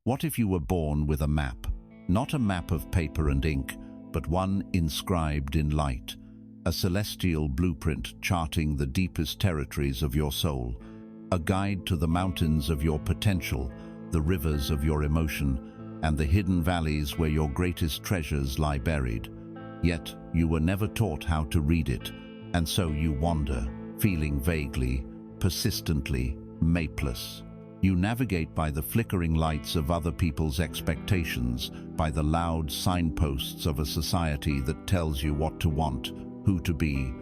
What if you were born with a map? Not a map of paper and ink, but one inscribed in light, a celestial blueprint charting the deepest territories of your soul, a guide to the mountains of your potential, the rivers of your emotion, and the hidden valleys where your greatest treasures lie buried. Yet you were never taught how to read it, and so you wander, feeling vaguely, persistently, mapeless. You navigate by the flickering lights of other people's expectations, by the loud signposts of a society that tells you what to want, who to be,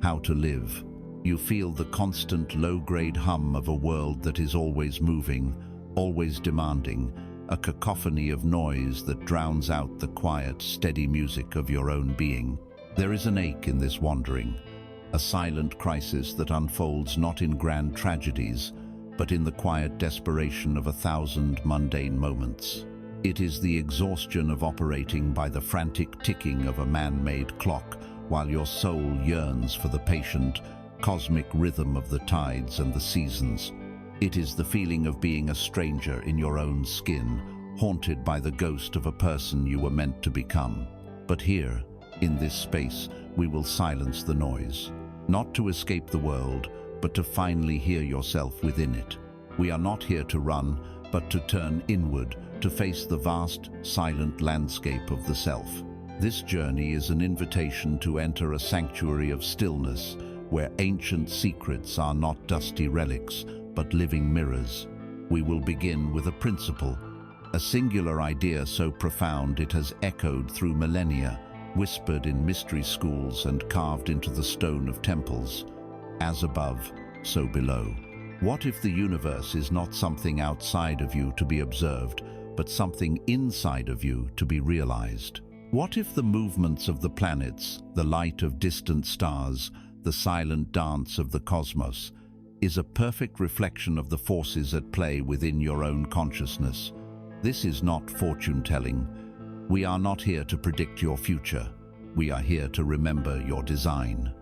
how to live. You feel the constant low-grade hum of a world that is always moving, always demanding, a cacophony of noise that drowns out the quiet, steady music of your own being. There is an ache in this wandering, a silent crisis that unfolds not in grand tragedies, but in the quiet desperation of 1,000 mundane moments. It is the exhaustion of operating by the frantic ticking of a man-made clock, while your soul yearns for the patient, cosmic rhythm of the tides and the seasons. It is the feeling of being a stranger in your own skin, haunted by the ghost of a person you were meant to become. But here, in this space, we will silence the noise, not to escape the world, but to finally hear yourself within it. We are not here to run, but to turn inward, to face the vast, silent landscape of the self. This journey is an invitation to enter a sanctuary of stillness, where ancient secrets are not dusty relics, but living mirrors. We will begin with a principle, a singular idea so profound it has echoed through millennia, whispered in mystery schools and carved into the stone of temples. As above, so below. What if the universe is not something outside of you to be observed, but something inside of you to be realized? What if the movements of the planets, the light of distant stars, the silent dance of the cosmos, is a perfect reflection of the forces at play within your own consciousness? This is not fortune-telling. We are not here to predict your future. We are here to remember your design.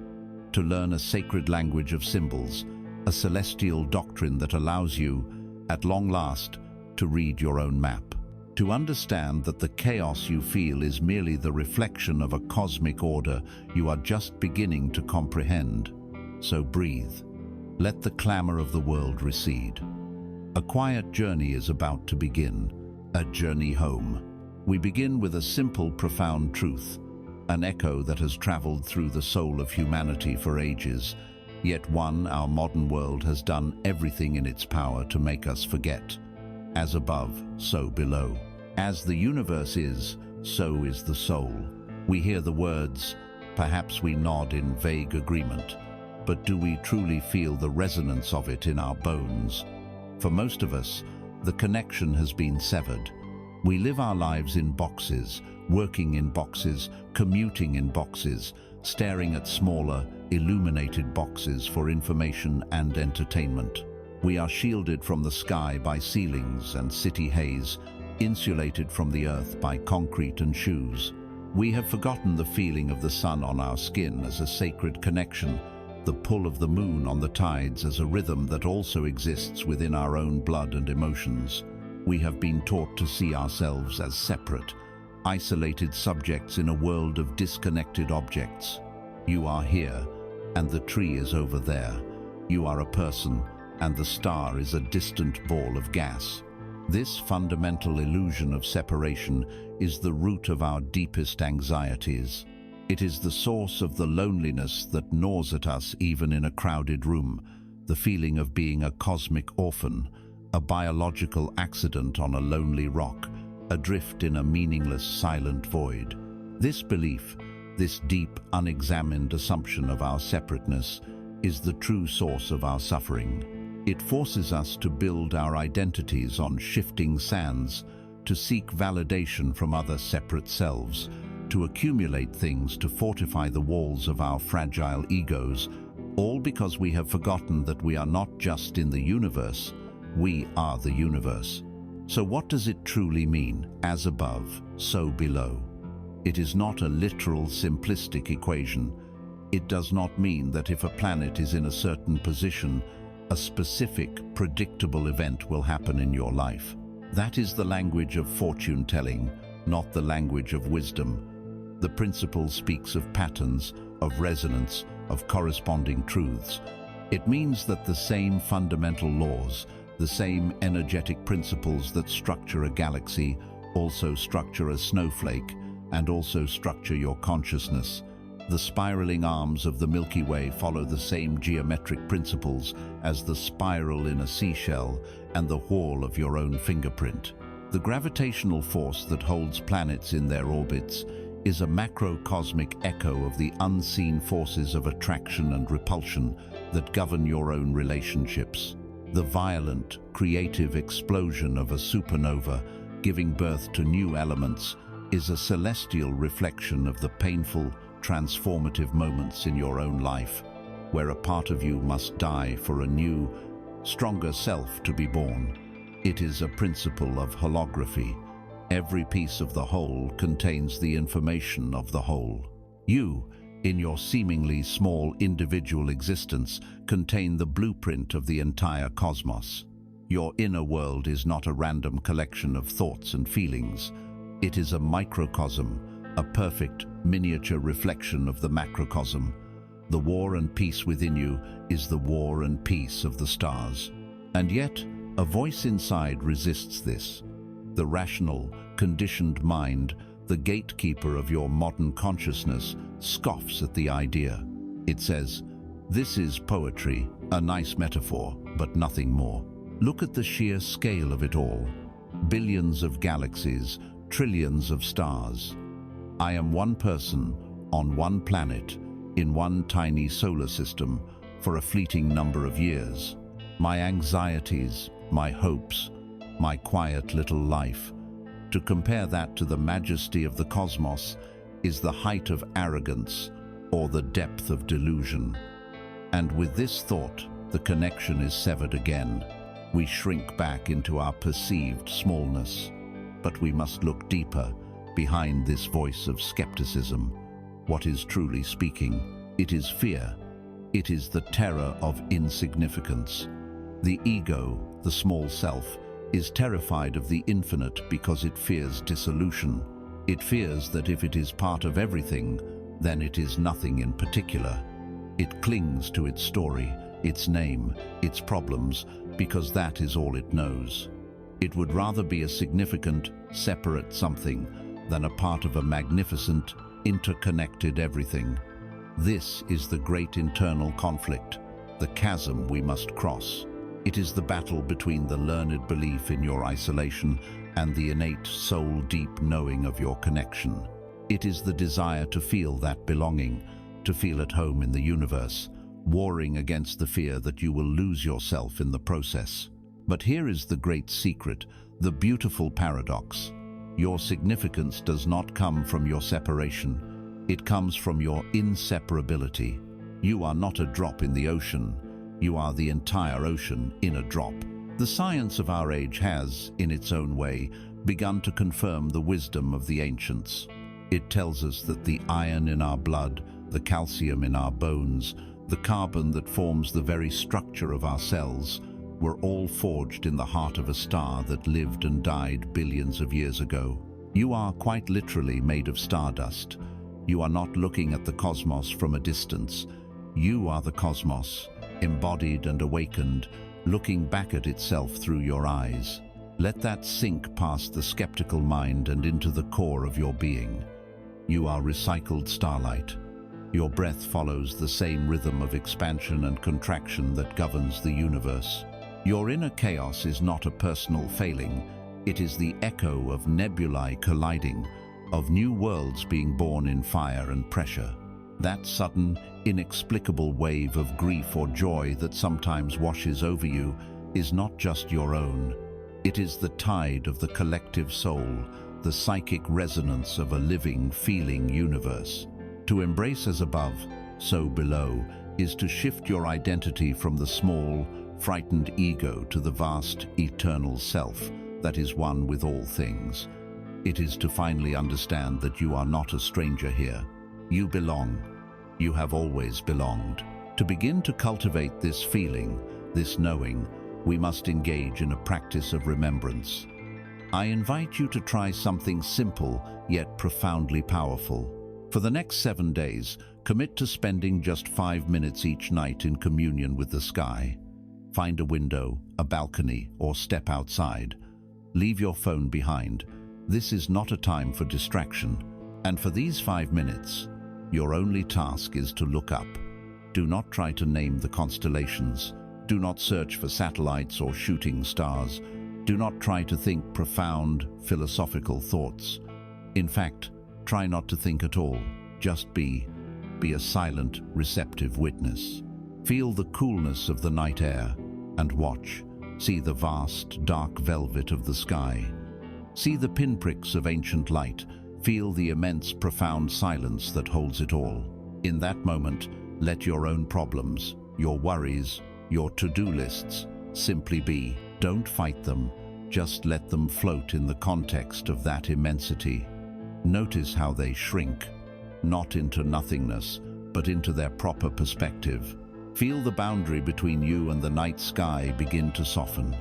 To learn a sacred language of symbols, a celestial doctrine that allows you, at long last, to read your own map. To understand that the chaos you feel is merely the reflection of a cosmic order you are just beginning to comprehend. So breathe. Let the clamor of the world recede. A quiet journey is about to begin, a journey home. We begin with a simple, profound truth, an echo that has traveled through the soul of humanity for ages, yet one our modern world has done everything in its power to make us forget. As above, so below. As the universe is, so is the soul. We hear the words, perhaps we nod in vague agreement, but do we truly feel the resonance of it in our bones? For most of us, the connection has been severed. We live our lives in boxes, working in boxes, commuting in boxes, staring at smaller, illuminated boxes for information and entertainment. We are shielded from the sky by ceilings and city haze, insulated from the earth by concrete and shoes. We have forgotten the feeling of the sun on our skin as a sacred connection, the pull of the moon on the tides as a rhythm that also exists within our own blood and emotions. We have been taught to see ourselves as separate, isolated subjects in a world of disconnected objects. You are here, and the tree is over there. You are a person, and the star is a distant ball of gas. This fundamental illusion of separation is the root of our deepest anxieties. It is the source of the loneliness that gnaws at us even in a crowded room, the feeling of being a cosmic orphan, a biological accident on a lonely rock, adrift in a meaningless, silent void. This belief, this deep, unexamined assumption of our separateness, is the true source of our suffering. It forces us to build our identities on shifting sands, to seek validation from other separate selves, to accumulate things to fortify the walls of our fragile egos, all because we have forgotten that we are not just in the universe, we are the universe. So what does it truly mean, as above, so below? It is not a literal, simplistic equation. It does not mean that if a planet is in a certain position, a specific, predictable event will happen in your life. That is the language of fortune-telling, not the language of wisdom. The principle speaks of patterns, of resonance, of corresponding truths. It means that the same fundamental laws, the same energetic principles that structure a galaxy, also structure a snowflake, and also structure your consciousness. The spiraling arms of the Milky Way follow the same geometric principles as the spiral in a seashell and the whorl of your own fingerprint. The gravitational force that holds planets in their orbits is a macrocosmic echo of the unseen forces of attraction and repulsion that govern your own relationships. The violent, creative explosion of a supernova, giving birth to new elements, is a celestial reflection of the painful, transformative moments in your own life, where a part of you must die for a new, stronger self to be born. It is a principle of holography. Every piece of the whole contains the information of the whole. You, in your seemingly small individual existence, contain the blueprint of the entire cosmos. Your inner world is not a random collection of thoughts and feelings. It is a microcosm, a perfect miniature reflection of the macrocosm. The war and peace within you is the war and peace of the stars. And yet, a voice inside resists this. The rational, conditioned mind, the gatekeeper of your modern consciousness, scoffs at the idea. It says, "This is poetry, a nice metaphor, but nothing more. Look at the sheer scale of it all. Billions of galaxies, trillions of stars. I am one person, on one planet, in one tiny solar system, for a fleeting number of years. My anxieties, my hopes, my quiet little life. To compare that to the majesty of the cosmos is the height of arrogance or the depth of delusion." And with this thought, the connection is severed again. We shrink back into our perceived smallness. But we must look deeper, behind this voice of skepticism. What is truly speaking? It is fear. It is the terror of insignificance. The ego, the small self, is terrified of the infinite because it fears dissolution. It fears that if it is part of everything, then it is nothing in particular. It clings to its story, its name, its problems, because that is all it knows. It would rather be a significant, separate something than a part of a magnificent, interconnected everything. This is the great internal conflict, the chasm we must cross. It is the battle between the learned belief in your isolation and the innate soul-deep knowing of your connection. It is the desire to feel that belonging, to feel at home in the universe, warring against the fear that you will lose yourself in the process. But here is the great secret, the beautiful paradox. Your significance does not come from your separation. It comes from your inseparability. You are not a drop in the ocean. You are the entire ocean in a drop. The science of our age has, in its own way, begun to confirm the wisdom of the ancients. It tells us that the iron in our blood, the calcium in our bones, the carbon that forms the very structure of our cells, were all forged in the heart of a star that lived and died billions of years ago. You are quite literally made of stardust. You are not looking at the cosmos from a distance. You are the cosmos, embodied and awakened, looking back at itself through your eyes. Let that sink past the skeptical mind and into the core of your being. You are recycled starlight. Your breath follows the same rhythm of expansion and contraction that governs the universe. Your inner chaos is not a personal failing. It is the echo of nebulae colliding, of new worlds being born in fire and pressure. That sudden, inexplicable wave of grief or joy that sometimes washes over you is not just your own. It is the tide of the collective soul, the psychic resonance of a living, feeling universe. To embrace as above, so below, is to shift your identity from the small, frightened ego to the vast, eternal self that is one with all things. It is to finally understand that you are not a stranger here. You belong. You have always belonged. To begin to cultivate this feeling, this knowing, we must engage in a practice of remembrance. I invite you to try something simple yet profoundly powerful. For the next 7 days, commit to spending just 5 minutes each night in communion with the sky. Find a window, a balcony, or step outside. Leave your phone behind. This is not a time for distraction. And for these 5 minutes, your only task is to look up. Do not try to name the constellations. Do not search for satellites or shooting stars. Do not try to think profound, philosophical thoughts. In fact, try not to think at all. Just be. Be a silent, receptive witness. Feel the coolness of the night air and watch. See the vast, dark velvet of the sky. See the pinpricks of ancient light. Feel the immense, profound silence that holds it all. In that moment, let your own problems, your worries, your to-do lists simply be. Don't fight them. Just let them float in the context of that immensity. Notice how they shrink, not into nothingness, but into their proper perspective. Feel the boundary between you and the night sky begin to soften.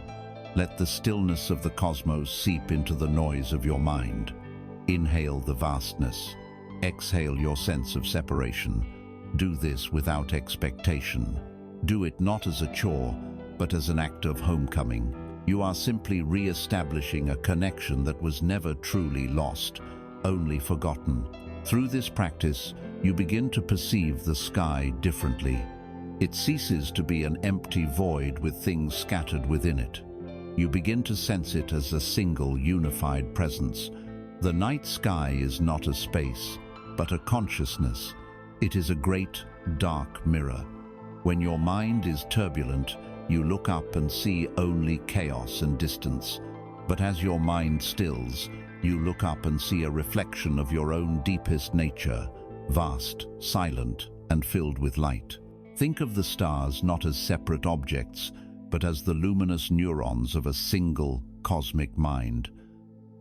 Let the stillness of the cosmos seep into the noise of your mind. Inhale the vastness. Exhale your sense of separation. Do this without expectation. Do it not as a chore, but as an act of homecoming. You are simply re-establishing a connection that was never truly lost, only forgotten. Through this practice, you begin to perceive the sky differently. It ceases to be an empty void with things scattered within it. You begin to sense it as a single, unified presence. The night sky is not a space, but a consciousness. It is a great, dark mirror. When your mind is turbulent, you look up and see only chaos and distance. But as your mind stills, you look up and see a reflection of your own deepest nature, vast, silent, and filled with light. Think of the stars not as separate objects, but as the luminous neurons of a single cosmic mind.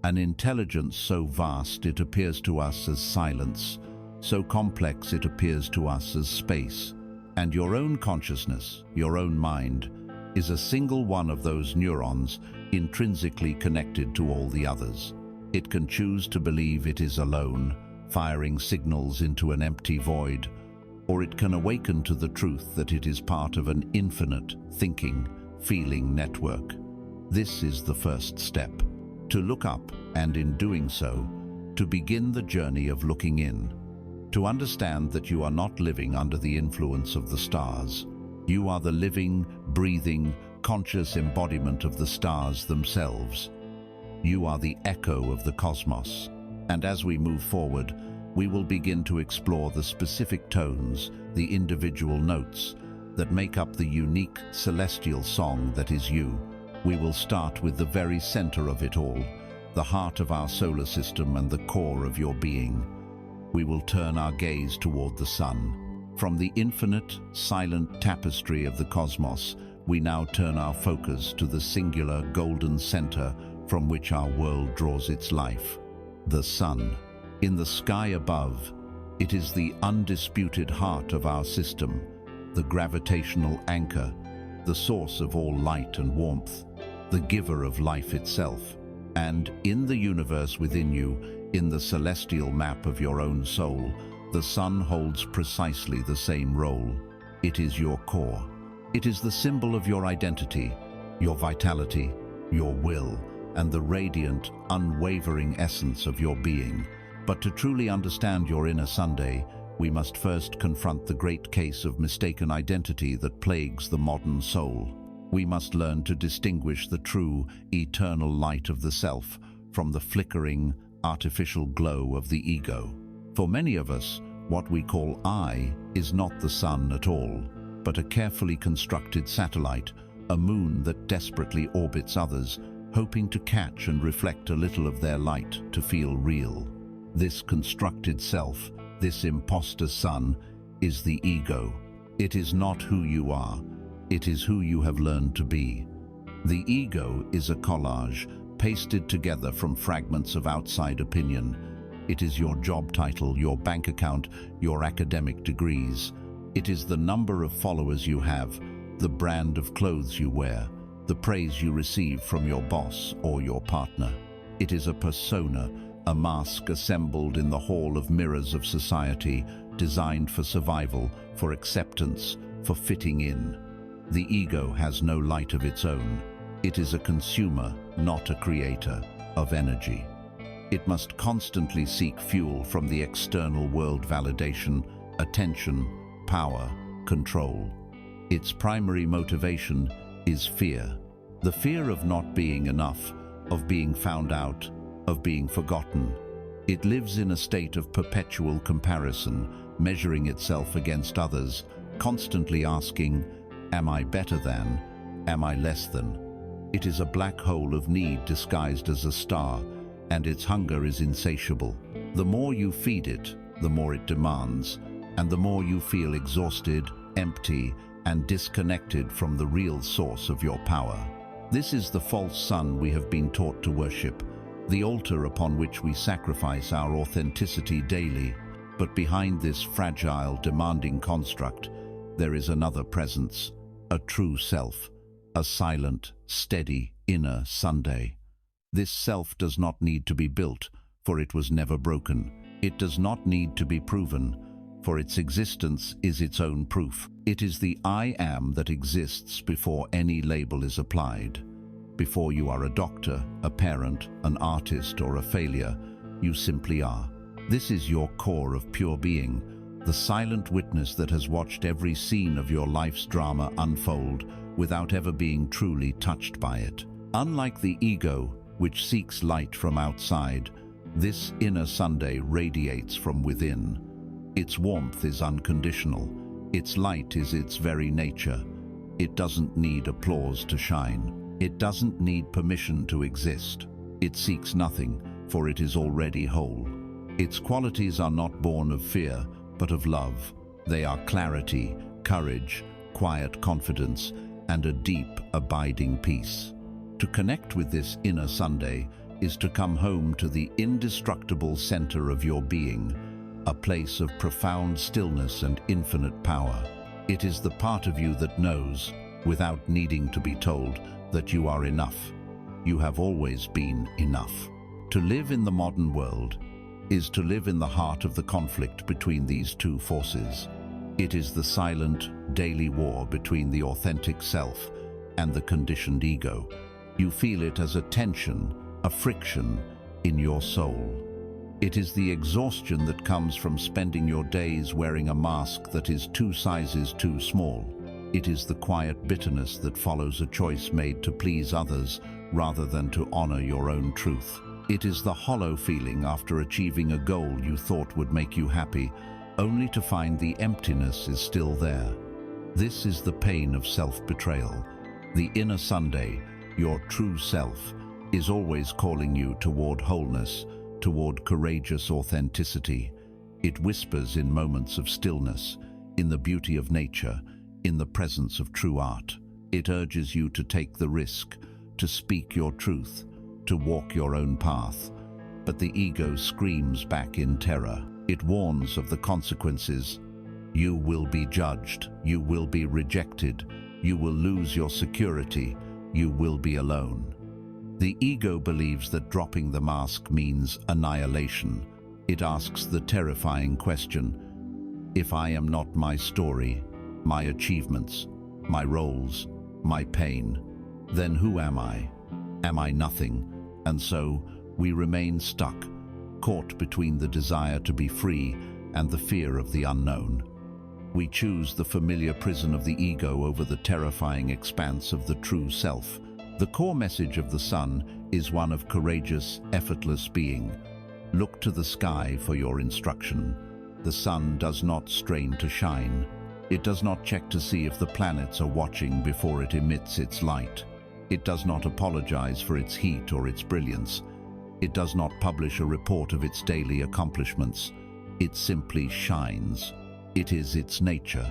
An intelligence so vast it appears to us as silence, so complex it appears to us as space. And your own consciousness, your own mind, is a single one of those neurons intrinsically connected to all the others. It can choose to believe it is alone, firing signals into an empty void, or it can awaken to the truth that it is part of an infinite thinking, feeling network. This is the first step. To look up, and in doing so, to begin the journey of looking in. To understand that you are not living under the influence of the stars. You are the living, breathing, conscious embodiment of the stars themselves. You are the echo of the cosmos. And as we move forward, we will begin to explore the specific tones, the individual notes, that make up the unique celestial song that is you. We will start with the very center of it all, the heart of our solar system and the core of your being. We will turn our gaze toward the sun. From the infinite, silent tapestry of the cosmos, we now turn our focus to the singular golden center from which our world draws its life, the sun. In the sky above, it is the undisputed heart of our system, the gravitational anchor, the source of all light and warmth, the giver of life itself. And in the universe within you, in the celestial map of your own soul, the sun holds precisely the same role. It is your core. It is the symbol of your identity, your vitality, your will, and the radiant, unwavering essence of your being. But to truly understand your inner Sunday, we must first confront the great case of mistaken identity that plagues the modern soul. We must learn to distinguish the true, eternal light of the self from the flickering, artificial glow of the ego. For many of us, what we call I is not the sun at all, but a carefully constructed satellite, a moon that desperately orbits others, hoping to catch and reflect a little of their light to feel real. This constructed self, this imposter sun, is the ego. It is not who you are, it is who you have learned to be. The ego is a collage, pasted together from fragments of outside opinion. It is your job title, your bank account, your academic degrees. It is the number of followers you have, the brand of clothes you wear, the praise you receive from your boss or your partner. It is a persona, a mask assembled in the hall of mirrors of society, designed for survival, for acceptance, for fitting in. The ego has no light of its own. It is a consumer, not a creator, of energy. It must constantly seek fuel from the external world: validation, attention, power, control. Its primary motivation is fear. The fear of not being enough, of being found out, of being forgotten. It lives in a state of perpetual comparison, measuring itself against others, constantly asking, am I better than? Am I less than? It is a black hole of need disguised as a star, and its hunger is insatiable. The more you feed it, the more it demands, and the more you feel exhausted, empty, and disconnected from the real source of your power. This is the false sun we have been taught to worship, the altar upon which we sacrifice our authenticity daily. But behind this fragile, demanding construct, there is another presence, a true self, a silent, steady, inner Sunday. This self does not need to be built, for it was never broken. It does not need to be proven, for its existence is its own proof. It is the I am that exists before any label is applied. Before you are a doctor, a parent, an artist, or a failure, you simply are. This is your core of pure being, the silent witness that has watched every scene of your life's drama unfold without ever being truly touched by it. Unlike the ego, which seeks light from outside, this inner Sunday radiates from within. Its warmth is unconditional. Its light is its very nature. It doesn't need applause to shine. It doesn't need permission to exist. It seeks nothing, for it is already whole. Its qualities are not born of fear, but of love. They are clarity, courage, quiet confidence, and a deep, abiding peace. To connect with this inner Sunday is to come home to the indestructible center of your being, a place of profound stillness and infinite power. It is the part of you that knows, without needing to be told, that you are enough. You have always been enough. To live in the modern world is to live in the heart of the conflict between these two forces. It is the silent, daily war between the authentic self and the conditioned ego. You feel it as a tension, a friction in your soul. It is the exhaustion that comes from spending your days wearing a mask that is 2 sizes too small. It is the quiet bitterness that follows a choice made to please others rather than to honor your own truth. It is the hollow feeling after achieving a goal you thought would make you happy, only to find the emptiness is still there. This is the pain of self-betrayal. The inner Sunday, your true self, is always calling you toward wholeness, toward courageous authenticity. It whispers in moments of stillness, in the beauty of nature, in the presence of true art. It urges you to take the risk, to speak your truth, to walk your own path. But the ego screams back in terror. It warns of the consequences. You will be judged, you will be rejected, you will lose your security, you will be alone. The ego believes that dropping the mask means annihilation. It asks the terrifying question, if I am not my story, my achievements, my roles, my pain, then who am I? Am I nothing? And so we remain stuck, caught between the desire to be free and the fear of the unknown. We choose the familiar prison of the ego over the terrifying expanse of the true self. The core message of the sun is one of courageous, effortless being. Look to the sky for your instruction. The sun does not strain to shine. It does not check to see if the planets are watching before it emits its light. It does not apologize for its heat or its brilliance. It does not publish a report of its daily accomplishments. It simply shines. It is its nature.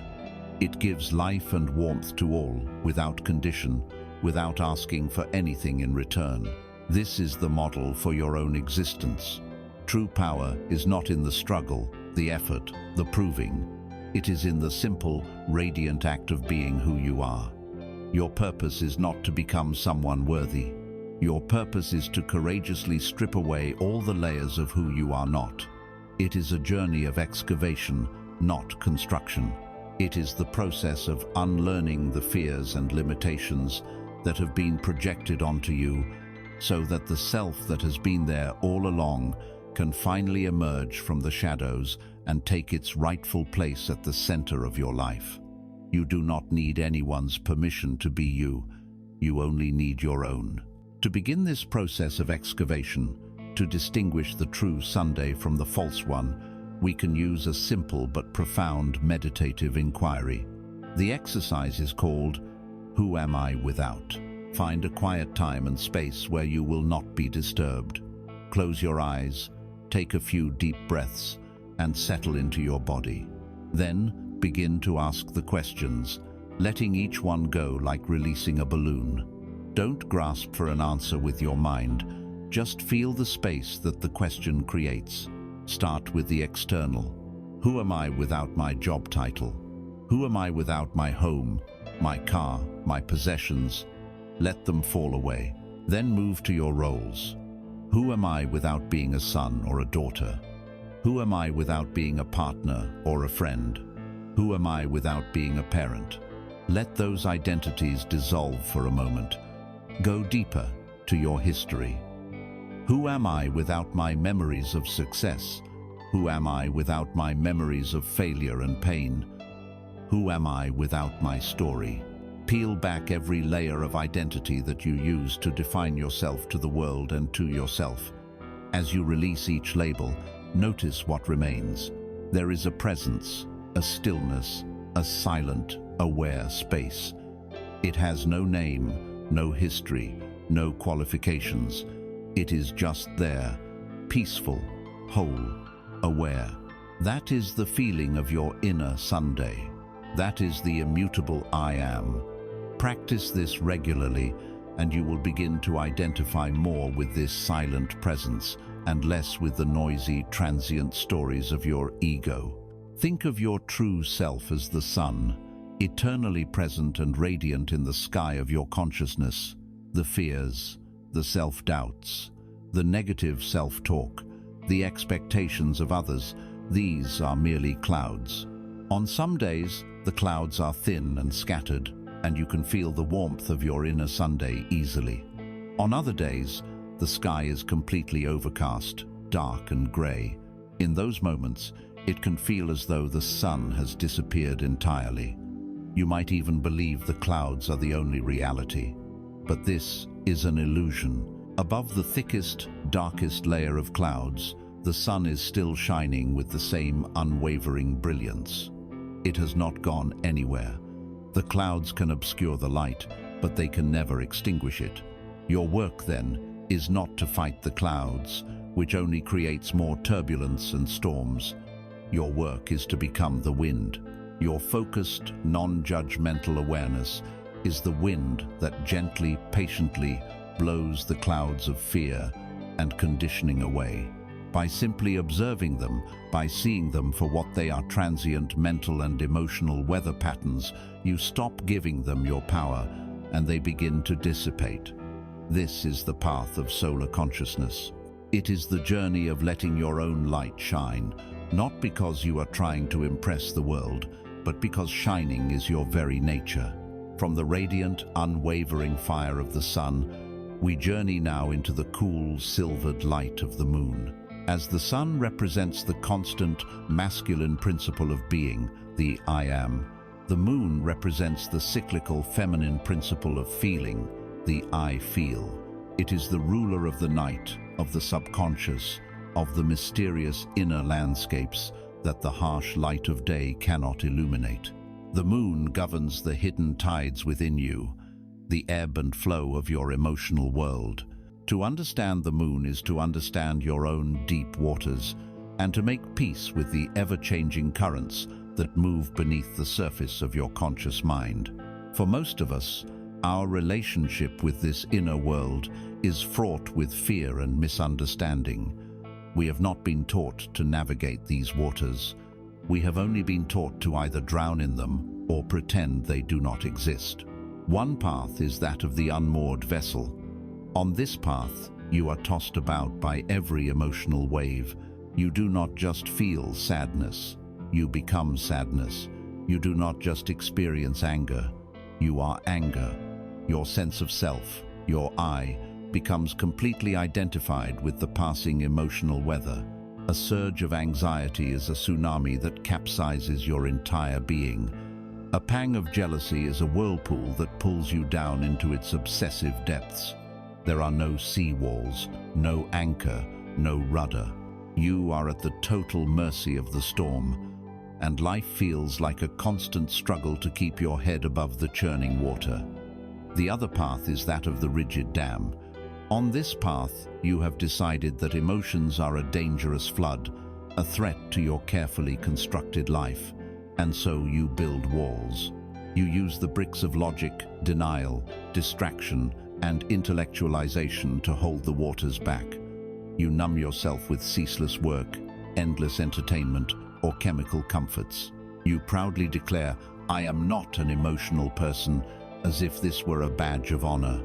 It gives life and warmth to all, without condition, without asking for anything in return. This is the model for your own existence. True power is not in the struggle, the effort, the proving. It is in the simple, radiant act of being who you are. Your purpose is not to become someone worthy. Your purpose is to courageously strip away all the layers of who you are not. It is a journey of excavation, not construction. It is the process of unlearning the fears and limitations that have been projected onto you, so that the self that has been there all along can finally emerge from the shadows and take its rightful place at the center of your life. You do not need anyone's permission to be you. You only need your own. To begin this process of excavation, to distinguish the true Sunday from the false one, we can use a simple but profound meditative inquiry. The exercise is called, "Who am I without?" Find a quiet time and space where you will not be disturbed. Close your eyes, take a few deep breaths, and settle into your body. Then, begin to ask the questions, letting each one go like releasing a balloon. Don't grasp for an answer with your mind. Just feel the space that the question creates. Start with the external. Who am I without my job title? Who am I without my home, my car, my possessions? Let them fall away. Then move to your roles. Who am I without being a son or a daughter? Who am I without being a partner or a friend? Who am I without being a parent? Let those identities dissolve for a moment. Go deeper to your history. Who am I without my memories of success? Who am I without my memories of failure and pain? Who am I without my story? Peel back every layer of identity that you use to define yourself to the world and to yourself. As you release each label, notice what remains. There is a presence, a stillness, a silent, aware space. It has no name, no history, no qualifications. It is just there, peaceful, whole, aware. That is the feeling of your inner Sunday. That is the immutable I am. Practice this regularly, and you will begin to identify more with this silent presence and less with the noisy, transient stories of your ego. Think of your true self as the sun, eternally present and radiant in the sky of your consciousness. The fears, the self-doubts, the negative self-talk, the expectations of others, these are merely clouds. On some days, the clouds are thin and scattered, and you can feel the warmth of your inner Sunday easily. On other days, the sky is completely overcast, dark and grey. In those moments, it can feel as though the sun has disappeared entirely. You might even believe the clouds are the only reality. But this is an illusion. Above the thickest, darkest layer of clouds, the sun is still shining with the same unwavering brilliance. It has not gone anywhere. The clouds can obscure the light, but they can never extinguish it. Your work, then, is not to fight the clouds, which only creates more turbulence and storms. Your work is to become the wind. Your focused, non-judgmental awareness is the wind that gently, patiently blows the clouds of fear and conditioning away. By simply observing them, by seeing them for what they are, transient mental and emotional weather patterns, you stop giving them your power and they begin to dissipate. This is the path of solar consciousness. It is the journey of letting your own light shine, not because you are trying to impress the world, but because shining is your very nature. From the radiant, unwavering fire of the sun, we journey now into the cool, silvered light of the moon. As the sun represents the constant, masculine principle of being, the I am, the moon represents the cyclical, feminine principle of feeling, the I feel. It is the ruler of the night, of the subconscious, of the mysterious inner landscapes that the harsh light of day cannot illuminate. The moon governs the hidden tides within you, the ebb and flow of your emotional world. To understand the moon is to understand your own deep waters and to make peace with the ever-changing currents that move beneath the surface of your conscious mind. For most of us, our relationship with this inner world is fraught with fear and misunderstanding. We have not been taught to navigate these waters. We have only been taught to either drown in them or pretend they do not exist. One path is that of the unmoored vessel. On this path, you are tossed about by every emotional wave. You do not just feel sadness, you become sadness. You do not just experience anger, you are anger. Your sense of self, your I, becomes completely identified with the passing emotional weather. A surge of anxiety is a tsunami that capsizes your entire being. A pang of jealousy is a whirlpool that pulls you down into its obsessive depths. There are no sea walls, no anchor, no rudder. You are at the total mercy of the storm, and life feels like a constant struggle to keep your head above the churning water. The other path is that of the rigid dam. On this path, you have decided that emotions are a dangerous flood, a threat to your carefully constructed life, and so you build walls. You use the bricks of logic, denial, distraction, and intellectualization to hold the waters back. You numb yourself with ceaseless work, endless entertainment, or chemical comforts. You proudly declare, "I am not an emotional person," as if this were a badge of honor.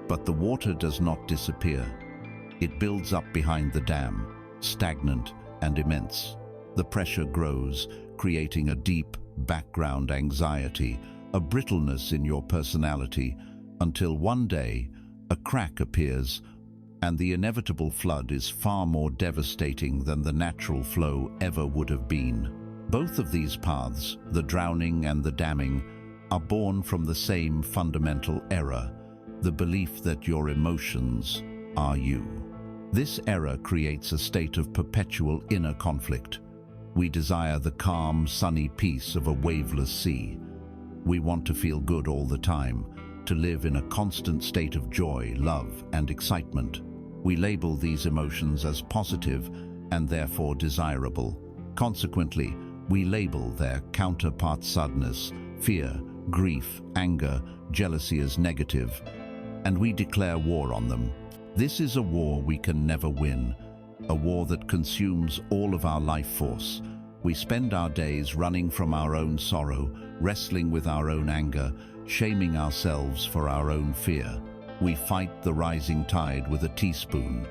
But the water does not disappear. It builds up behind the dam, stagnant and immense. The pressure grows, creating a deep background anxiety, a brittleness in your personality, until one day, a crack appears, and the inevitable flood is far more devastating than the natural flow ever would have been. Both of these paths, the drowning and the damming, are born from the same fundamental error, the belief that your emotions are you. This error creates a state of perpetual inner conflict. We desire the calm, sunny peace of a waveless sea. We want to feel good all the time, to live in a constant state of joy, love, and excitement. We label these emotions as positive and therefore desirable. Consequently, we label their counterpart sadness, fear, grief, anger, jealousy as negative, and we declare war on them. This is a war we can never win, a war that consumes all of our life force. We spend our days running from our own sorrow, wrestling with our own anger, shaming ourselves for our own fear. We fight the rising tide with a teaspoon.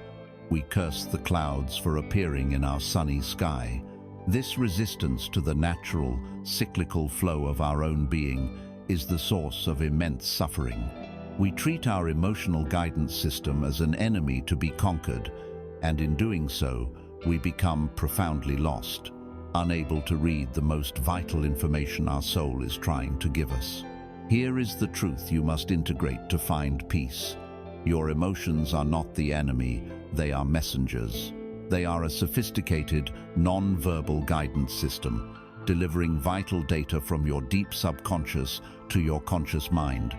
We curse the clouds for appearing in our sunny sky. This resistance to the natural, cyclical flow of our own being is the source of immense suffering. We treat our emotional guidance system as an enemy to be conquered, and in doing so, we become profoundly lost, unable to read the most vital information our soul is trying to give us. Here is the truth you must integrate to find peace. Your emotions are not the enemy, they are messengers. They are a sophisticated, non-verbal guidance system, delivering vital data from your deep subconscious to your conscious mind.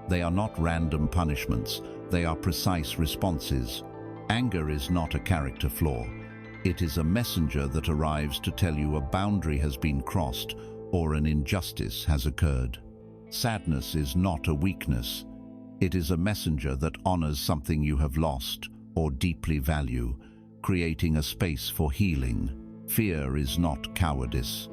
They are not random punishments, they are precise responses. Anger is not a character flaw. It is a messenger that arrives to tell you a boundary has been crossed or an injustice has occurred. Sadness is not a weakness. It is a messenger that honors something you have lost or deeply value, creating a space for healing. Fear is not cowardice.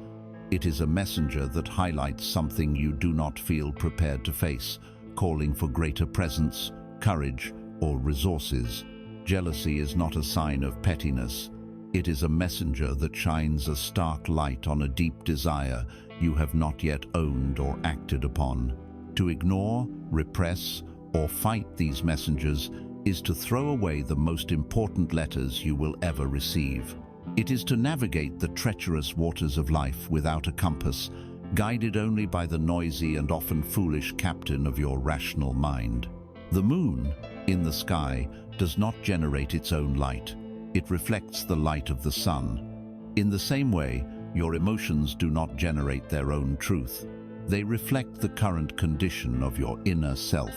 It is a messenger that highlights something you do not feel prepared to face, calling for greater presence, courage, or resources. Jealousy is not a sign of pettiness. It is a messenger that shines a stark light on a deep desire you have not yet owned or acted upon. To ignore, repress, or fight these messengers is to throw away the most important letters you will ever receive. It is to navigate the treacherous waters of life without a compass, guided only by the noisy and often foolish captain of your rational mind. The moon, in the sky, does not generate its own light. It reflects the light of the sun. In the same way, your emotions do not generate their own truth. They reflect the current condition of your inner self,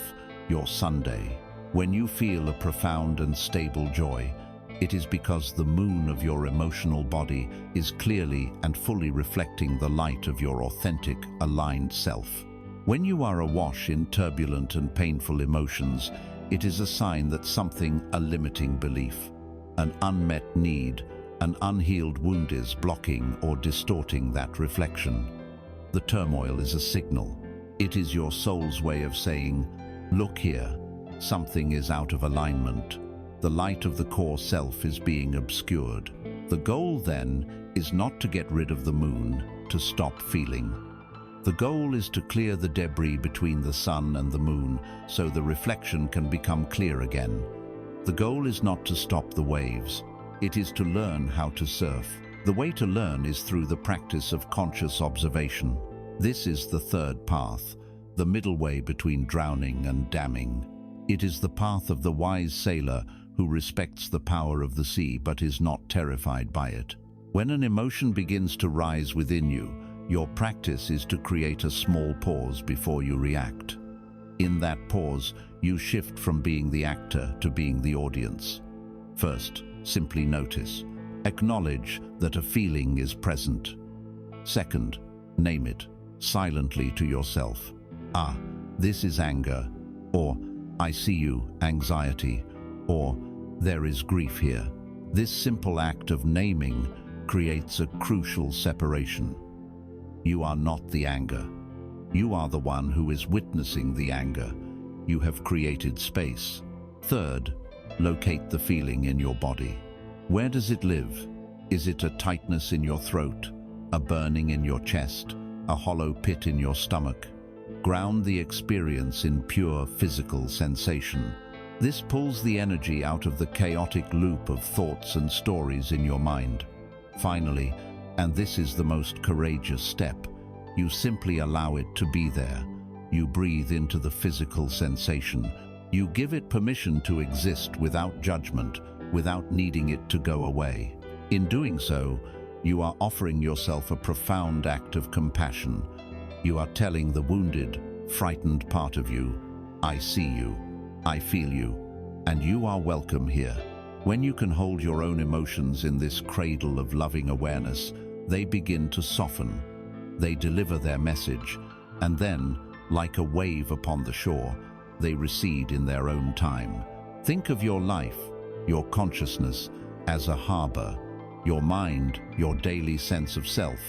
your Sunday. When you feel a profound and stable joy, it is because the moon of your emotional body is clearly and fully reflecting the light of your authentic, aligned self. When you are awash in turbulent and painful emotions, it is a sign that something, a limiting belief, an unmet need, an unhealed wound is blocking or distorting that reflection. The turmoil is a signal. It is your soul's way of saying, "Look here, something is out of alignment. The light of the core self is being obscured. The goal then is not to get rid of the moon, to stop feeling. The goal is to clear the debris between the sun and the moon so the reflection can become clear again. The goal is not to stop the waves. It is to learn how to surf. The way to learn is through the practice of conscious observation. This is the third path, the middle way between drowning and damming. It is the path of the wise sailor who respects the power of the sea but is not terrified by it. When an emotion begins to rise within you, your practice is to create a small pause before you react. In that pause, you shift from being the actor to being the audience. First, simply notice. Acknowledge that a feeling is present. Second, name it, silently to yourself. Ah, this is anger, or I see you, anxiety, or there is grief here. This simple act of naming creates a crucial separation. You are not the anger. You are the one who is witnessing the anger. You have created space. Third, locate the feeling in your body. Where does it live? Is it a tightness in your throat, a burning in your chest, a hollow pit in your stomach? Ground the experience in pure physical sensation. This pulls the energy out of the chaotic loop of thoughts and stories in your mind. Finally, and this is the most courageous step, you simply allow it to be there. You breathe into the physical sensation. You give it permission to exist without judgment, without needing it to go away. In doing so, you are offering yourself a profound act of compassion. You are telling the wounded, frightened part of you, I see you, I feel you, and you are welcome here. When you can hold your own emotions in this cradle of loving awareness, they begin to soften. They deliver their message, and then, like a wave upon the shore, they recede in their own time. Think of your life, your consciousness, as a harbor. Your mind, your daily sense of self,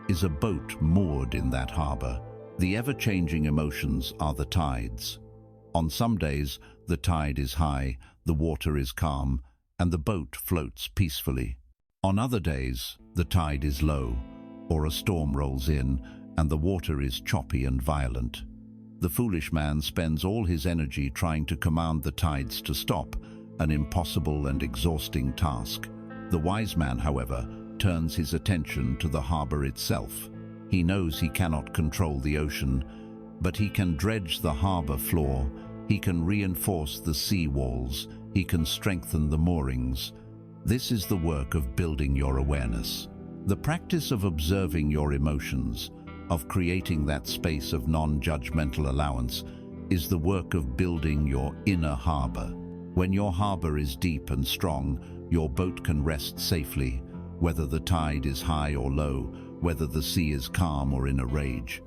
is a boat moored in that harbor. The ever-changing emotions are the tides. On some days, the tide is high, the water is calm, and the boat floats peacefully. On other days, the tide is low, or a storm rolls in, and the water is choppy and violent. The foolish man spends all his energy trying to command the tides to stop, an impossible and exhausting task. The wise man, however, turns his attention to the harbor itself. He knows he cannot control the ocean, but he can dredge the harbor floor, he can reinforce the sea walls, he can strengthen the moorings. This is the work of building your awareness. The practice of observing your emotions, of creating that space of non-judgmental allowance, is the work of building your inner harbor. When your harbor is deep and strong, your boat can rest safely, whether the tide is high or low, whether the sea is calm or in a rage.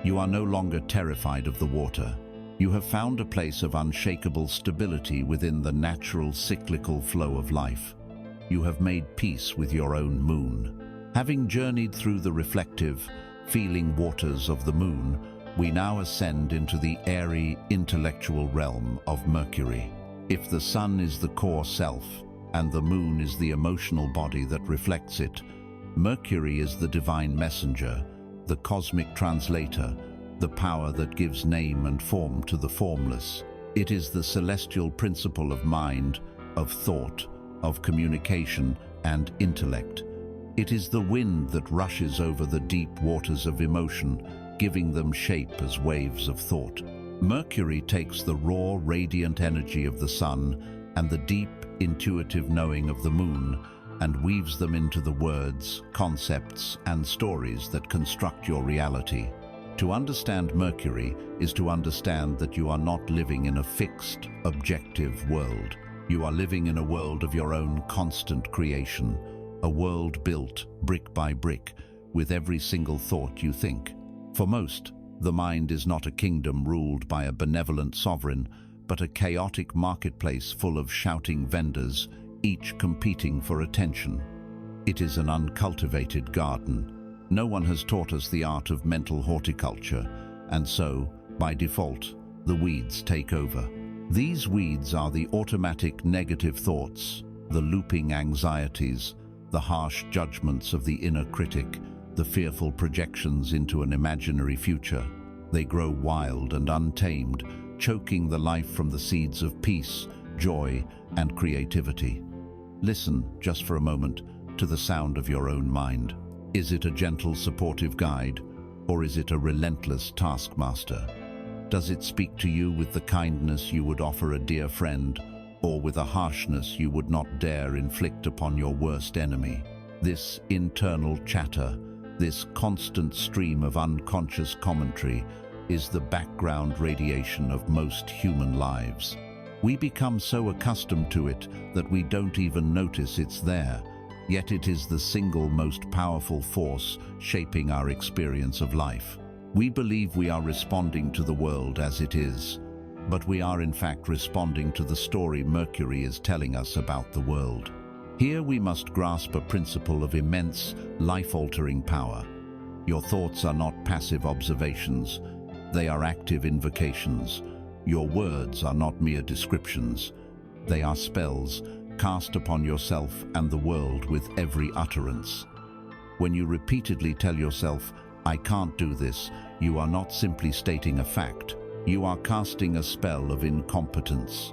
You are no longer terrified of the water. You have found a place of unshakable stability within the natural cyclical flow of life. You have made peace with your own moon. Having journeyed through the reflective, feeling waters of the moon, we now ascend into the airy, intellectual realm of Mercury. If the sun is the core self, and the moon is the emotional body that reflects it, Mercury is the divine messenger, the cosmic translator, the power that gives name and form to the formless. It is the celestial principle of mind, of thought, of communication and intellect. It is the wind that rushes over the deep waters of emotion, giving them shape as waves of thought. Mercury takes the raw, radiant energy of the sun and the deep, intuitive knowing of the moon and weaves them into the words, concepts, and stories that construct your reality. To understand Mercury is to understand that you are not living in a fixed, objective world. You are living in a world of your own constant creation, a world built brick by brick with every single thought you think. For most, the mind is not a kingdom ruled by a benevolent sovereign, but a chaotic marketplace full of shouting vendors, each competing for attention. It is an uncultivated garden. No one has taught us the art of mental horticulture, and so, by default, the weeds take over. These weeds are the automatic negative thoughts, the looping anxieties, the harsh judgments of the inner critic, the fearful projections into an imaginary future. They grow wild and untamed, choking the life from the seeds of peace, joy, and creativity. Listen, just for a moment, to the sound of your own mind. Is it a gentle, supportive guide, or is it a relentless taskmaster? Does it speak to you with the kindness you would offer a dear friend, or with a harshness you would not dare inflict upon your worst enemy? This internal chatter, this constant stream of unconscious commentary, is the background radiation of most human lives. We become so accustomed to it that we don't even notice it's there, yet it is the single most powerful force shaping our experience of life. We believe we are responding to the world as it is, but we are in fact responding to the story Mercury is telling us about the world. Here we must grasp a principle of immense, life-altering power. Your thoughts are not passive observations, they are active invocations. Your words are not mere descriptions, they are spells cast upon yourself and the world with every utterance. When you repeatedly tell yourself, "I can't do this," you are not simply stating a fact. You are casting a spell of incompetence.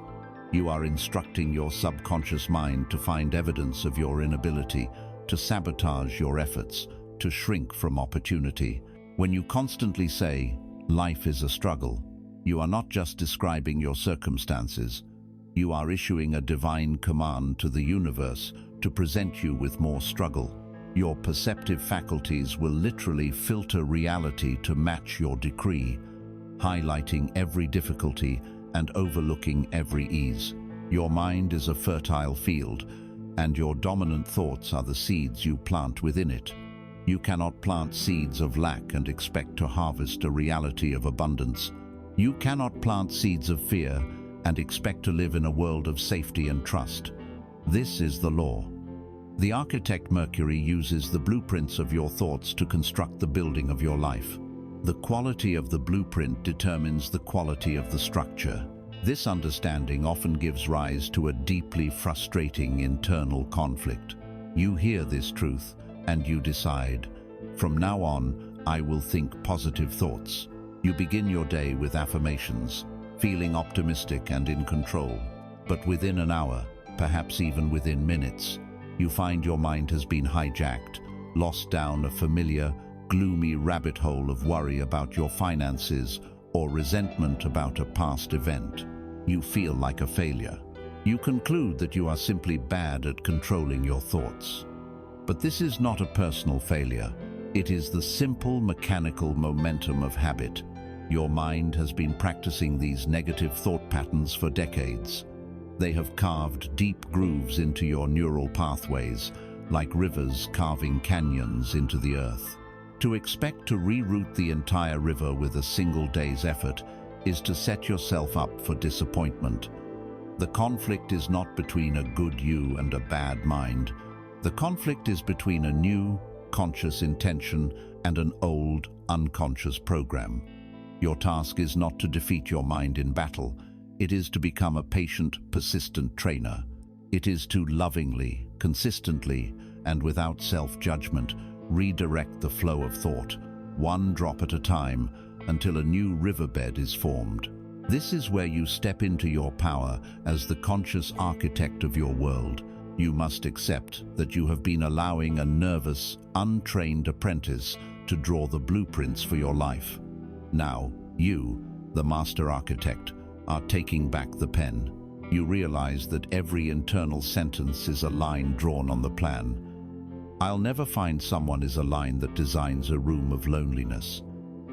You are instructing your subconscious mind to find evidence of your inability, to sabotage your efforts, to shrink from opportunity. When you constantly say, "Life is a struggle," you are not just describing your circumstances. You are issuing a divine command to the universe to present you with more struggle. Your perceptive faculties will literally filter reality to match your decree, highlighting every difficulty and overlooking every ease. Your mind is a fertile field, and your dominant thoughts are the seeds you plant within it. You cannot plant seeds of lack and expect to harvest a reality of abundance. You cannot plant seeds of fear and expect to live in a world of safety and trust. This is the law. The architect Mercury uses the blueprints of your thoughts to construct the building of your life. The quality of the blueprint determines the quality of the structure. This understanding often gives rise to a deeply frustrating internal conflict. You hear this truth and you decide, "From now on, I will think positive thoughts." You begin your day with affirmations, feeling optimistic and in control. But within an hour, perhaps even within minutes, you find your mind has been hijacked, lost down a familiar, gloomy rabbit hole of worry about your finances or resentment about a past event. You feel like a failure. You conclude that you are simply bad at controlling your thoughts. But this is not a personal failure. It is the simple mechanical momentum of habit. Your mind has been practicing these negative thought patterns for decades. They have carved deep grooves into your neural pathways, like rivers carving canyons into the earth. To expect to reroute the entire river with a single day's effort is to set yourself up for disappointment. The conflict is not between a good you and a bad mind. The conflict is between a new, conscious intention and an old, unconscious program. Your task is not to defeat your mind in battle. It is to become a patient, persistent trainer. It is to lovingly, consistently, and without self-judgment, redirect the flow of thought, one drop at a time, until a new riverbed is formed. This is where you step into your power as the conscious architect of your world. You must accept that you have been allowing a nervous, untrained apprentice to draw the blueprints for your life. Now, you, the master architect, are taking back the pen. You realize that every internal sentence is a line drawn on the plan. "I'll never find someone" is a line that designs a room of loneliness.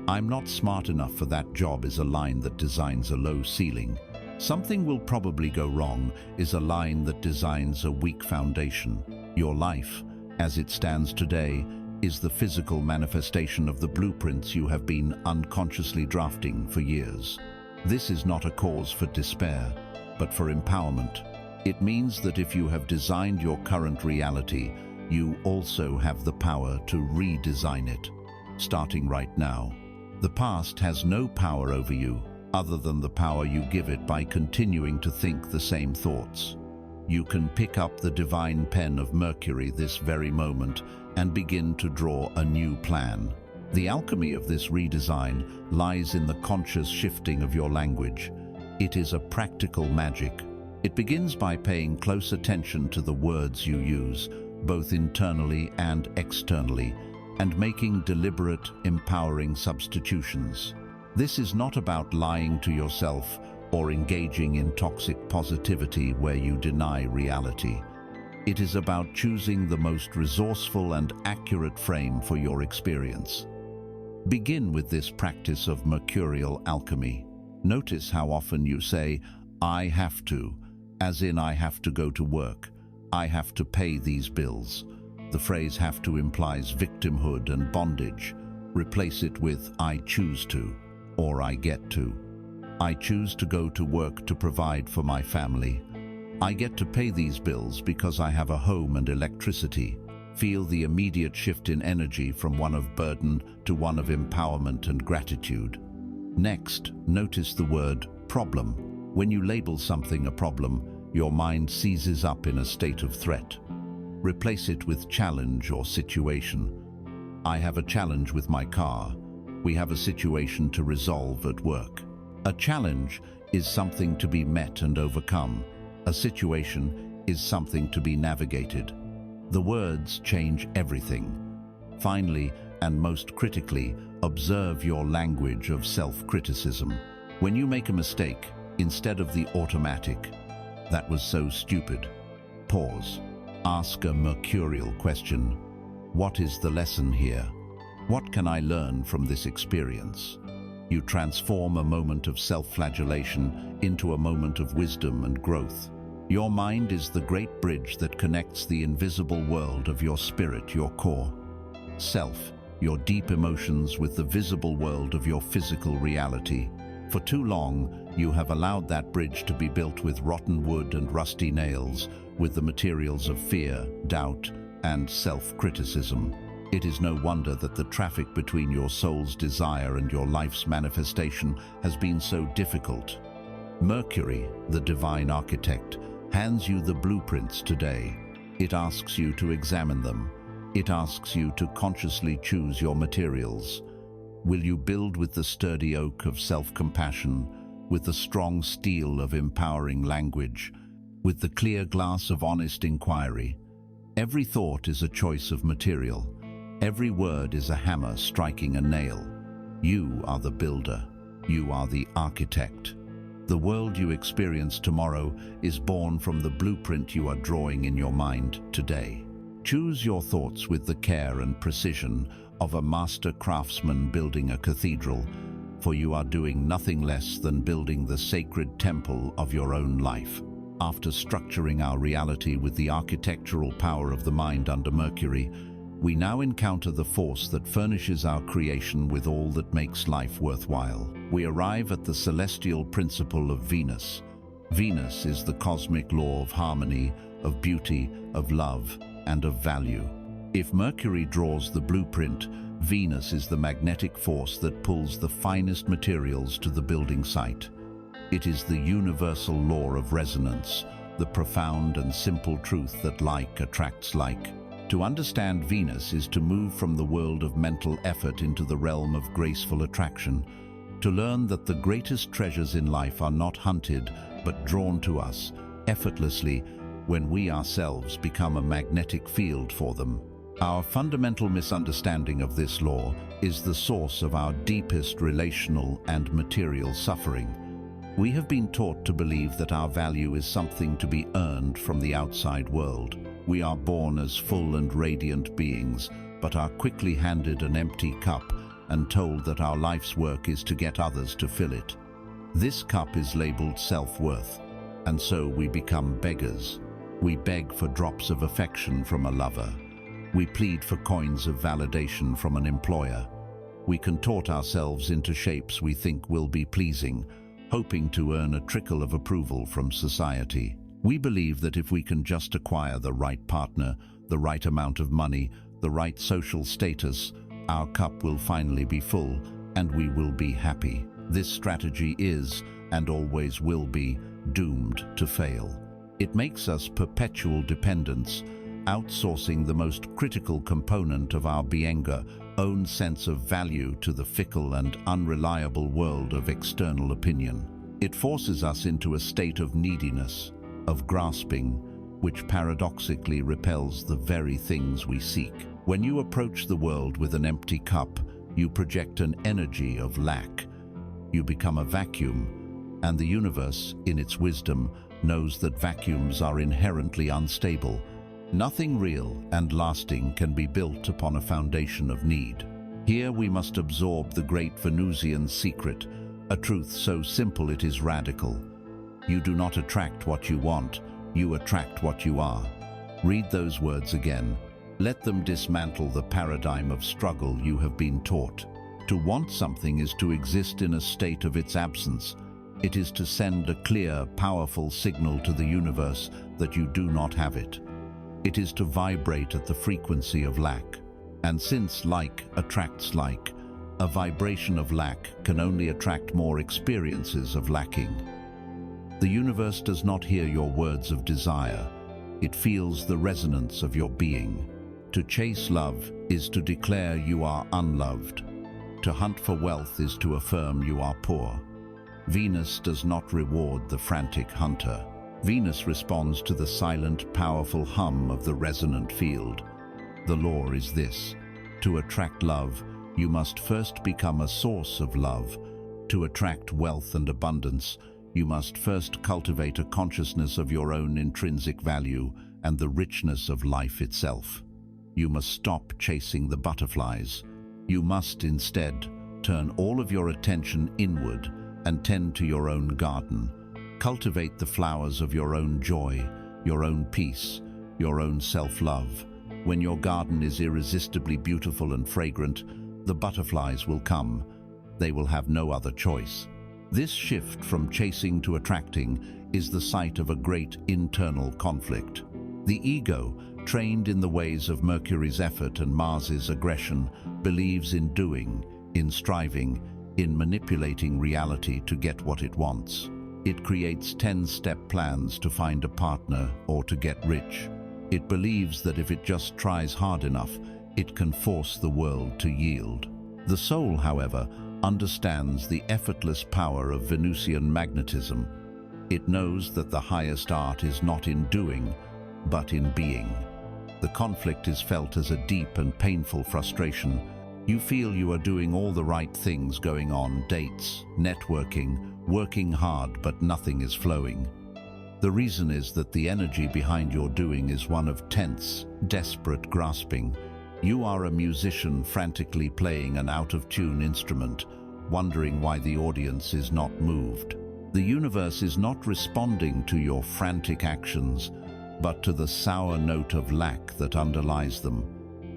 "I'm not smart enough for that job" is a line that designs a low ceiling. "Something will probably go wrong" is a line that designs a weak foundation. Your life, as it stands today, is the physical manifestation of the blueprints you have been unconsciously drafting for years. This is not a cause for despair, but for empowerment. It means that if you have designed your current reality, you also have the power to redesign it, starting right now. The past has no power over you. other than the power you give it by continuing to think the same thoughts. You can pick up the divine pen of Mercury this very moment and begin to draw a new plan. The alchemy of this redesign lies in the conscious shifting of your language. It is a practical magic. It begins by paying close attention to the words you use, both internally and externally, and making deliberate, empowering substitutions. This is not about lying to yourself or engaging in toxic positivity where you deny reality. It is about choosing the most resourceful and accurate frame for your experience. Begin with this practice of mercurial alchemy. Notice how often you say, "I have to," as in I have to go to work, I have to pay these bills. The phrase "have to" implies victimhood and bondage. Replace it with "I choose to," or "I get to." I choose to go to work to provide for my family. I get to pay these bills because I have a home and electricity. Feel the immediate shift in energy from one of burden to one of empowerment and gratitude. Next, notice the word problem. When you label something a problem, your mind seizes up in a state of threat. Replace it with challenge or situation. I have a challenge with my car. We have a situation to resolve at work. A challenge is something to be met and overcome. A situation is something to be navigated. The words change everything. Finally, and most critically, observe your language of self-criticism. When you make a mistake, instead of the automatic, "That was so stupid," pause. Ask a mercurial question. What is the lesson here? What can I learn from this experience? You transform a moment of self-flagellation into a moment of wisdom and growth. Your mind is the great bridge that connects the invisible world of your spirit, your core self, your deep emotions, with the visible world of your physical reality. For too long, you have allowed that bridge to be built with rotten wood and rusty nails, with the materials of fear, doubt, and self-criticism. It is no wonder that the traffic between your soul's desire and your life's manifestation has been so difficult. Mercury, the divine architect, hands you the blueprints today. It asks you to examine them. It asks you to consciously choose your materials. Will you build with the sturdy oak of self-compassion, with the strong steel of empowering language, with the clear glass of honest inquiry? Every thought is a choice of material. Every word is a hammer striking a nail. You are the builder. You are the architect. The world you experience tomorrow is born from the blueprint you are drawing in your mind today. Choose your thoughts with the care and precision of a master craftsman building a cathedral, for you are doing nothing less than building the sacred temple of your own life. After structuring our reality with the architectural power of the mind under Mercury, we now encounter the force that furnishes our creation with all that makes life worthwhile. We arrive at the celestial principle of Venus. Venus is the cosmic law of harmony, of beauty, of love, and of value. If Mercury draws the blueprint, Venus is the magnetic force that pulls the finest materials to the building site. It is the universal law of resonance, the profound and simple truth that like attracts like. To understand Venus is to move from the world of mental effort into the realm of graceful attraction, to learn that the greatest treasures in life are not hunted but drawn to us effortlessly when we ourselves become a magnetic field for them. Our fundamental misunderstanding of this law is the source of our deepest relational and material suffering. We have been taught to believe that our value is something to be earned from the outside world. We are born as full and radiant beings, but are quickly handed an empty cup and told that our life's work is to get others to fill it. This cup is labeled self-worth, and so we become beggars. We beg for drops of affection from a lover. We plead for coins of validation from an employer. We contort ourselves into shapes we think will be pleasing, hoping to earn a trickle of approval from society. We believe that if we can just acquire the right partner, the right amount of money, the right social status, our cup will finally be full and we will be happy. This strategy is, and always will be, doomed to fail. It makes us perpetual dependents, outsourcing the most critical component of our being's own sense of value to the fickle and unreliable world of external opinion. It forces us into a state of neediness, of grasping, which paradoxically repels the very things we seek. When you approach the world with an empty cup, you project an energy of lack. You become a vacuum, and the universe, in its wisdom, knows that vacuums are inherently unstable. Nothing real and lasting can be built upon a foundation of need. Here we must absorb the great Venusian secret, a truth so simple it is radical. You do not attract what you want, you attract what you are. Read those words again. Let them dismantle the paradigm of struggle you have been taught. To want something is to exist in a state of its absence. It is to send a clear, powerful signal to the universe that you do not have it. It is to vibrate at the frequency of lack. And since like attracts like, a vibration of lack can only attract more experiences of lacking. The universe does not hear your words of desire. It feels the resonance of your being. To chase love is to declare you are unloved. To hunt for wealth is to affirm you are poor. Venus does not reward the frantic hunter. Venus responds to the silent, powerful hum of the resonant field. The law is this: to attract love, you must first become a source of love. To attract wealth and abundance, you must first cultivate a consciousness of your own intrinsic value and the richness of life itself. You must stop chasing the butterflies. You must instead turn all of your attention inward and tend to your own garden. Cultivate the flowers of your own joy, your own peace, your own self-love. When your garden is irresistibly beautiful and fragrant, the butterflies will come. They will have no other choice. This shift from chasing to attracting is the site of a great internal conflict. The ego, trained in the ways of Mercury's effort and Mars's aggression, believes in doing, in striving, in manipulating reality to get what it wants. It creates 10-step plans to find a partner or to get rich. It believes that if it just tries hard enough, it can force the world to yield. The soul, however, understands the effortless power of Venusian magnetism. It knows that the highest art is not in doing, but in being. The conflict is felt as a deep and painful frustration. You feel you are doing all the right things, going on dates, networking, working hard, but nothing is flowing. The reason is that the energy behind your doing is one of tense, desperate grasping. You are a musician frantically playing an out-of-tune instrument, wondering why the audience is not moved. The universe is not responding to your frantic actions, but to the sour note of lack that underlies them.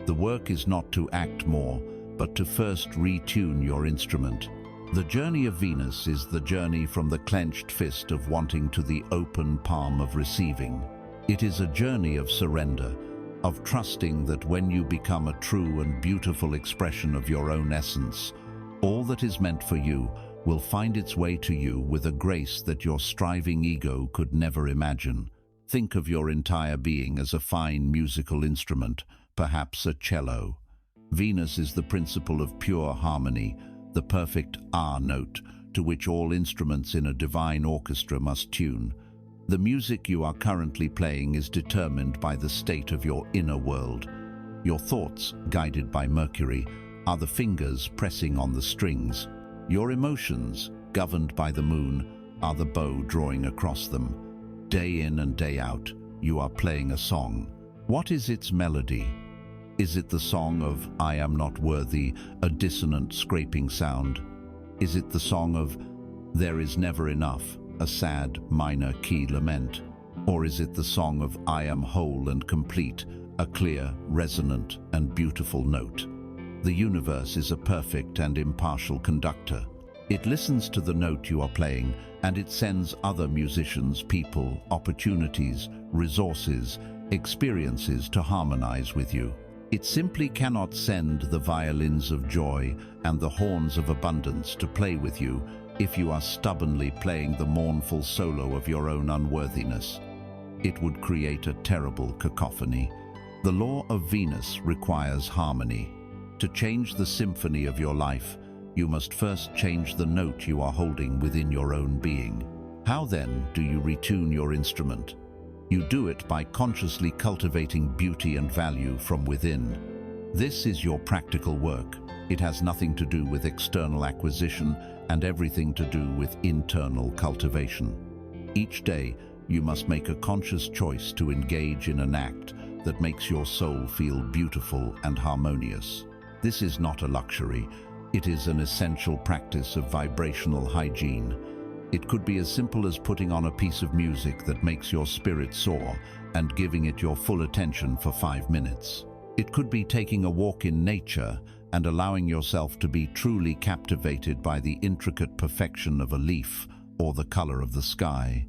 The work is not to act more, but to first retune your instrument. The journey of Venus is the journey from the clenched fist of wanting to the open palm of receiving. It is a journey of surrender, of trusting that when you become a true and beautiful expression of your own essence, all that is meant for you will find its way to you with a grace that your striving ego could never imagine. Think of your entire being as a fine musical instrument, perhaps a cello. Venus is the principle of pure harmony, the perfect ah note to which all instruments in a divine orchestra must tune. The music you are currently playing is determined by the state of your inner world. Your thoughts, guided by Mercury, are the fingers pressing on the strings. Your emotions, governed by the moon, are the bow drawing across them. Day in and day out, you are playing a song. What is its melody? Is it the song of "I am not worthy," a dissonant, scraping sound? Is it the song of "There is never enough," a sad, minor key lament? Or is it the song of "I am whole and complete," a clear, resonant, and beautiful note? The universe is a perfect and impartial conductor. It listens to the note you are playing, and it sends other musicians, people, opportunities, resources, experiences to harmonize with you. It simply cannot send the violins of joy and the horns of abundance to play with you if you are stubbornly playing the mournful solo of your own unworthiness. It would create a terrible cacophony. The law of Venus requires harmony. To change the symphony of your life, you must first change the note you are holding within your own being. How then do you retune your instrument? You do it by consciously cultivating beauty and value from within. This is your practical work. It has nothing to do with external acquisition and everything to do with internal cultivation. Each day, you must make a conscious choice to engage in an act that makes your soul feel beautiful and harmonious. This is not a luxury. It is an essential practice of vibrational hygiene. It could be as simple as putting on a piece of music that makes your spirit soar and giving it your full attention for 5 minutes. It could be taking a walk in nature and allowing yourself to be truly captivated by the intricate perfection of a leaf or the color of the sky.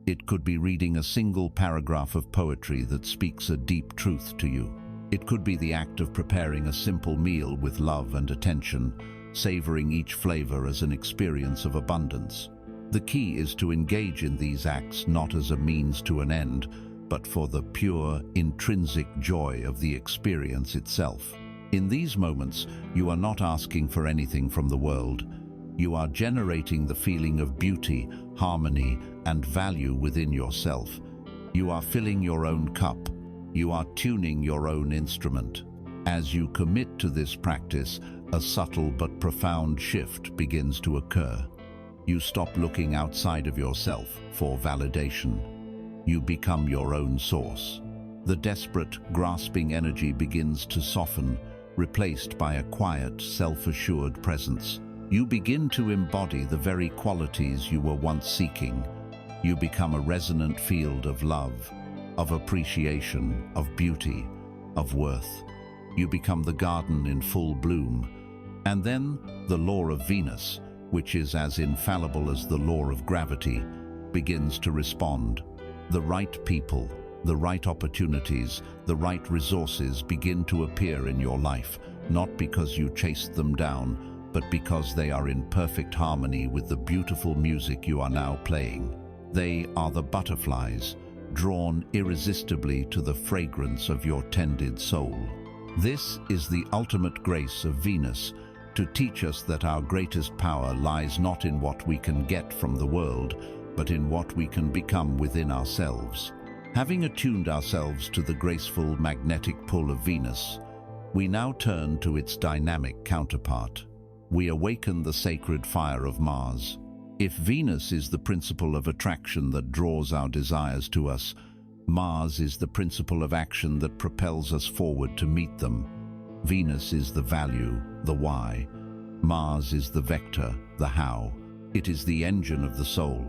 It could be reading a single paragraph of poetry that speaks a deep truth to you. It could be the act of preparing a simple meal with love and attention, savoring each flavor as an experience of abundance. The key is to engage in these acts not as a means to an end, but for the pure, intrinsic joy of the experience itself. In these moments, you are not asking for anything from the world. You are generating the feeling of beauty, harmony, and value within yourself. You are filling your own cup. You are tuning your own instrument. As you commit to this practice, a subtle but profound shift begins to occur. You stop looking outside of yourself for validation. You become your own source. The desperate, grasping energy begins to soften, replaced by a quiet, self-assured presence. You begin to embody the very qualities you were once seeking. You become a resonant field of love, of appreciation, of beauty, of worth. You become the garden in full bloom. And then the law of Venus, which is as infallible as the law of gravity, begins to respond. The right people, the right opportunities, the right resources begin to appear in your life, not because you chased them down, but because they are in perfect harmony with the beautiful music you are now playing. They are the butterflies, drawn irresistibly to the fragrance of your tended soul. This is the ultimate grace of Venus, to teach us that our greatest power lies not in what we can get from the world, but in what we can become within ourselves. Having attuned ourselves to the graceful magnetic pull of Venus, we now turn to its dynamic counterpart. We awaken the sacred fire of Mars. If Venus is the principle of attraction that draws our desires to us, Mars is the principle of action that propels us forward to meet them. Venus is the value, the why. Mars is the vector, the how. It is the engine of the soul.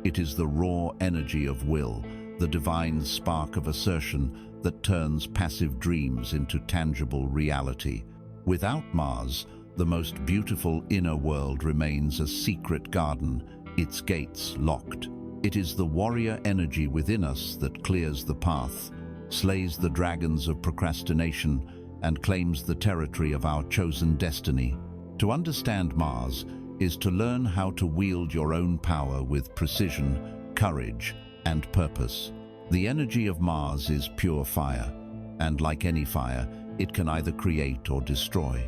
It is the raw energy of will, the divine spark of assertion that turns passive dreams into tangible reality. Without Mars, the most beautiful inner world remains a secret garden, its gates locked. It is the warrior energy within us that clears the path, slays the dragons of procrastination, and claims the territory of our chosen destiny. To understand Mars is to learn how to wield your own power with precision, courage, and purpose. The energy of Mars is pure fire, and like any fire, it can either create or destroy.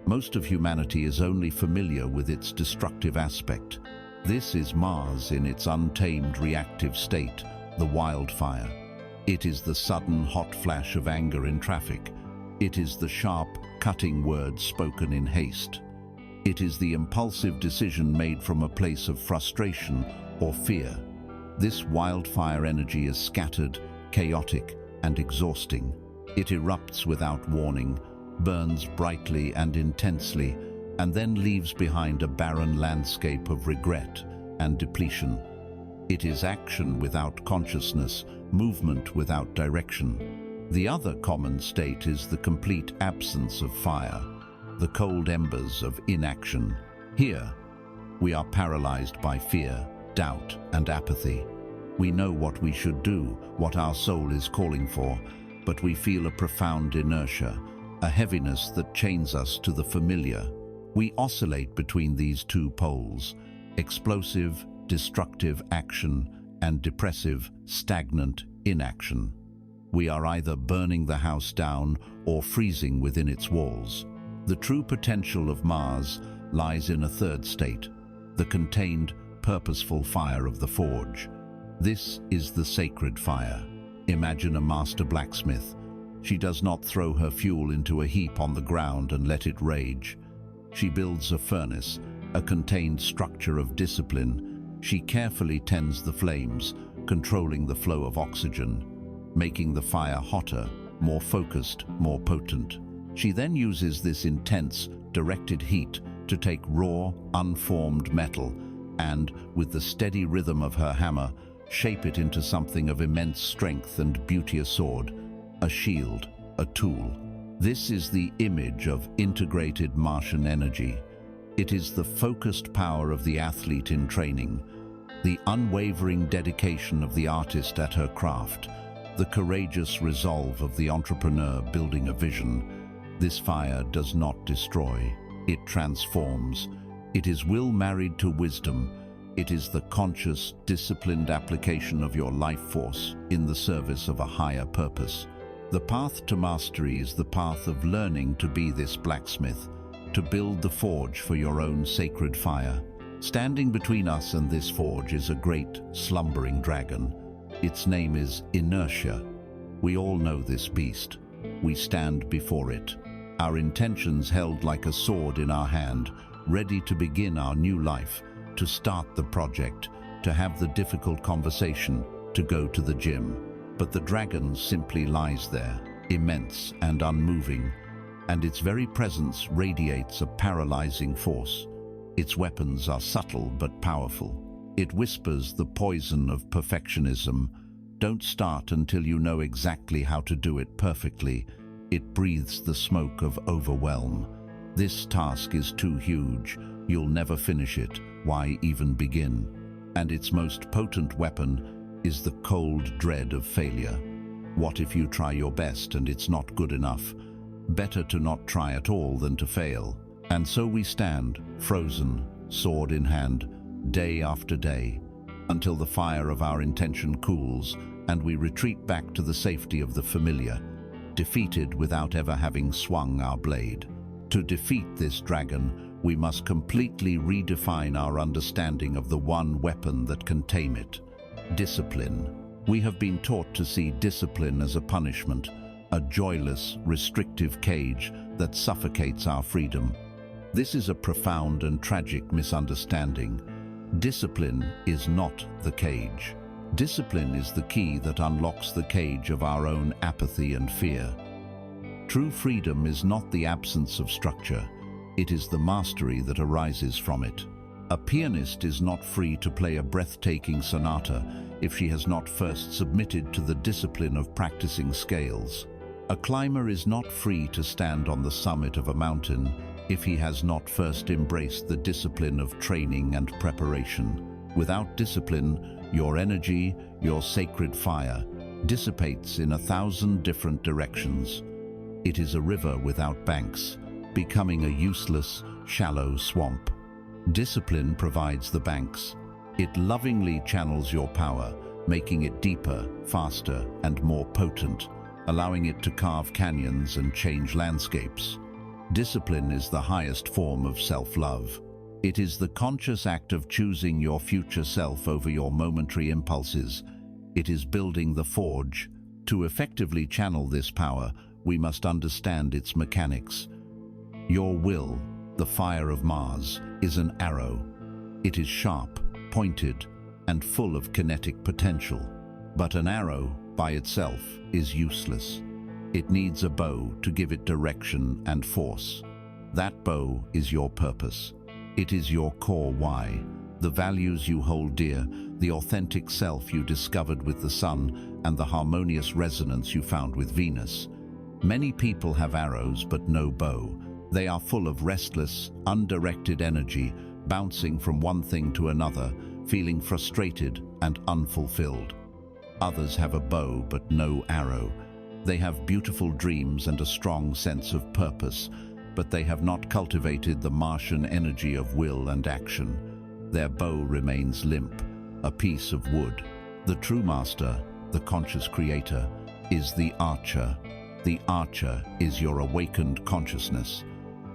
Most of humanity is only familiar with its destructive aspect. This is Mars in its untamed reactive state, the wildfire. It is the sudden hot flash of anger in traffic. It is the sharp, cutting words spoken in haste. It is the impulsive decision made from a place of frustration or fear. This wildfire energy is scattered, chaotic, and exhausting. It erupts without warning, burns brightly and intensely, and then leaves behind a barren landscape of regret and depletion. It is action without consciousness, movement without direction. The other common state is the complete absence of fire, the cold embers of inaction. Here, we are paralyzed by fear, doubt, and apathy. We know what we should do, what our soul is calling for, but we feel a profound inertia, a heaviness that chains us to the familiar. We oscillate between these two poles, explosive, destructive action, and depressive, stagnant inaction. We are either burning the house down or freezing within its walls. The true potential of Mars lies in a third state, the contained, purposeful fire of the forge. This is the sacred fire. Imagine a master blacksmith. She does not throw her fuel into a heap on the ground and let it rage. She builds a furnace, a contained structure of discipline. She carefully tends the flames, controlling the flow of oxygen, making the fire hotter, more focused, more potent. She then uses this intense, directed heat to take raw, unformed metal and, with the steady rhythm of her hammer, shape it into something of immense strength and beauty: a sword, a shield, a tool. This is the image of integrated Martian energy. It is the focused power of the athlete in training, the unwavering dedication of the artist at her craft, the courageous resolve of the entrepreneur building a vision. This fire does not destroy, it transforms. It is will married to wisdom. It is the conscious, disciplined application of your life force in the service of a higher purpose. The path to mastery is the path of learning to be this blacksmith, to build the forge for your own sacred fire. Standing between us and this forge is a great, slumbering dragon. Its name is inertia. We all know this beast. We stand before it, our intentions held like a sword in our hand, ready to begin our new life, to start the project, to have the difficult conversation, to go to the gym. But the dragon simply lies there, immense and unmoving, and its very presence radiates a paralyzing force. Its weapons are subtle but powerful. It whispers the poison of perfectionism. Don't start until you know exactly how to do it perfectly. It breathes the smoke of overwhelm. This task is too huge. You'll never finish it. Why even begin? And its most potent weapon is the cold dread of failure. What if you try your best and it's not good enough? Better to not try at all than to fail. And so we stand, frozen, sword in hand, day after day, until the fire of our intention cools and we retreat back to the safety of the familiar, defeated without ever having swung our blade. To defeat this dragon, we must completely redefine our understanding of the one weapon that can tame it: discipline. We have been taught to see discipline as a punishment, a joyless, restrictive cage that suffocates our freedom. This is a profound and tragic misunderstanding. Discipline is not the cage. Discipline is the key that unlocks the cage of our own apathy and fear. True freedom is not the absence of structure, it is the mastery that arises from it. A pianist is not free to play a breathtaking sonata if she has not first submitted to the discipline of practicing scales. A climber is not free to stand on the summit of a mountain if he has not first embraced the discipline of training and preparation. Without discipline, your energy, your sacred fire, dissipates in 1,000 different directions. It is a river without banks, becoming a useless, shallow swamp. Discipline provides the banks. It lovingly channels your power, making it deeper, faster, and more potent, allowing it to carve canyons and change landscapes. Discipline is the highest form of self-love. It is the conscious act of choosing your future self over your momentary impulses. It is building the forge. To effectively channel this power, we must understand its mechanics. Your will, the fire of Mars, is an arrow. It is sharp, pointed, and full of kinetic potential. But an arrow, by itself, is useless. It needs a bow to give it direction and force. That bow is your purpose. It is your core why, the values you hold dear, the authentic self you discovered with the sun, and the harmonious resonance you found with Venus. Many people have arrows but no bow. They are full of restless, undirected energy, bouncing from one thing to another, feeling frustrated and unfulfilled. Others have a bow but no arrow. They have beautiful dreams and a strong sense of purpose, but they have not cultivated the Martian energy of will and action. Their bow remains limp, a piece of wood. The true master, the conscious creator, is the archer. The archer is your awakened consciousness.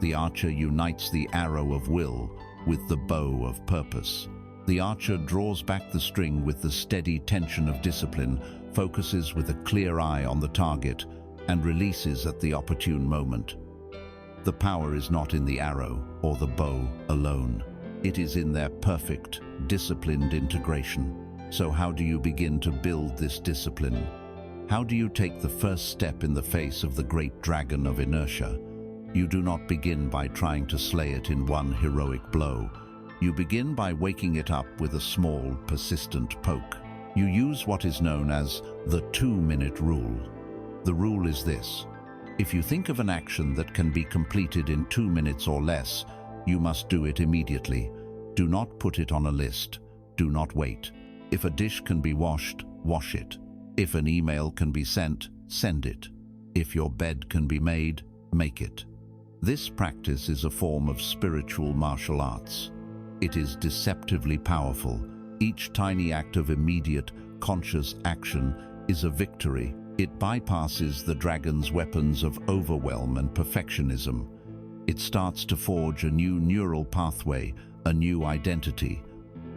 The archer unites the arrow of will with the bow of purpose. The archer draws back the string with the steady tension of discipline, focuses with a clear eye on the target, and releases at the opportune moment. The power is not in the arrow or the bow alone. It is in their perfect, disciplined integration. So how do you begin to build this discipline? How do you take the first step in the face of the great dragon of inertia? You do not begin by trying to slay it in one heroic blow. You begin by waking it up with a small, persistent poke. You use what is known as the 2-minute rule. The rule is this: if you think of an action that can be completed in 2 minutes or less, you must do it immediately. Do not put it on a list. Do not wait. If a dish can be washed, wash it. If an email can be sent, send it. If your bed can be made, make it. This practice is a form of spiritual martial arts. It is deceptively powerful. Each tiny act of immediate, conscious action is a victory. It bypasses the dragon's weapons of overwhelm and perfectionism. It starts to forge a new neural pathway, a new identity.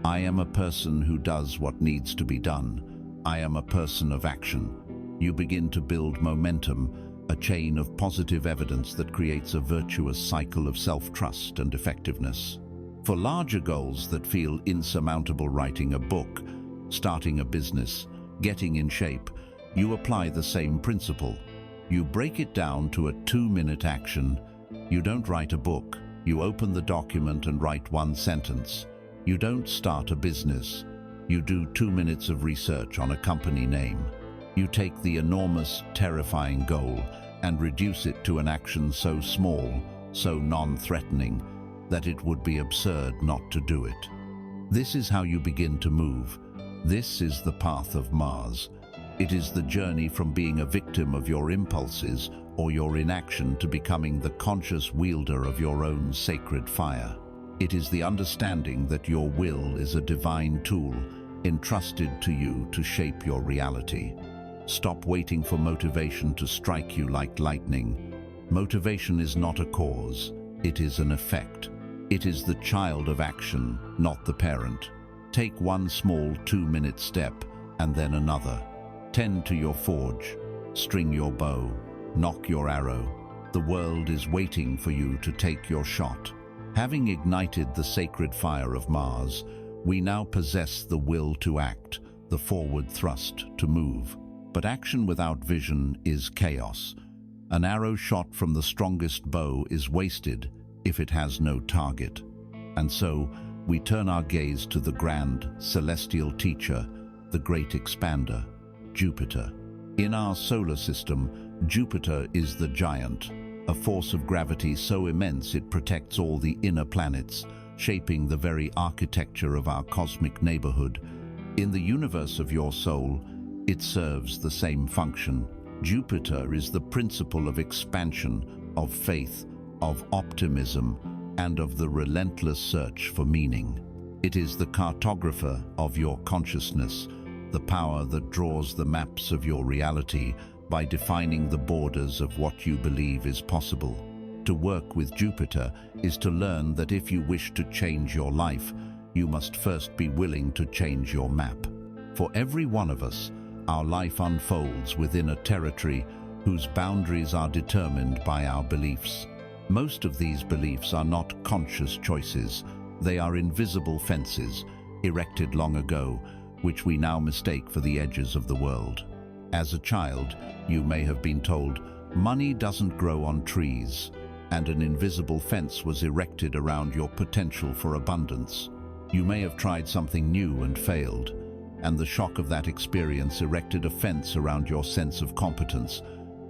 I am a person who does what needs to be done. I am a person of action. You begin to build momentum, a chain of positive evidence that creates a virtuous cycle of self-trust and effectiveness. For larger goals that feel insurmountable, writing a book, starting a business, getting in shape, you apply the same principle. You break it down to a 2-minute action. You don't write a book. You open the document and write one sentence. You don't start a business. You do 2 minutes of research on a company name. You take the enormous, terrifying goal and reduce it to an action so small, so non-threatening, that it would be absurd not to do it. This is how you begin to move. This is the path of Mars. It is the journey from being a victim of your impulses or your inaction to becoming the conscious wielder of your own sacred fire. It is the understanding that your will is a divine tool entrusted to you to shape your reality. Stop waiting for motivation to strike you like lightning. Motivation is not a cause, it is an effect. It is the child of action, not the parent. Take one small 2-minute step and then another. Tend to your forge, string your bow, nock your arrow. The world is waiting for you to take your shot. Having ignited the sacred fire of Mars, we now possess the will to act, the forward thrust to move. But action without vision is chaos. An arrow shot from the strongest bow is wasted if it has no target. And so, we turn our gaze to the grand, celestial teacher, the great expander, Jupiter. In our solar system, Jupiter is the giant, a force of gravity so immense it protects all the inner planets, shaping the very architecture of our cosmic neighborhood. In the universe of your soul, it serves the same function. Jupiter is the principle of expansion, of faith, of optimism, and of the relentless search for meaning. It is the cartographer of your consciousness, the power that draws the maps of your reality by defining the borders of what you believe is possible. To work with Jupiter is to learn that if you wish to change your life, you must first be willing to change your map. For every one of us, our life unfolds within a territory whose boundaries are determined by our beliefs. Most of these beliefs are not conscious choices. They are invisible fences, erected long ago, which we now mistake for the edges of the world. As a child, you may have been told, money doesn't grow on trees, and an invisible fence was erected around your potential for abundance. You may have tried something new and failed, and the shock of that experience erected a fence around your sense of competence,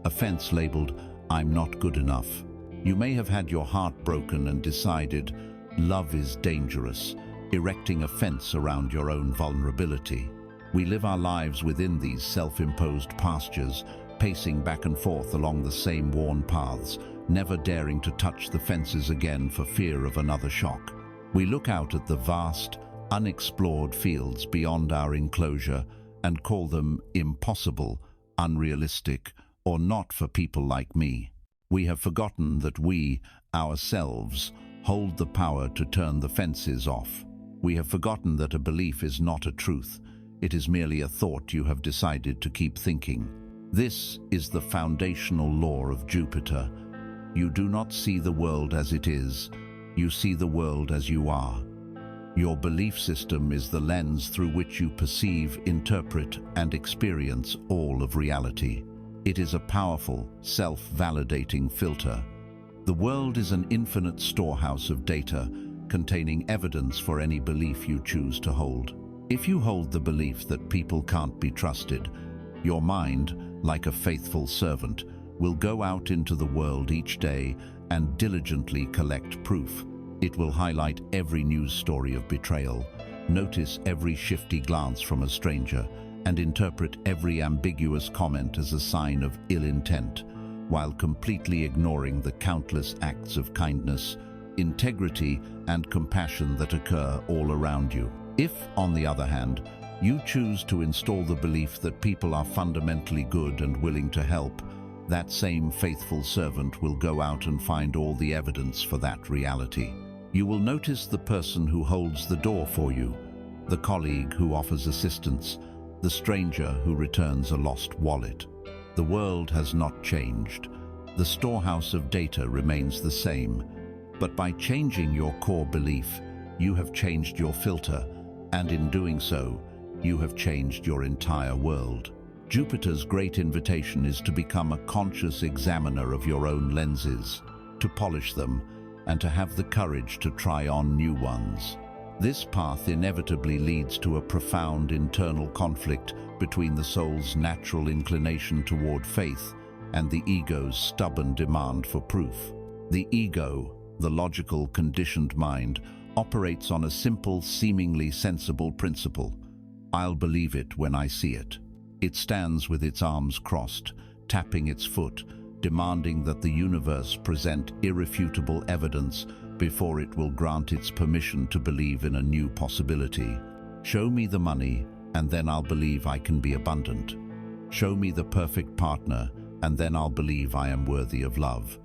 a fence labeled, "I'm not good enough." You may have had your heart broken and decided, "Love is dangerous," erecting a fence around your own vulnerability. We live our lives within these self-imposed pastures, pacing back and forth along the same worn paths, never daring to touch the fences again for fear of another shock. We look out at the vast, unexplored fields beyond our enclosure and call them impossible, unrealistic, or not for people like me. We have forgotten that we, ourselves, hold the power to turn the fences off. We have forgotten that a belief is not a truth. It is merely a thought you have decided to keep thinking. This is the foundational law of Jupiter. You do not see the world as it is. You see the world as you are. Your belief system is the lens through which you perceive, interpret, and experience all of reality. It is a powerful, self-validating filter. The world is an infinite storehouse of data, containing evidence for any belief you choose to hold. If you hold the belief that people can't be trusted, your mind, like a faithful servant, will go out into the world each day and diligently collect proof. It will highlight every news story of betrayal, notice every shifty glance from a stranger, and interpret every ambiguous comment as a sign of ill intent, while completely ignoring the countless acts of kindness, integrity, and compassion that occur all around you. If, on the other hand, you choose to install the belief that people are fundamentally good and willing to help, that same faithful servant will go out and find all the evidence for that reality. You will notice the person who holds the door for you, the colleague who offers assistance, the stranger who returns a lost wallet. The world has not changed. The storehouse of data remains the same. But by changing your core belief, you have changed your filter, and in doing so, you have changed your entire world. Jupiter's great invitation is to become a conscious examiner of your own lenses, to polish them, and to have the courage to try on new ones. This path inevitably leads to a profound internal conflict between the soul's natural inclination toward faith and the ego's stubborn demand for proof. The ego, the logical, conditioned mind, operates on a simple, seemingly sensible principle. I'll believe it when I see it. It stands with its arms crossed, tapping its foot, demanding that the universe present irrefutable evidence before it will grant its permission to believe in a new possibility. Show me the money, and then I'll believe I can be abundant. Show me the perfect partner, and then I'll believe I am worthy of love.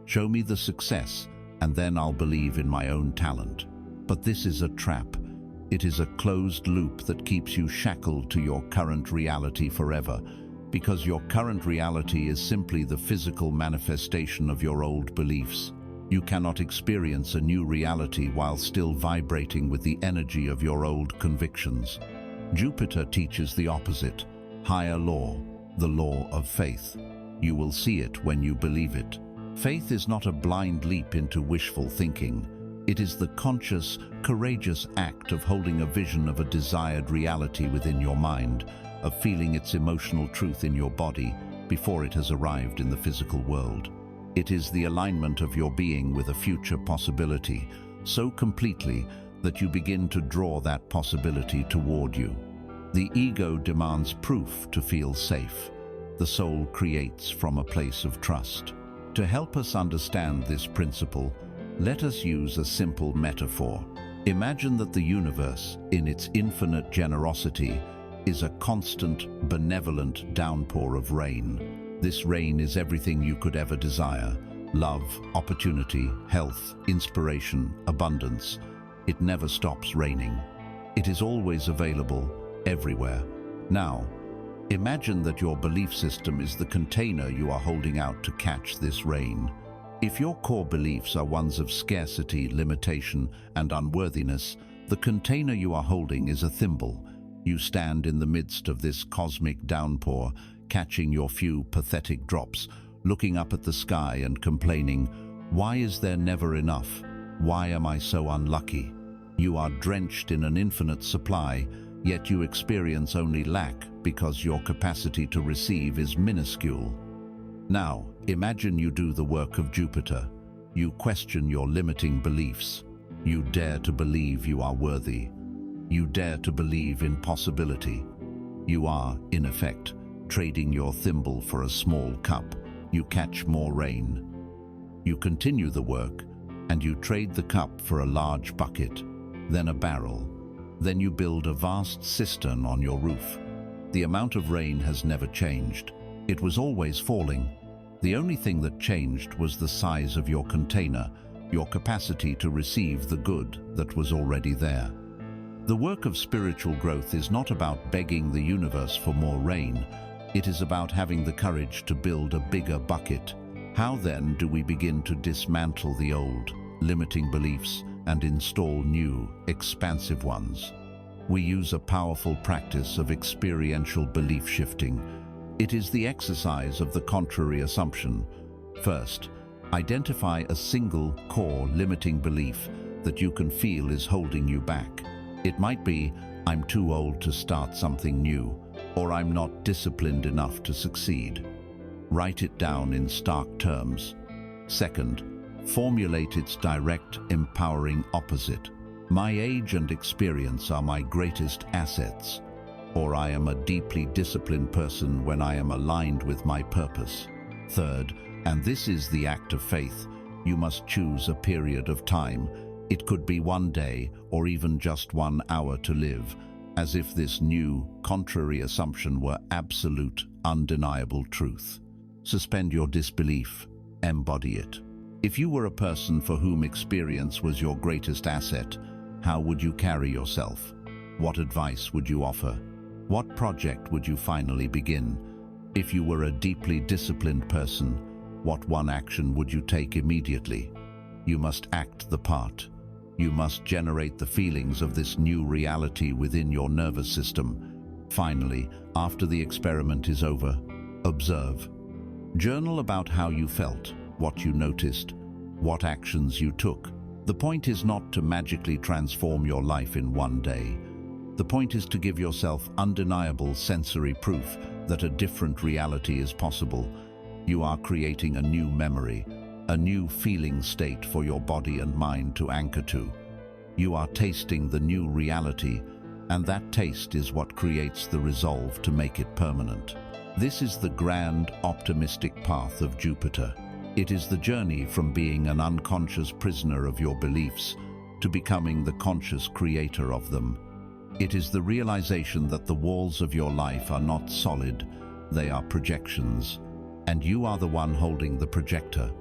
Show me the success, and then I'll believe in my own talent. But this is a trap. It is a closed loop that keeps you shackled to your current reality forever, because your current reality is simply the physical manifestation of your old beliefs. You cannot experience a new reality while still vibrating with the energy of your old convictions. Jupiter teaches the opposite, higher law, the law of faith. You will see it when you believe it. Faith is not a blind leap into wishful thinking. It is the conscious, courageous act of holding a vision of a desired reality within your mind, of feeling its emotional truth in your body before it has arrived in the physical world. It is the alignment of your being with a future possibility, so completely that you begin to draw that possibility toward you. The ego demands proof to feel safe. The soul creates from a place of trust. To help us understand this principle, let us use a simple metaphor. Imagine that the universe, in its infinite generosity, is a constant, benevolent downpour of rain. This rain is everything you could ever desire: love, opportunity, health, inspiration, abundance. It never stops raining. It is always available, everywhere. Now, imagine that your belief system is the container you are holding out to catch this rain. If your core beliefs are ones of scarcity, limitation, and unworthiness, the container you are holding is a thimble. You stand in the midst of this cosmic downpour, catching your few pathetic drops, looking up at the sky and complaining, "Why is there never enough? Why am I so unlucky?" You are drenched in an infinite supply, yet you experience only lack because your capacity to receive is minuscule. Now, imagine you do the work of Jupiter. You question your limiting beliefs. You dare to believe you are worthy. You dare to believe in possibility. You are, in effect, trading your thimble for a small cup. You catch more rain. You continue the work, and you trade the cup for a large bucket, then a barrel. Then you build a vast cistern on your roof. The amount of rain has never changed. It was always falling. The only thing that changed was the size of your container, your capacity to receive the good that was already there. The work of spiritual growth is not about begging the universe for more rain. It is about having the courage to build a bigger bucket. How then do we begin to dismantle the old, limiting beliefs and install new, expansive ones? We use a powerful practice of experiential belief shifting. It is the exercise of the contrary assumption. First, identify a single core limiting belief that you can feel is holding you back. It might be, I'm too old to start something new, or I'm not disciplined enough to succeed. Write it down in stark terms. Second, formulate its direct, empowering opposite. My age and experience are my greatest assets, or I am a deeply disciplined person when I am aligned with my purpose. Third, and this is the act of faith, you must choose a period of time. It could be one day or even just 1 hour to live, as if this new, contrary assumption were absolute, undeniable truth. Suspend your disbelief, embody it. If you were a person for whom experience was your greatest asset, how would you carry yourself? What advice would you offer? What project would you finally begin? If you were a deeply disciplined person, what one action would you take immediately? You must act the part. You must generate the feelings of this new reality within your nervous system. Finally, after the experiment is over, observe. Journal about how you felt, what you noticed, what actions you took. The point is not to magically transform your life in one day. The point is to give yourself undeniable sensory proof that a different reality is possible. You are creating a new memory, a new feeling state for your body and mind to anchor to. You are tasting the new reality, and that taste is what creates the resolve to make it permanent. This is the grand, optimistic path of Jupiter. It is the journey from being an unconscious prisoner of your beliefs to becoming the conscious creator of them. It is the realization that the walls of your life are not solid, they are projections, and you are the one holding the projector.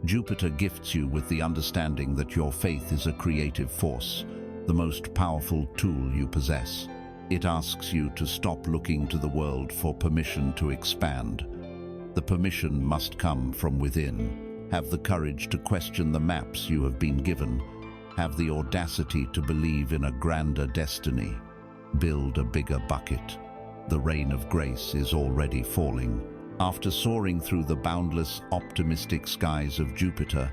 Jupiter gifts you with the understanding that your faith is a creative force, the most powerful tool you possess. It asks you to stop looking to the world for permission to expand. The permission must come from within. Have the courage to question the maps you have been given. Have the audacity to believe in a grander destiny. Build a bigger bucket. The rain of grace is already falling. After soaring through the boundless, optimistic skies of Jupiter,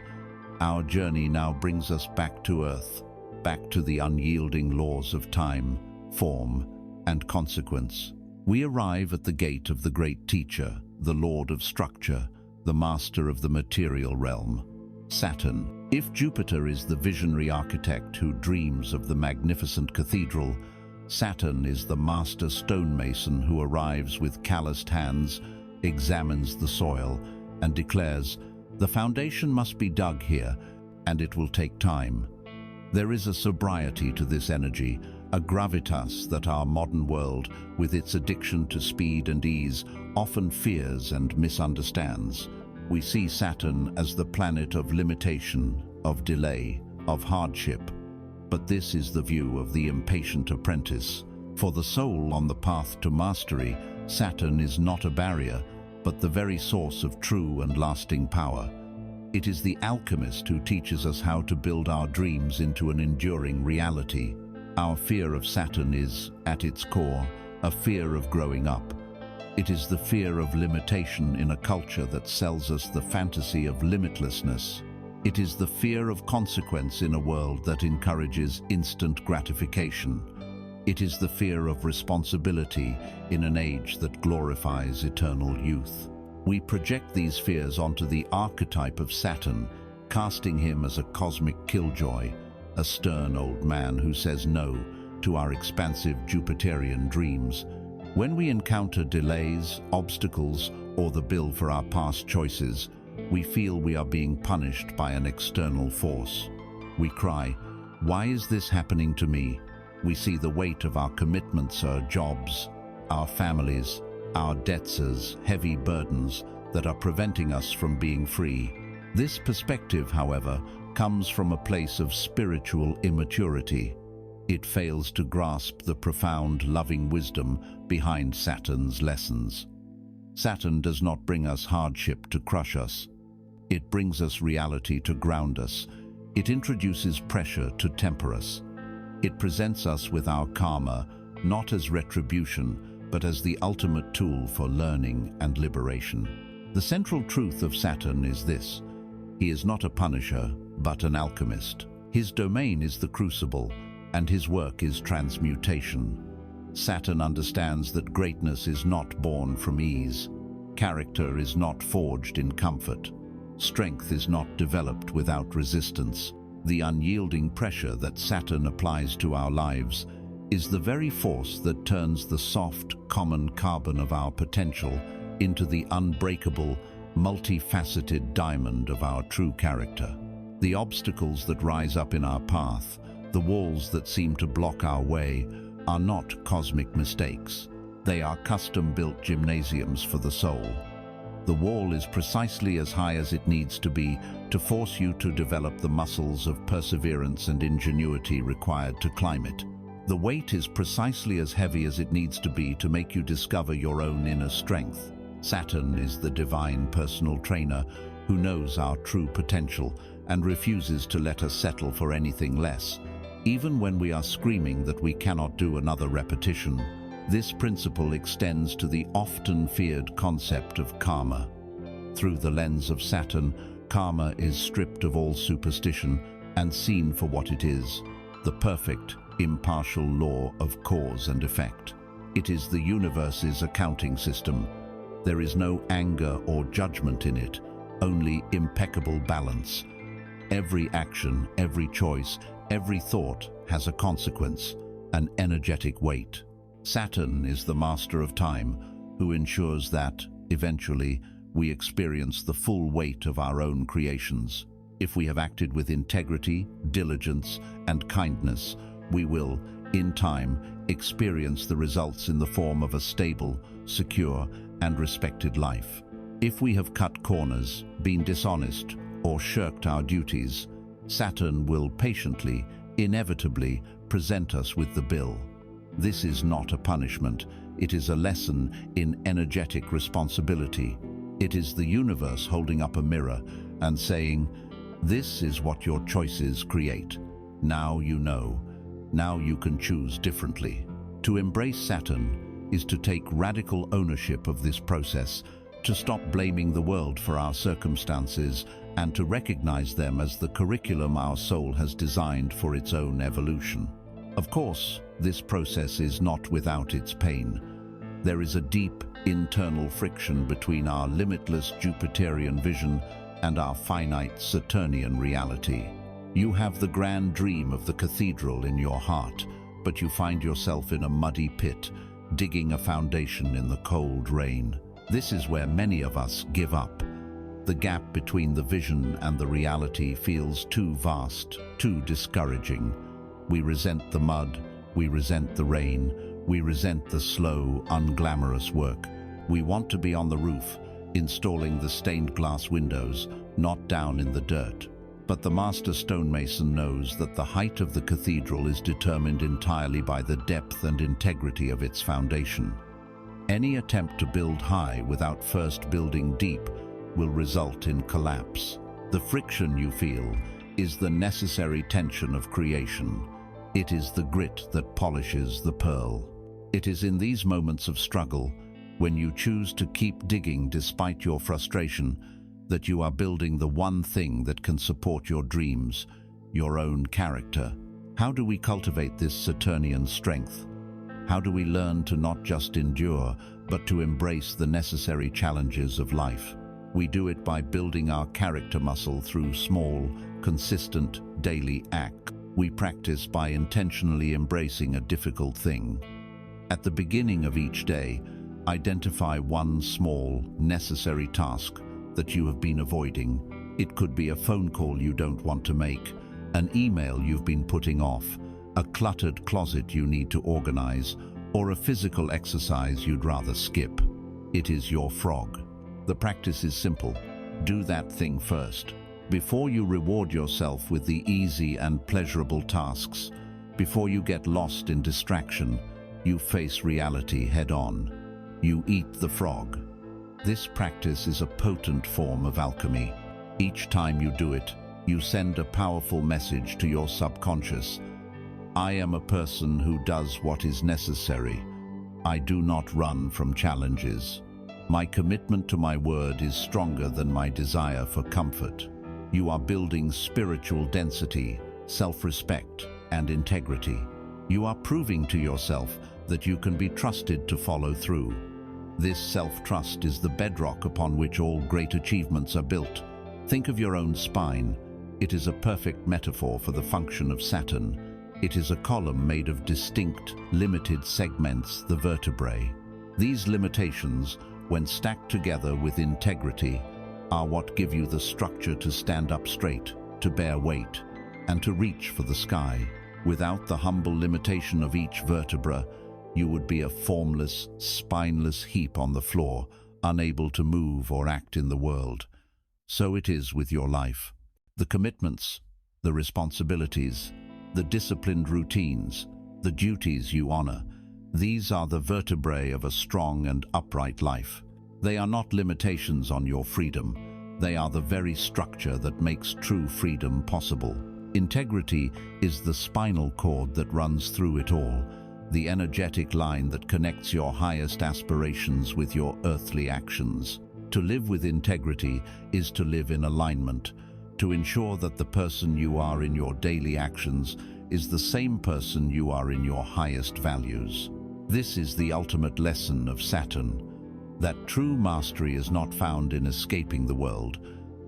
our journey now brings us back to Earth, back to the unyielding laws of time, form, and consequence. We arrive at the gate of the great teacher, the Lord of structure, the master of the material realm, Saturn. If Jupiter is the visionary architect who dreams of the magnificent cathedral, Saturn is the master stonemason who arrives with calloused hands, examines the soil, and declares, "The foundation must be dug here, and it will take time." There is a sobriety to this energy, a gravitas that our modern world, with its addiction to speed and ease, often fears and misunderstands. We see Saturn as the planet of limitation, of delay, of hardship. But this is the view of the impatient apprentice. For the soul on the path to mastery, Saturn is not a barrier, but the very source of true and lasting power. It is the alchemist who teaches us how to build our dreams into an enduring reality. Our fear of Saturn is, at its core, a fear of growing up. It is the fear of limitation in a culture that sells us the fantasy of limitlessness. It is the fear of consequence in a world that encourages instant gratification. It is the fear of responsibility in an age that glorifies eternal youth. We project these fears onto the archetype of Saturn, casting him as a cosmic killjoy, a stern old man who says no to our expansive Jupiterian dreams. When we encounter delays, obstacles, or the bill for our past choices, we feel we are being punished by an external force. We cry, "Why is this happening to me?" We see the weight of our commitments, our jobs, our families, our debts as heavy burdens that are preventing us from being free. This perspective, however, comes from a place of spiritual immaturity. It fails to grasp the profound, loving wisdom behind Saturn's lessons. Saturn does not bring us hardship to crush us. It brings us reality to ground us. It introduces pressure to temper us. It presents us with our karma, not as retribution, but as the ultimate tool for learning and liberation. The central truth of Saturn is this: he is not a punisher, but an alchemist. His domain is the crucible, and his work is transmutation. Saturn understands that greatness is not born from ease. Character is not forged in comfort. Strength is not developed without resistance. The unyielding pressure that Saturn applies to our lives is the very force that turns the soft, common carbon of our potential into the unbreakable, multifaceted diamond of our true character. The obstacles that rise up in our path, the walls that seem to block our way, are not cosmic mistakes. They are custom-built gymnasiums for the soul. The wall is precisely as high as it needs to be to force you to develop the muscles of perseverance and ingenuity required to climb it. The weight is precisely as heavy as it needs to be to make you discover your own inner strength. Saturn is the divine personal trainer who knows our true potential and refuses to let us settle for anything less, even when we are screaming that we cannot do another repetition. This principle extends to the often feared concept of karma. Through the lens of Saturn, karma is stripped of all superstition and seen for what it is: the perfect, impartial law of cause and effect. It is the universe's accounting system. There is no anger or judgment in it, only impeccable balance. Every action, every choice, every thought has a consequence, an energetic weight. Saturn is the master of time, who ensures that, eventually, we experience the full weight of our own creations. If we have acted with integrity, diligence, and kindness, we will, in time, experience the results in the form of a stable, secure, and respected life. If we have cut corners, been dishonest, or shirked our duties, Saturn will patiently, inevitably, present us with the bill. This is not a punishment. It is a lesson in energetic responsibility. It is the universe holding up a mirror and saying, "This is what your choices create. Now you know. Now you can choose differently." To embrace Saturn is to take radical ownership of this process, to stop blaming the world for our circumstances, and to recognize them as the curriculum our soul has designed for its own evolution. Of course, this process is not without its pain. There is a deep internal friction between our limitless Jupiterian vision and our finite Saturnian reality. You have the grand dream of the cathedral in your heart, but you find yourself in a muddy pit, digging a foundation in the cold rain. This is where many of us give up. The gap between the vision and the reality feels too vast, too discouraging. We resent the mud, we resent the rain, we resent the slow, unglamorous work. We want to be on the roof, installing the stained glass windows, not down in the dirt. But the master stonemason knows that the height of the cathedral is determined entirely by the depth and integrity of its foundation. Any attempt to build high without first building deep will result in collapse. The friction you feel is the necessary tension of creation. It is the grit that polishes the pearl. It is in these moments of struggle, when you choose to keep digging despite your frustration, that you are building the one thing that can support your dreams, your own character. How do we cultivate this Saturnian strength? How do we learn to not just endure, but to embrace the necessary challenges of life? We do it by building our character muscle through small, consistent, daily acts. We practice by intentionally embracing a difficult thing. At the beginning of each day, identify one small, necessary task that you have been avoiding. It could be a phone call you don't want to make, an email you've been putting off, a cluttered closet you need to organize, or a physical exercise you'd rather skip. It is your frog. The practice is simple. Do that thing first. Before you reward yourself with the easy and pleasurable tasks, before you get lost in distraction, you face reality head-on. You eat the frog. This practice is a potent form of alchemy. Each time you do it, you send a powerful message to your subconscious. I am a person who does what is necessary. I do not run from challenges. My commitment to my word is stronger than my desire for comfort. You are building spiritual density, self-respect, and integrity. You are proving to yourself that you can be trusted to follow through. This self-trust is the bedrock upon which all great achievements are built. Think of your own spine. It is a perfect metaphor for the function of Saturn. It is a column made of distinct, limited segments, the vertebrae. These limitations, when stacked together with integrity, are what give you the structure to stand up straight, to bear weight, and to reach for the sky. Without the humble limitation of each vertebra, you would be a formless, spineless heap on the floor, unable to move or act in the world. So it is with your life. The commitments, the responsibilities, the disciplined routines, the duties you honor, these are the vertebrae of a strong and upright life. They are not limitations on your freedom. They are the very structure that makes true freedom possible. Integrity is the spinal cord that runs through it all, the energetic line that connects your highest aspirations with your earthly actions. To live with integrity is to live in alignment, to ensure that the person you are in your daily actions is the same person you are in your highest values. This is the ultimate lesson of Saturn, that true mastery is not found in escaping the world,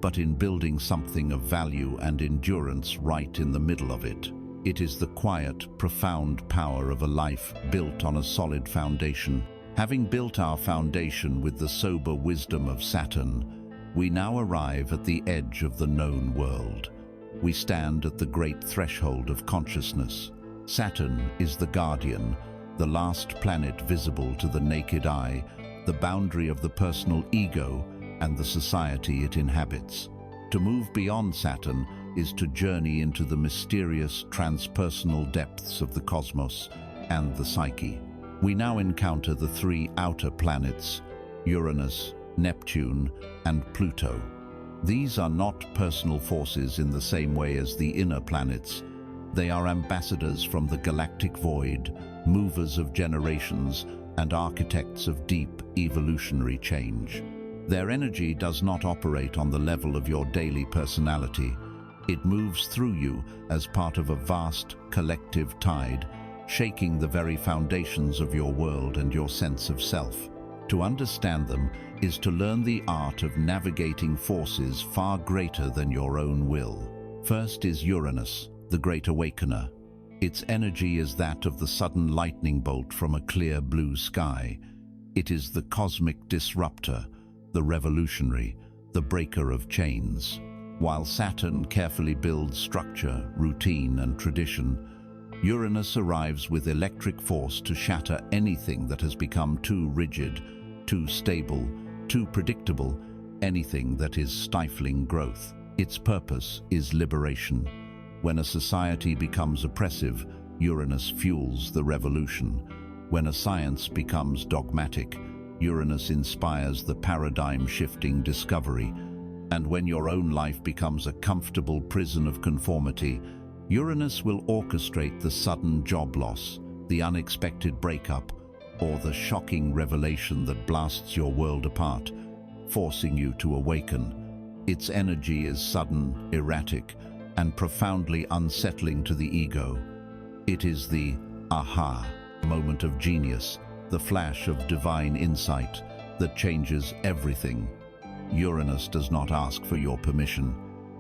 but in building something of value and endurance right in the middle of it. It is the quiet, profound power of a life built on a solid foundation. Having built our foundation with the sober wisdom of Saturn, we now arrive at the edge of the known world. We stand at the great threshold of consciousness. Saturn is the guardian, the last planet visible to the naked eye, the boundary of the personal ego and the society it inhabits. To move beyond Saturn is to journey into the mysterious transpersonal depths of the cosmos and the psyche. We now encounter the three outer planets, Uranus, Neptune, and Pluto. These are not personal forces in the same way as the inner planets. They are ambassadors from the galactic void, movers of generations, and architects of deep evolutionary change. Their energy does not operate on the level of your daily personality. It moves through you as part of a vast, collective tide, shaking the very foundations of your world and your sense of self. To understand them is to learn the art of navigating forces far greater than your own will. First is Uranus, the great awakener. Its energy is that of the sudden lightning bolt from a clear blue sky. It is the cosmic disruptor, the revolutionary, the breaker of chains. While Saturn carefully builds structure, routine, and tradition, Uranus arrives with electric force to shatter anything that has become too rigid, too stable, too predictable, anything that is stifling growth. Its purpose is liberation. When a society becomes oppressive, Uranus fuels the revolution. When a science becomes dogmatic, Uranus inspires the paradigm-shifting discovery. And when your own life becomes a comfortable prison of conformity, Uranus will orchestrate the sudden job loss, the unexpected breakup, or the shocking revelation that blasts your world apart, forcing you to awaken. Its energy is sudden, erratic, and profoundly unsettling to the ego. It is the aha moment of genius, the flash of divine insight that changes everything. Uranus does not ask for your permission.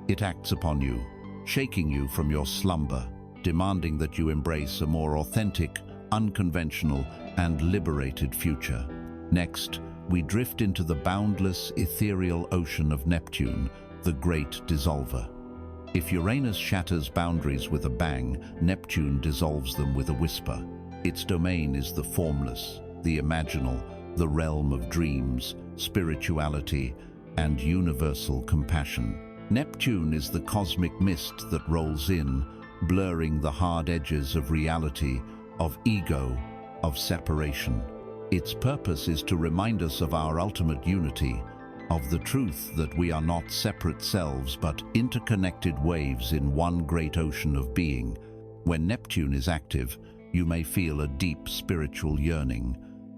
It acts upon you, shaking you from your slumber, demanding that you embrace a more authentic, unconventional, and liberated future. Next, we drift into the boundless, ethereal ocean of Neptune, the great dissolver. If Uranus shatters boundaries with a bang, Neptune dissolves them with a whisper. Its domain is the formless, the imaginal, the realm of dreams, spirituality, and universal compassion. Neptune is the cosmic mist that rolls in, blurring the hard edges of reality, of ego, of separation. Its purpose is to remind us of our ultimate unity, of the truth that we are not separate selves but interconnected waves in one great ocean of being. When Neptune is active, you may feel a deep spiritual yearning,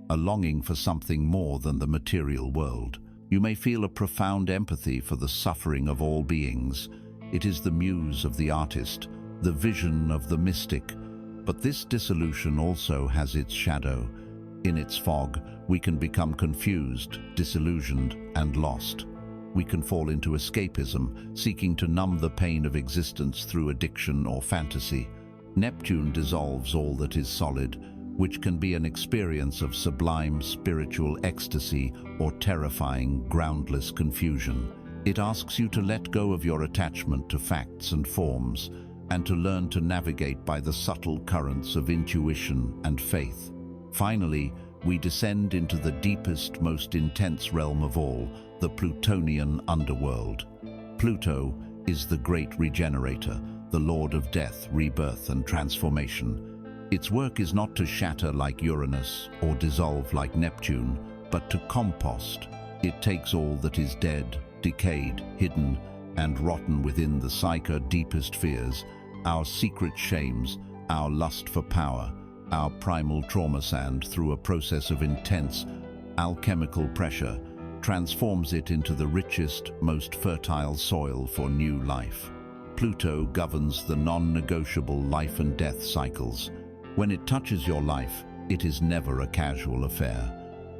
a longing for something more than the material world. You may feel a profound empathy for the suffering of all beings. It is the muse of the artist, the vision of the mystic. But this dissolution also has its shadow. In its fog, we can become confused, disillusioned, and lost. We can fall into escapism, seeking to numb the pain of existence through addiction or fantasy. Neptune dissolves all that is solid, which can be an experience of sublime spiritual ecstasy or terrifying, groundless confusion. It asks you to let go of your attachment to facts and forms, and to learn to navigate by the subtle currents of intuition and faith. Finally, we descend into the deepest, most intense realm of all, the Plutonian underworld. Pluto is the great regenerator, the lord of death, rebirth, and transformation. Its work is not to shatter like Uranus or dissolve like Neptune, but to compost. It takes all that is dead, decayed, hidden, and rotten within the psyche's deepest fears, our secret shames, our lust for power, our primal trauma, and through a process of intense alchemical pressure, transforms it into the richest, most fertile soil for new life. Pluto governs the non-negotiable life and death cycles. When it touches your life, it is never a casual affair.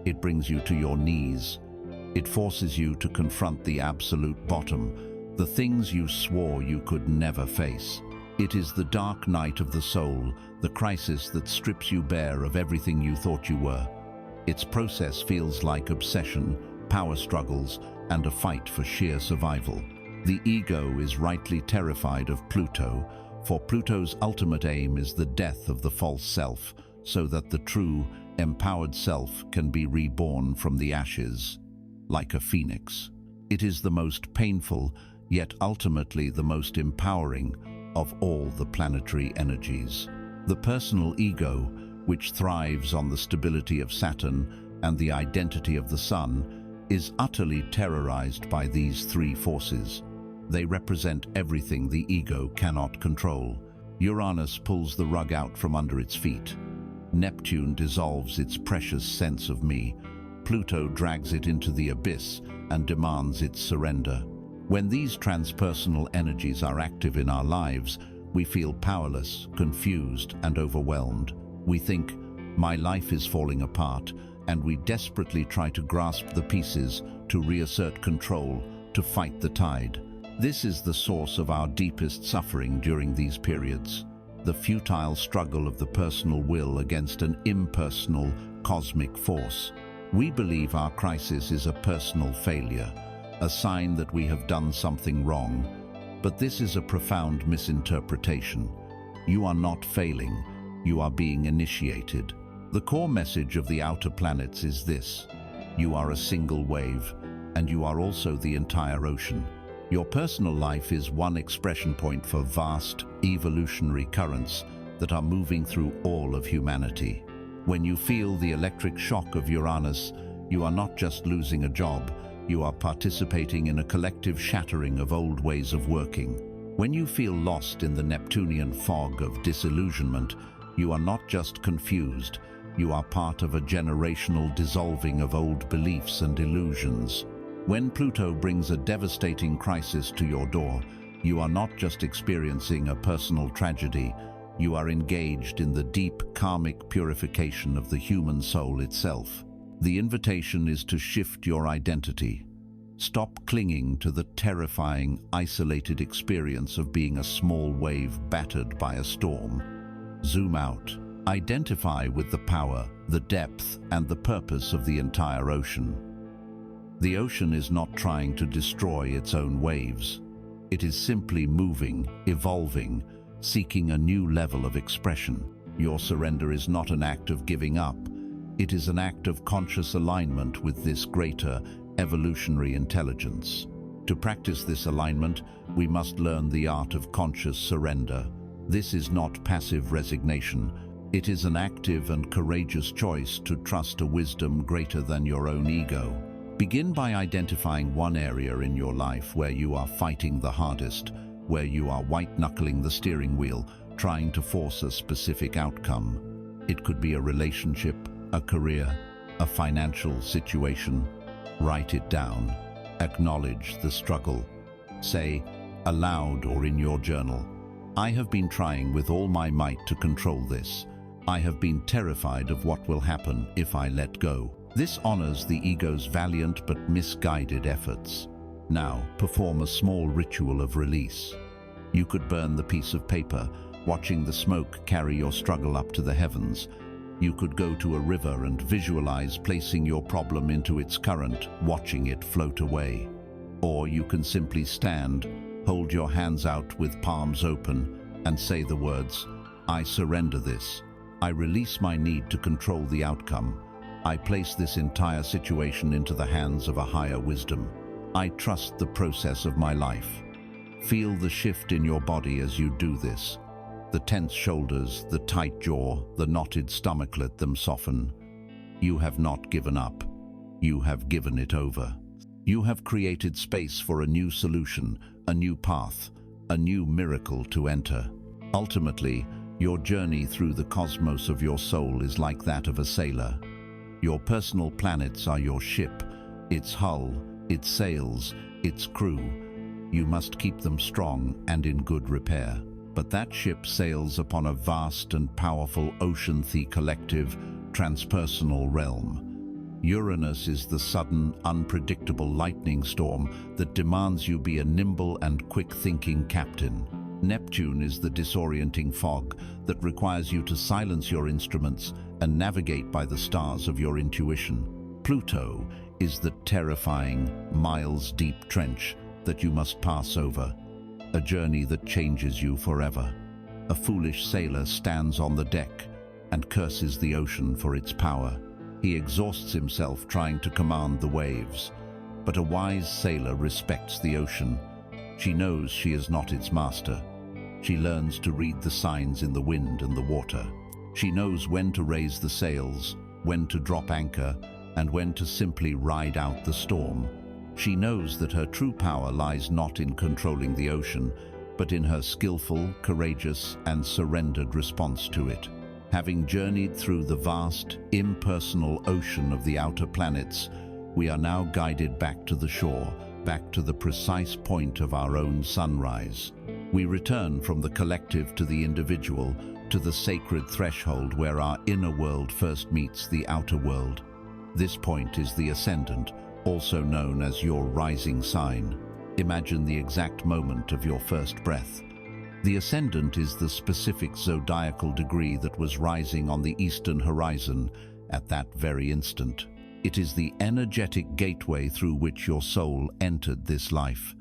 It brings you to your knees. It forces you to confront the absolute bottom, the things you swore you could never face. It is the dark night of the soul, the crisis that strips you bare of everything you thought you were. Its process feels like obsession, power struggles, and a fight for sheer survival. The ego is rightly terrified of Pluto, for Pluto's ultimate aim is the death of the false self, so that the true, empowered self can be reborn from the ashes, like a phoenix. It is the most painful, yet ultimately the most empowering, of all the planetary energies. The personal ego, which thrives on the stability of Saturn and the identity of the Sun, is utterly terrorized by these three forces. They represent everything the ego cannot control. Uranus pulls the rug out from under its feet. Neptune dissolves its precious sense of me. Pluto drags it into the abyss and demands its surrender. When these transpersonal energies are active in our lives, we feel powerless, confused, and overwhelmed. We think, my life is falling apart, and we desperately try to grasp the pieces, to reassert control, to fight the tide. This is the source of our deepest suffering during these periods, the futile struggle of the personal will against an impersonal, cosmic force. We believe our crisis is a personal failure, a sign that we have done something wrong. But this is a profound misinterpretation. You are not failing, you are being initiated. The core message of the outer planets is this: you are a single wave, and you are also the entire ocean. Your personal life is one expression point for vast, evolutionary currents that are moving through all of humanity. When you feel the electric shock of Uranus, you are not just losing a job, you are participating in a collective shattering of old ways of working. When you feel lost in the Neptunian fog of disillusionment, you are not just confused, you are part of a generational dissolving of old beliefs and illusions. When Pluto brings a devastating crisis to your door, you are not just experiencing a personal tragedy, you are engaged in the deep karmic purification of the human soul itself. The invitation is to shift your identity. Stop clinging to the terrifying, isolated experience of being a small wave battered by a storm. Zoom out. Identify with the power, the depth, and the purpose of the entire ocean. The ocean is not trying to destroy its own waves. It is simply moving, evolving, seeking a new level of expression. Your surrender is not an act of giving up. It is an act of conscious alignment with this greater evolutionary intelligence. To practice this alignment, we must learn the art of conscious surrender. This is not passive resignation. It is an active and courageous choice to trust a wisdom greater than your own ego. Begin by identifying one area in your life where you are fighting the hardest, where you are white-knuckling the steering wheel, trying to force a specific outcome. It could be a relationship, a career, a financial situation. Write it down. Acknowledge the struggle. Say, aloud or in your journal, "I have been trying with all my might to control this. I have been terrified of what will happen if I let go." This honors the ego's valiant but misguided efforts. Now, perform a small ritual of release. You could burn the piece of paper, watching the smoke carry your struggle up to the heavens. You could go to a river and visualize placing your problem into its current, watching it float away. Or you can simply stand, hold your hands out with palms open, and say the words, "I surrender this. I release my need to control the outcome. I place this entire situation into the hands of a higher wisdom. I trust the process of my life." Feel the shift in your body as you do this. The tense shoulders, the tight jaw, the knotted stomach, let them soften. You have not given up. You have given it over. You have created space for a new solution, a new path, a new miracle to enter. Ultimately, your journey through the cosmos of your soul is like that of a sailor. Your personal planets are your ship, its hull, its sails, its crew. You must keep them strong and in good repair. But that ship sails upon a vast and powerful ocean-the collective, transpersonal realm. Uranus is the sudden, unpredictable lightning storm that demands you be a nimble and quick-thinking captain. Neptune is the disorienting fog that requires you to silence your instruments and navigate by the stars of your intuition. Pluto is the terrifying, miles-deep trench that you must pass over, a journey that changes you forever. A foolish sailor stands on the deck and curses the ocean for its power. He exhausts himself trying to command the waves. But a wise sailor respects the ocean. She knows she is not its master. She learns to read the signs in the wind and the water. She knows when to raise the sails, when to drop anchor, and when to simply ride out the storm. She knows that her true power lies not in controlling the ocean, but in her skillful, courageous, and surrendered response to it. Having journeyed through the vast, impersonal ocean of the outer planets, we are now guided back to the shore, back to the precise point of our own sunrise. We return from the collective to the individual, to the sacred threshold where our inner world first meets the outer world. This point is the ascendant, also known as your rising sign. Imagine the exact moment of your first breath. The ascendant is the specific zodiacal degree that was rising on the eastern horizon at that very instant. It is the energetic gateway through which your soul entered this life.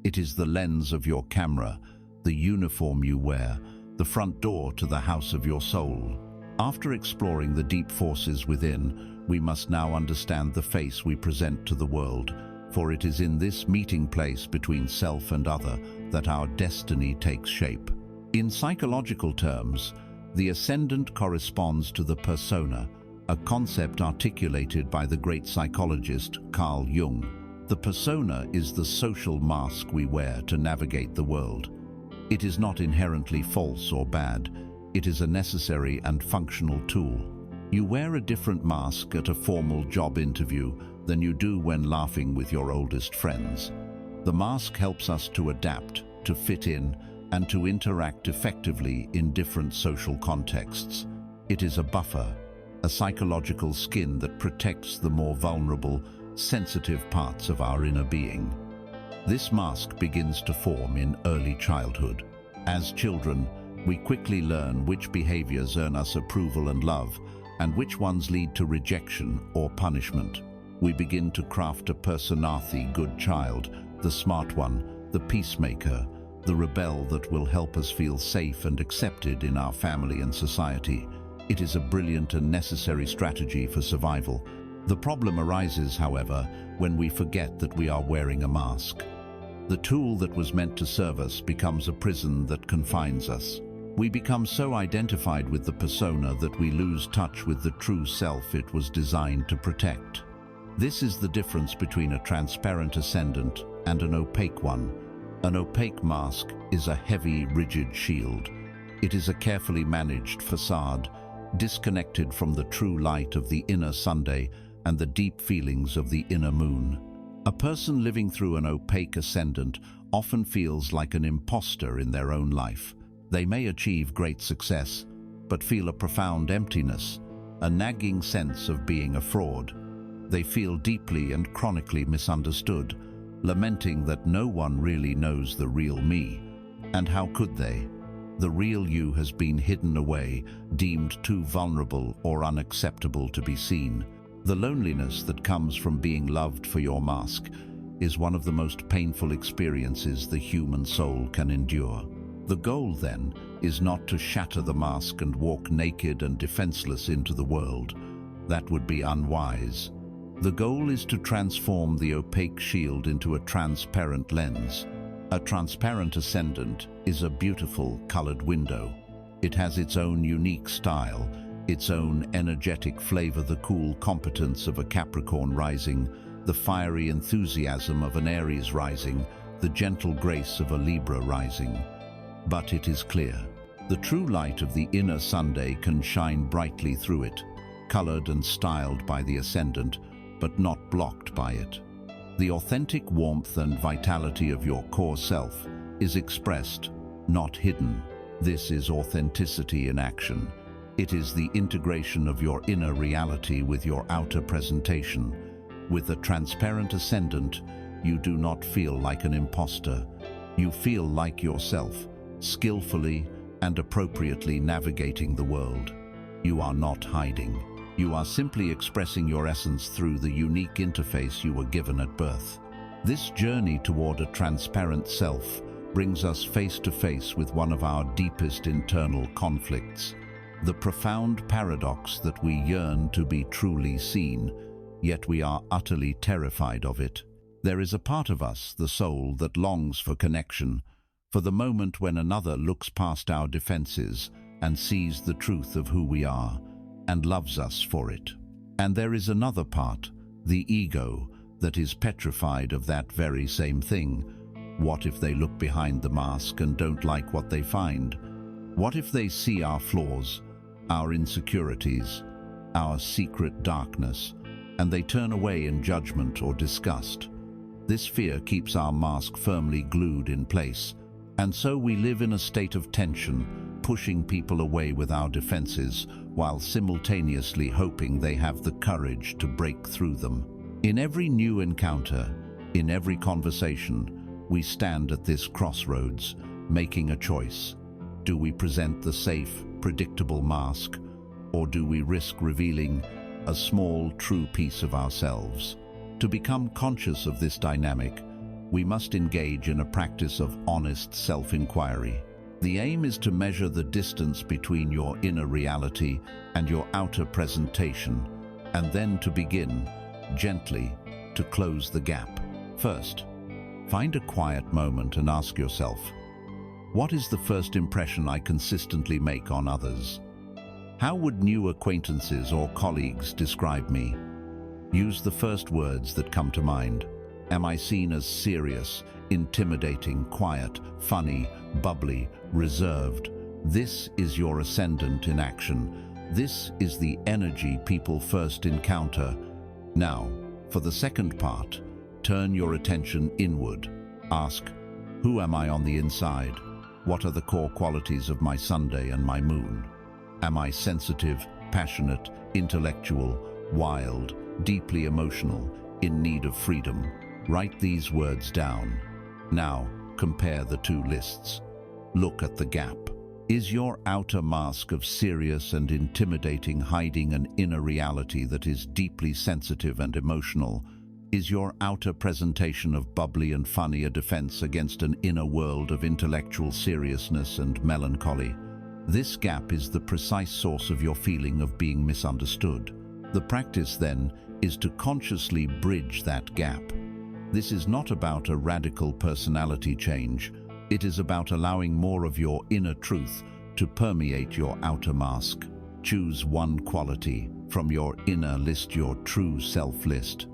It is the lens of your camera, the uniform you wear, the front door to the house of your soul. After exploring the deep forces within, we must now understand the face we present to the world, for it is in this meeting place between self and other that our destiny takes shape. In psychological terms, the ascendant corresponds to the persona, a concept articulated by the great psychologist Carl Jung. The persona is the social mask we wear to navigate the world. It is not inherently false or bad. It is a necessary and functional tool. You wear a different mask at a formal job interview than you do when laughing with your oldest friends. The mask helps us to adapt, to fit in, and to interact effectively in different social contexts. It is a buffer, a psychological skin that protects the more vulnerable, sensitive parts of our inner being. This mask begins to form in early childhood. As children, We quickly learn which behaviors earn us approval and love, and which ones lead to rejection or punishment. We begin to craft a personality, good child, the smart one, the peacemaker, the rebel that will help us feel safe and accepted in our family and society. It is a brilliant and necessary strategy for survival. The problem arises, however, when we forget that we are wearing a mask. The tool that was meant to serve us becomes a prison that confines us. We become so identified with the persona that we lose touch with the true self it was designed to protect. This is the difference between a transparent ascendant and an opaque one. An opaque mask is a heavy, rigid shield. It is a carefully managed facade, disconnected from the true light of the inner Sunday and the deep feelings of the inner moon. A person living through an opaque ascendant often feels like an imposter in their own life. They may achieve great success, but feel a profound emptiness, a nagging sense of being a fraud. They feel deeply and chronically misunderstood, lamenting that no one really knows the real me. And how could they? The real you has been hidden away, deemed too vulnerable or unacceptable to be seen. The loneliness that comes from being loved for your mask is one of the most painful experiences the human soul can endure. The goal, then, is not to shatter the mask and walk naked and defenseless into the world. That would be unwise. The goal is to transform the opaque shield into a transparent lens. A transparent ascendant is a beautiful, colored window. It has its own unique style, its own energetic flavor, the cool competence of a Capricorn rising, the fiery enthusiasm of an Aries rising, the gentle grace of a Libra rising. But it is clear, the true light of the inner Sunday can shine brightly through it, colored and styled by the ascendant, but not blocked by it. The authentic warmth and vitality of your core self is expressed, not hidden. This is authenticity in action. It is the integration of your inner reality with your outer presentation. With a transparent ascendant, you do not feel like an imposter. You feel like yourself, skillfully and appropriately navigating the world. You are not hiding. You are simply expressing your essence through the unique interface you were given at birth. This journey toward a transparent self brings us face to face with one of our deepest internal conflicts, the profound paradox that we yearn to be truly seen, yet we are utterly terrified of it. There is a part of us, the soul, that longs for connection, for the moment when another looks past our defenses and sees the truth of who we are, and loves us for it. And there is another part, the ego, that is petrified of that very same thing. What if they look behind the mask and don't like what they find? What if they see our flaws, our insecurities, our secret darkness, and they turn away in judgment or disgust? This fear keeps our mask firmly glued in place, and so we live in a state of tension, pushing people away with our defenses, while simultaneously hoping they have the courage to break through them. In every new encounter, in every conversation, we stand at this crossroads, making a choice. Do we present the safe, predictable mask, or do we risk revealing a small, true piece of ourselves? To become conscious of this dynamic, we must engage in a practice of honest self-inquiry. The aim is to measure the distance between your inner reality and your outer presentation, and then to begin, gently, to close the gap. First, find a quiet moment and ask yourself, what is the first impression I consistently make on others? How would new acquaintances or colleagues describe me? Use the first words that come to mind. Am I seen as serious, intimidating, quiet, funny, bubbly, reserved? This is your ascendant in action. This is the energy people first encounter. Now, for the second part, turn your attention inward. Ask, who am I on the inside? What are the core qualities of my Sunday and my moon? Am I sensitive, passionate, intellectual, wild, deeply emotional, in need of freedom? Write these words down. Now, compare the two lists. Look at the gap. Is your outer mask of serious and intimidating hiding an inner reality that is deeply sensitive and emotional? Is your outer presentation of bubbly and funny a defense against an inner world of intellectual seriousness and melancholy? This gap is the precise source of your feeling of being misunderstood. The practice, then, is to consciously bridge that gap. This is not about a radical personality change. It is about allowing more of your inner truth to permeate your outer mask. Choose one quality from your inner list, your true self list,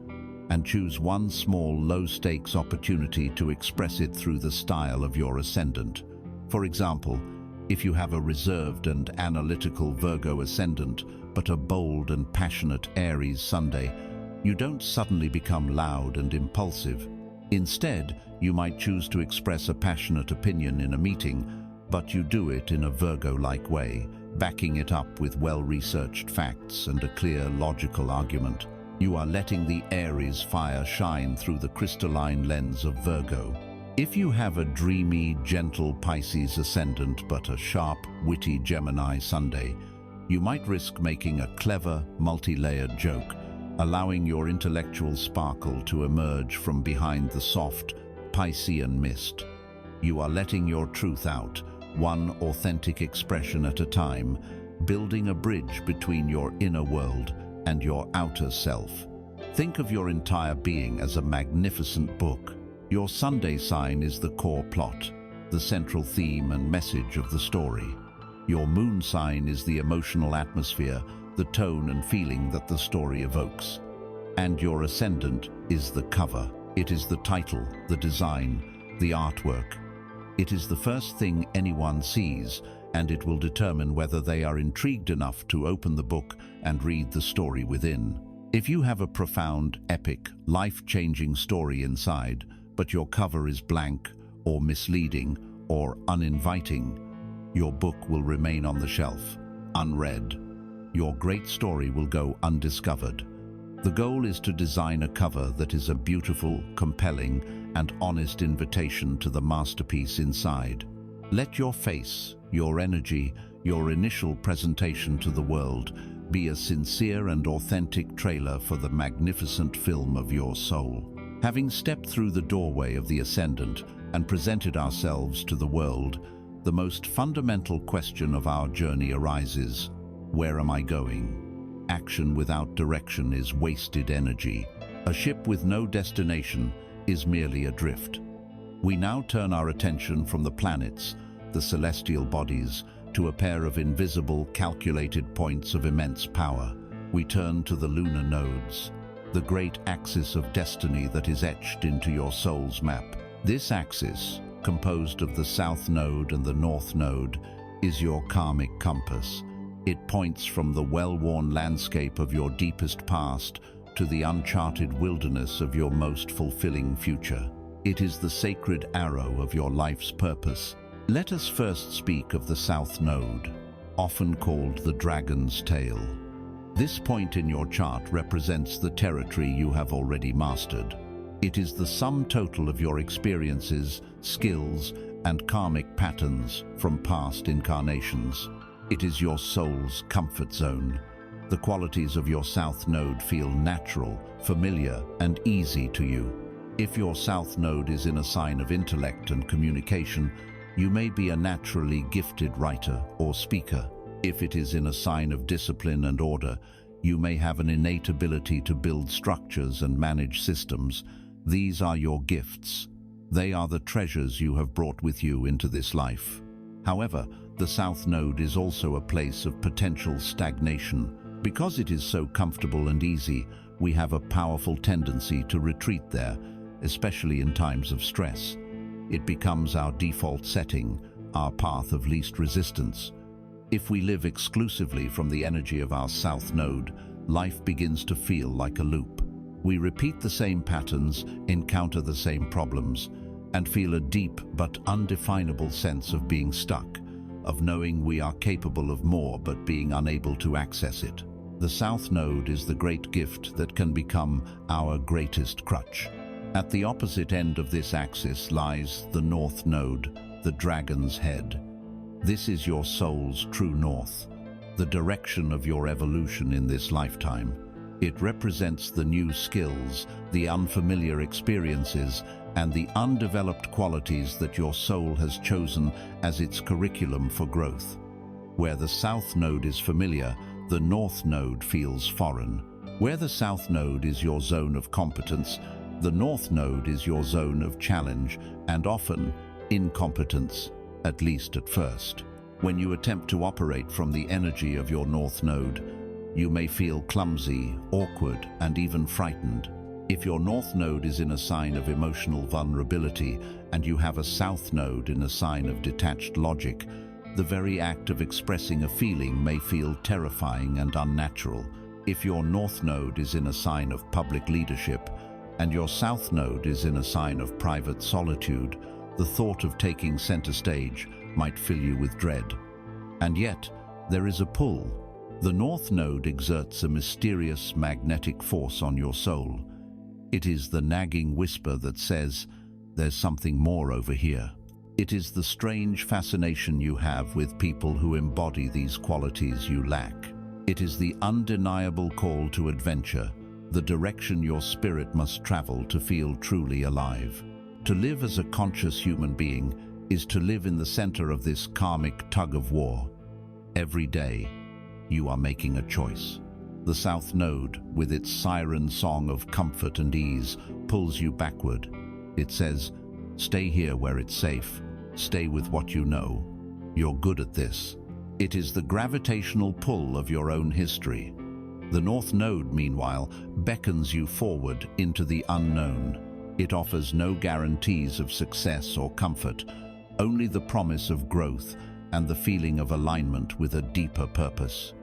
and choose one small, low-stakes opportunity to express it through the style of your ascendant. For example, if you have a reserved and analytical Virgo ascendant, but a bold and passionate Aries Sunday, you don't suddenly become loud and impulsive. Instead, you might choose to express a passionate opinion in a meeting, but you do it in a Virgo-like way, backing it up with well-researched facts and a clear, logical argument. You are letting the Aries fire shine through the crystalline lens of Virgo. If you have a dreamy, gentle Pisces ascendant but a sharp, witty Gemini Sunday, you might risk making a clever, multi-layered joke, allowing your intellectual sparkle to emerge from behind the soft, Piscean mist. You are letting your truth out, one authentic expression at a time, building a bridge between your inner world and your outer self. Think of your entire being as a magnificent book. Your Sunday sign is the core plot, the central theme and message of the story. Your moon sign is the emotional atmosphere, the tone and feeling that the story evokes. And your ascendant is the cover. It is the title, the design, the artwork. It is the first thing anyone sees, and it will determine whether they are intrigued enough to open the book and read the story within. If you have a profound, epic, life-changing story inside, but your cover is blank or misleading or uninviting, your book will remain on the shelf, unread. Your great story will go undiscovered. The goal is to design a cover that is a beautiful, compelling, and honest invitation to the masterpiece inside. Let your face, your energy, your initial presentation to the world be a sincere and authentic trailer for the magnificent film of your soul. Having stepped through the doorway of the ascendant and presented ourselves to the world, the most fundamental question of our journey arises: where am I going? Action without direction is wasted energy. A ship with no destination is merely adrift. We now turn our attention from the planets, the celestial bodies, to a pair of invisible, calculated points of immense power. We turn to the lunar nodes, the great axis of destiny that is etched into your soul's map. This axis, composed of the south node and the north node, is your karmic compass. It points from the well-worn landscape of your deepest past to the uncharted wilderness of your most fulfilling future. It is the sacred arrow of your life's purpose. Let us first speak of the South Node, often called the Dragon's Tail. This point in your chart represents the territory you have already mastered. It is the sum total of your experiences, skills, and karmic patterns from past incarnations. It is your soul's comfort zone. The qualities of your South Node feel natural, familiar, and easy to you. If your South Node is in a sign of intellect and communication, you may be a naturally gifted writer or speaker. If it is in a sign of discipline and order, you may have an innate ability to build structures and manage systems. These are your gifts. They are the treasures you have brought with you into this life. However, the South Node is also a place of potential stagnation. Because it is so comfortable and easy, we have a powerful tendency to retreat there, especially in times of stress. It becomes our default setting, our path of least resistance. If we live exclusively from the energy of our South Node, life begins to feel like a loop. We repeat the same patterns, encounter the same problems, and feel a deep but undefinable sense of being stuck, of knowing we are capable of more but being unable to access it. The South Node is the great gift that can become our greatest crutch. At the opposite end of this axis lies the North Node, the Dragon's Head. This is your soul's true north, the direction of your evolution in this lifetime. It represents the new skills, the unfamiliar experiences, and the undeveloped qualities that your soul has chosen as its curriculum for growth. Where the South Node is familiar, the North Node feels foreign. Where the South Node is your zone of competence, the North Node is your zone of challenge and often incompetence, at least at first. When you attempt to operate from the energy of your North Node, you may feel clumsy, awkward, and even frightened. If your North Node is in a sign of emotional vulnerability and you have a South Node in a sign of detached logic, the very act of expressing a feeling may feel terrifying and unnatural. If your North Node is in a sign of public leadership and your South Node is in a sign of private solitude, the thought of taking center stage might fill you with dread. And yet, there is a pull. The North Node exerts a mysterious magnetic force on your soul. It is the nagging whisper that says, "There's something more over here." It is the strange fascination you have with people who embody these qualities you lack. It is the undeniable call to adventure, the direction your spirit must travel to feel truly alive. To live as a conscious human being is to live in the center of this karmic tug-of-war. Every day, you are making a choice. The South Node, with its siren song of comfort and ease, pulls you backward. It says, "Stay here where it's safe. Stay with what you know. You're good at this." It is the gravitational pull of your own history. The North Node, meanwhile, beckons you forward into the unknown. It offers no guarantees of success or comfort, only the promise of growth and the feeling of alignment with a deeper purpose.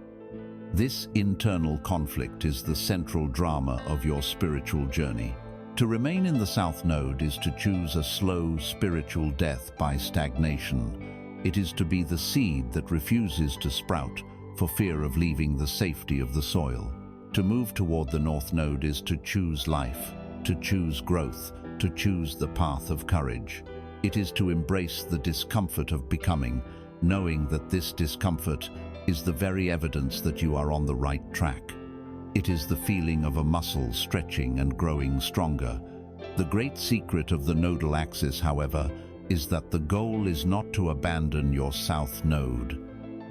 This internal conflict is the central drama of your spiritual journey. To remain in the South Node is to choose a slow spiritual death by stagnation. It is to be the seed that refuses to sprout for fear of leaving the safety of the soil. To move toward the North Node is to choose life, to choose growth, to choose the path of courage. It is to embrace the discomfort of becoming, knowing that this discomfort is the very evidence that you are on the right track. It is the feeling of a muscle stretching and growing stronger. The great secret of the nodal axis, however, is that the goal is not to abandon your South Node.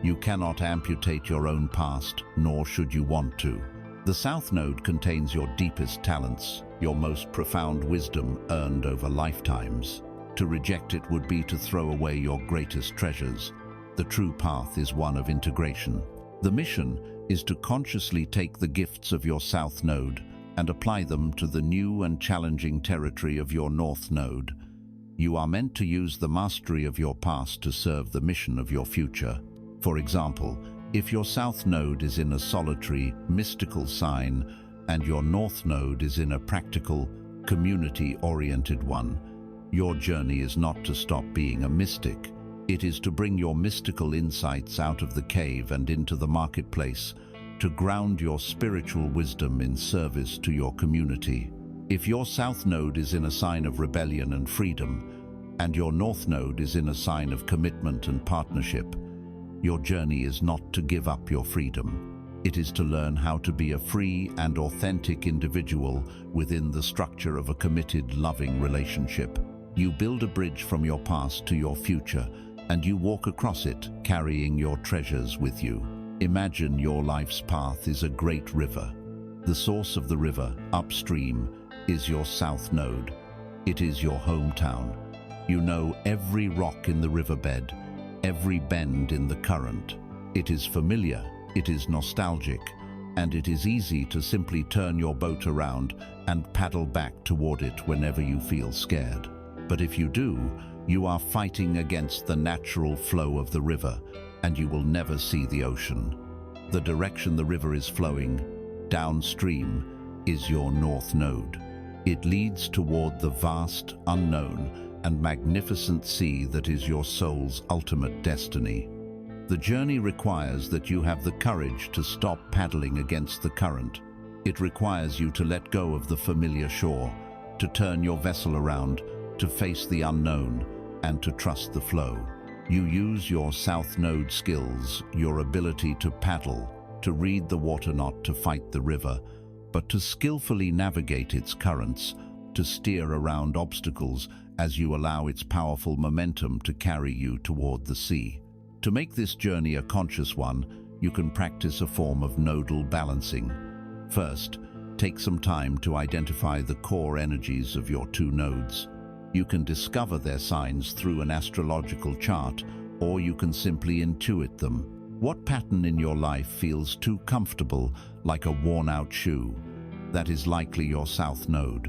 You cannot amputate your own past, nor should you want to. The South Node contains your deepest talents, your most profound wisdom earned over lifetimes. To reject it would be to throw away your greatest treasures. The true path is one of integration. The mission is to consciously take the gifts of your South Node and apply them to the new and challenging territory of your North Node. You are meant to use the mastery of your past to serve the mission of your future. For example, if your South Node is in a solitary, mystical sign and your North Node is in a practical, community-oriented one, your journey is not to stop being a mystic. It is to bring your mystical insights out of the cave and into the marketplace, to ground your spiritual wisdom in service to your community. If your South Node is in a sign of rebellion and freedom, and your North Node is in a sign of commitment and partnership, your journey is not to give up your freedom. It is to learn how to be a free and authentic individual within the structure of a committed, loving relationship. You build a bridge from your past to your future, and you walk across it, carrying your treasures with you. Imagine your life's path is a great river. The source of the river, upstream, is your South Node. It is your hometown. You know every rock in the riverbed, every bend in the current. It is familiar, it is nostalgic, and it is easy to simply turn your boat around and paddle back toward it whenever you feel scared. But if you do, you are fighting against the natural flow of the river, and you will never see the ocean. The direction the river is flowing, downstream, is your North Node. It leads toward the vast, unknown, and magnificent sea that is your soul's ultimate destiny. The journey requires that you have the courage to stop paddling against the current. It requires you to let go of the familiar shore, to turn your vessel around, to face the unknown, and to trust the flow. You use your South Node skills, your ability to paddle, to read the water, not to fight the river, but to skillfully navigate its currents, to steer around obstacles as you allow its powerful momentum to carry you toward the sea. To make this journey a conscious one, you can practice a form of nodal balancing. First, take some time to identify the core energies of your two nodes. You can discover their signs through an astrological chart, or you can simply intuit them. What pattern in your life feels too comfortable, like a worn-out shoe? That is likely your South Node.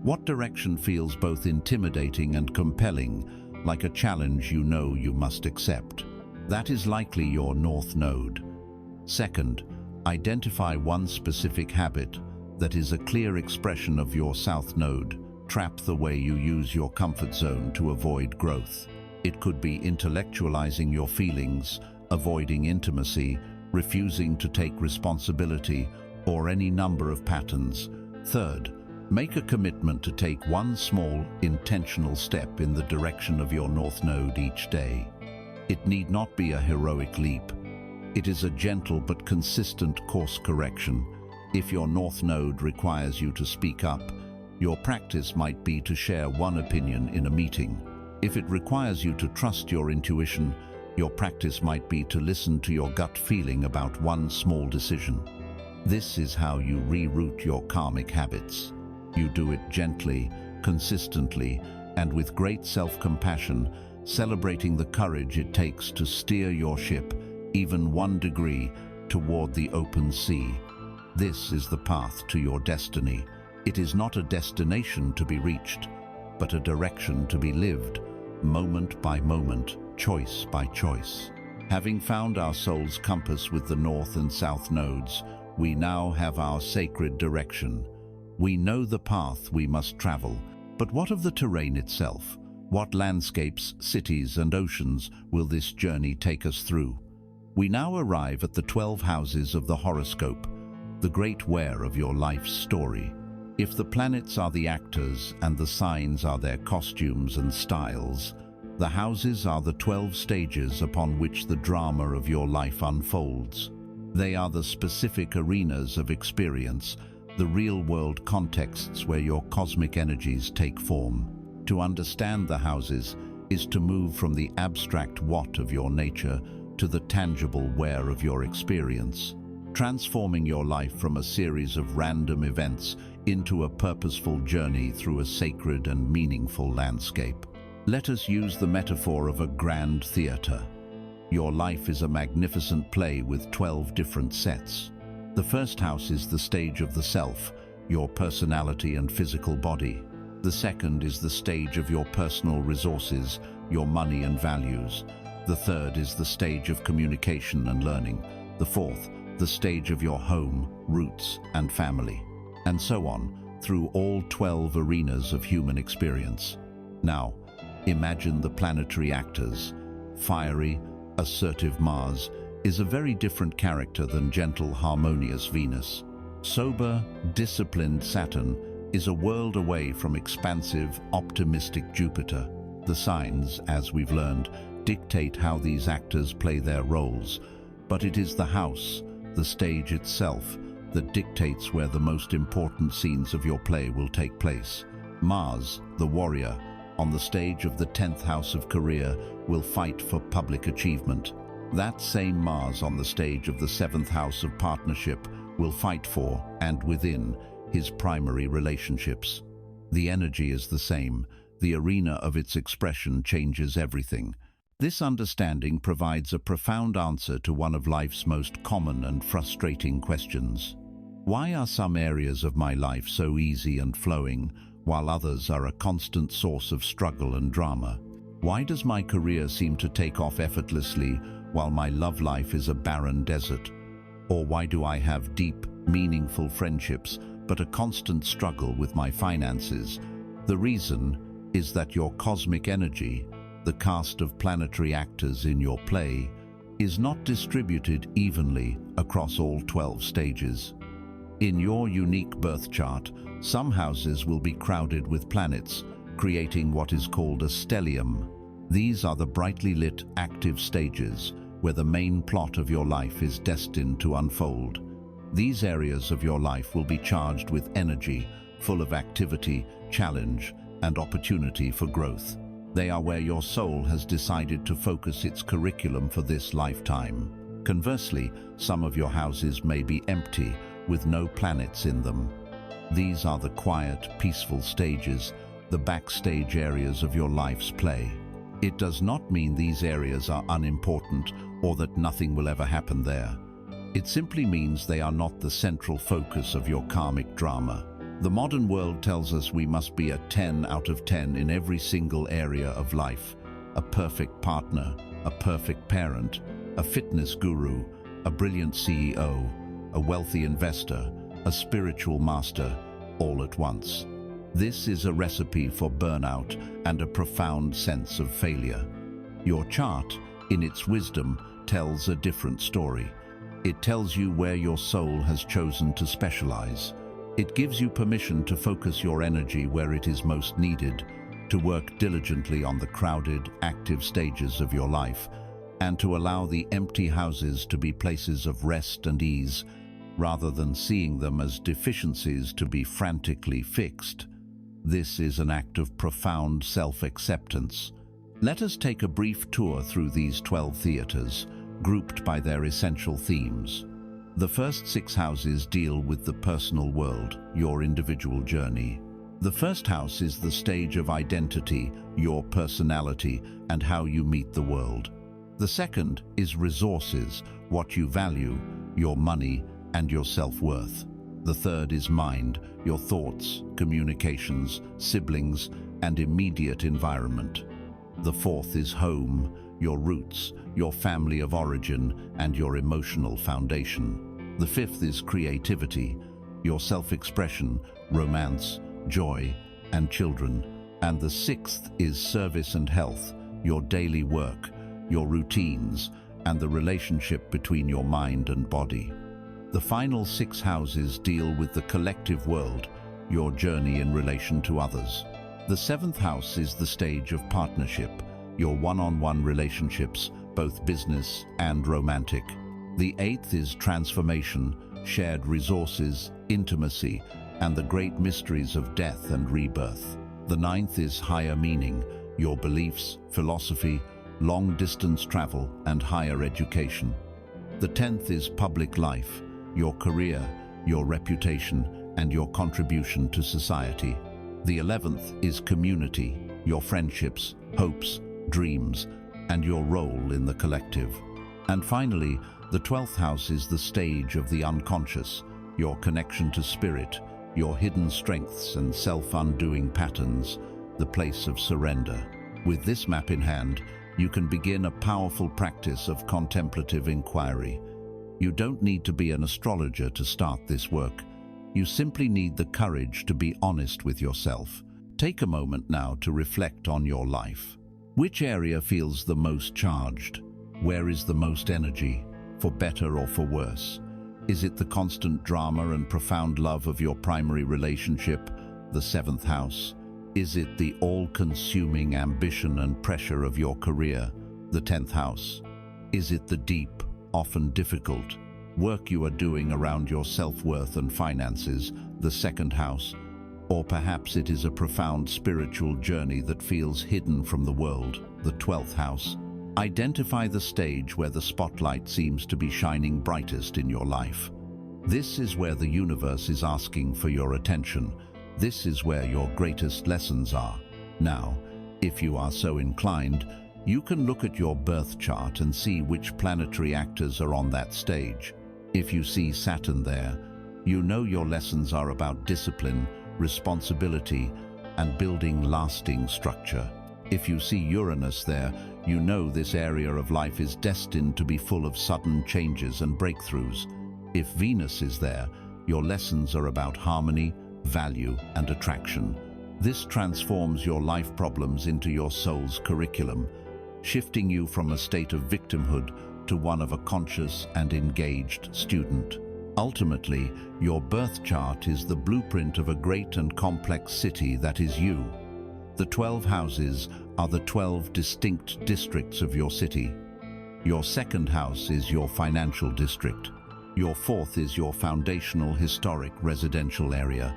What direction feels both intimidating and compelling, like a challenge you know you must accept? That is likely your North Node. Second, identify one specific habit that is a clear expression of your South Node. Trap the way you use your comfort zone to avoid growth. It could be intellectualizing your feelings, avoiding intimacy, refusing to take responsibility, or any number of patterns. Third, make a commitment to take one small, intentional step in the direction of your North Node each day. It need not be a heroic leap. It is a gentle but consistent course correction. If your North Node requires you to speak up, your practice might be to share one opinion in a meeting. If it requires you to trust your intuition, your practice might be to listen to your gut feeling about one small decision. This is how you reroute your karmic habits. You do it gently, consistently, and with great self-compassion, celebrating the courage it takes to steer your ship, even 1 degree, toward the open sea. This is the path to your destiny. It is not a destination to be reached, but a direction to be lived, moment by moment, choice by choice. Having found our soul's compass with the North and South Nodes, we now have our sacred direction. We know the path we must travel, but what of the terrain itself? What landscapes, cities, and oceans will this journey take us through? We now arrive at the 12 houses of the horoscope, the great wear of your life's story. If the planets are the actors and the signs are their costumes and styles, the houses are the 12 stages upon which the drama of your life unfolds. They are the specific arenas of experience, the real-world contexts where your cosmic energies take form. To understand the houses is to move from the abstract what of your nature to the tangible where of your experience, transforming your life from a series of random events into a purposeful journey through a sacred and meaningful landscape. Let us use the metaphor of a grand theater. Your life is a magnificent play with 12 different sets. The first house is the stage of the self, your personality and physical body. The second is the stage of your personal resources, your money and values. The third is the stage of communication and learning. The fourth, the stage of your home, roots, and family. And so on, through all 12 arenas of human experience. Now, imagine the planetary actors. Fiery, assertive Mars is a very different character than gentle, harmonious Venus. Sober, disciplined Saturn is a world away from expansive, optimistic Jupiter. The signs, as we've learned, dictate how these actors play their roles, but it is the house, the stage itself, that dictates where the most important scenes of your play will take place. Mars, the warrior, on the stage of the 10th house of career, will fight for public achievement. That same Mars on the stage of the 7th house of partnership will fight for, and within, his primary relationships. The energy is the same. The arena of its expression changes everything. This understanding provides a profound answer to one of life's most common and frustrating questions. Why are some areas of my life so easy and flowing, while others are a constant source of struggle and drama? Why does my career seem to take off effortlessly, while my love life is a barren desert? Or why do I have deep, meaningful friendships, but a constant struggle with my finances? The reason is that your cosmic energy, the cast of planetary actors in your play, is not distributed evenly across all 12 stages. In your unique birth chart, some houses will be crowded with planets, creating what is called a stellium. These are the brightly lit, active stages where the main plot of your life is destined to unfold. These areas of your life will be charged with energy, full of activity, challenge, and opportunity for growth. They are where your soul has decided to focus its curriculum for this lifetime. Conversely, some of your houses may be empty, with no planets in them. These are the quiet, peaceful stages, the backstage areas of your life's play. It does not mean these areas are unimportant or that nothing will ever happen there. It simply means they are not the central focus of your karmic drama. The modern world tells us we must be a 10 out of 10 in every single area of life. A perfect partner, a perfect parent, a fitness guru, a brilliant CEO, a wealthy investor, a spiritual master, all at once. This is a recipe for burnout and a profound sense of failure. Your chart, in its wisdom, tells a different story. It tells you where your soul has chosen to specialize. It gives you permission to focus your energy where it is most needed, to work diligently on the crowded, active stages of your life, and to allow the empty houses to be places of rest and ease, rather than seeing them as deficiencies to be frantically fixed. This is an act of profound self-acceptance. Let us take a brief tour through these 12 theaters, grouped by their essential themes. The first 6 houses deal with the personal world, your individual journey. The first house is the stage of identity, your personality, and how you meet the world. The second is resources, what you value, your money, and your self-worth. The third is mind, your thoughts, communications, siblings, and immediate environment. The fourth is home, your roots, your family of origin, and your emotional foundation. The fifth is creativity, your self-expression, romance, joy, and children. And the sixth is service and health, your daily work, your routines, and the relationship between your mind and body. The final 6 houses deal with the collective world, your journey in relation to others. The 7th house is the stage of partnership, your one-on-one relationships, both business and romantic. The 8th is transformation, shared resources, intimacy, and the great mysteries of death and rebirth. The 9th is higher meaning, your beliefs, philosophy, long-distance travel, and higher education. The 10th is public life, your career, your reputation, and your contribution to society. The 11th is community, your friendships, hopes, dreams, and your role in the collective. And finally, the 12th house is the stage of the unconscious, your connection to spirit, your hidden strengths and self-undoing patterns, the place of surrender. With this map in hand, you can begin a powerful practice of contemplative inquiry. You don't need to be an astrologer to start this work. You simply need the courage to be honest with yourself. Take a moment now to reflect on your life. Which area feels the most charged? Where is the most energy, for better or for worse? Is it the constant drama and profound love of your primary relationship, the 7th house? Is it the all-consuming ambition and pressure of your career, the 10th house? Is it the deep, often difficult, work you are doing around your self-worth and finances, the 2nd house? Or perhaps it is a profound spiritual journey that feels hidden from the world, the 12th house. Identify the stage where the spotlight seems to be shining brightest in your life. This is where the universe is asking for your attention. This is where your greatest lessons are. Now, if you are so inclined, you can look at your birth chart and see which planetary actors are on that stage. If you see Saturn there, you know your lessons are about discipline, responsibility, and building lasting structure. If you see Uranus there, you know this area of life is destined to be full of sudden changes and breakthroughs. If Venus is there, your lessons are about harmony, value, and attraction. This transforms your life problems into your soul's curriculum, shifting you from a state of victimhood to one of a conscious and engaged student. Ultimately, your birth chart is the blueprint of a great and complex city that is you. The 12 houses are the 12 distinct districts of your city. Your second house is your financial district. Your fourth is your foundational historic residential area.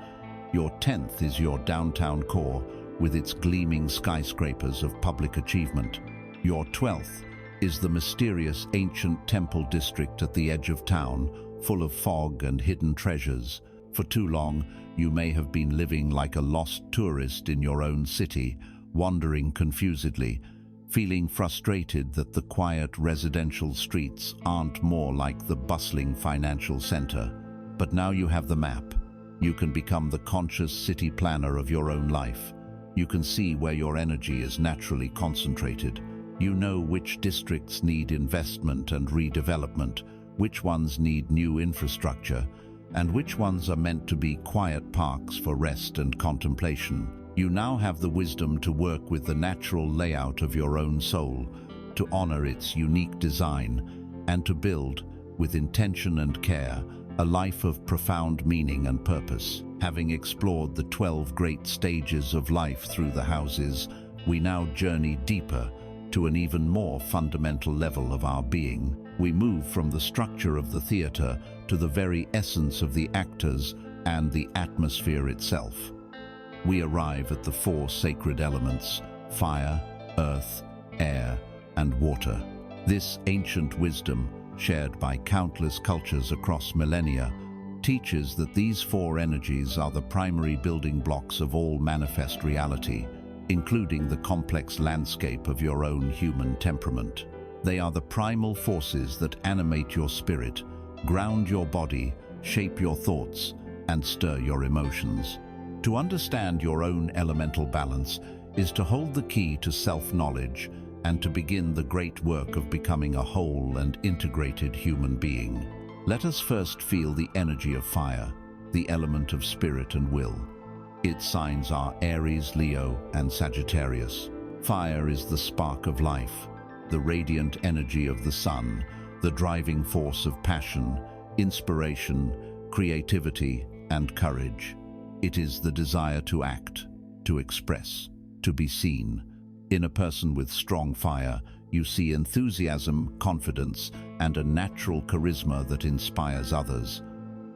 Your 10th is your downtown core with its gleaming skyscrapers of public achievement. Your 12th is the mysterious ancient temple district at the edge of town, full of fog and hidden treasures. For too long, you may have been living like a lost tourist in your own city, wandering confusedly, feeling frustrated that the quiet residential streets aren't more like the bustling financial center. But now you have the map. You can become the conscious city planner of your own life. You can see where your energy is naturally concentrated. You know which districts need investment and redevelopment, which ones need new infrastructure, and which ones are meant to be quiet parks for rest and contemplation. You now have the wisdom to work with the natural layout of your own soul, to honor its unique design, and to build, with intention and care, a life of profound meaning and purpose. Having explored the 12 great stages of life through the houses, we now journey deeper to an even more fundamental level of our being. We move from the structure of the theater to the very essence of the actors and the atmosphere itself. We arrive at the 4 sacred elements: fire, earth, air, and water. This ancient wisdom, shared by countless cultures across millennia, teaches that these 4 energies are the primary building blocks of all manifest reality, including the complex landscape of your own human temperament. They are the primal forces that animate your spirit, ground your body, shape your thoughts, and stir your emotions. To understand your own elemental balance is to hold the key to self-knowledge and to begin the great work of becoming a whole and integrated human being. Let us first feel the energy of fire, the element of spirit and will. Its signs are Aries, Leo, and Sagittarius. Fire is the spark of life, the radiant energy of the sun, the driving force of passion, inspiration, creativity, and courage. It is the desire to act, to express, to be seen. In a person with strong fire, you see enthusiasm, confidence, and a natural charisma that inspires others.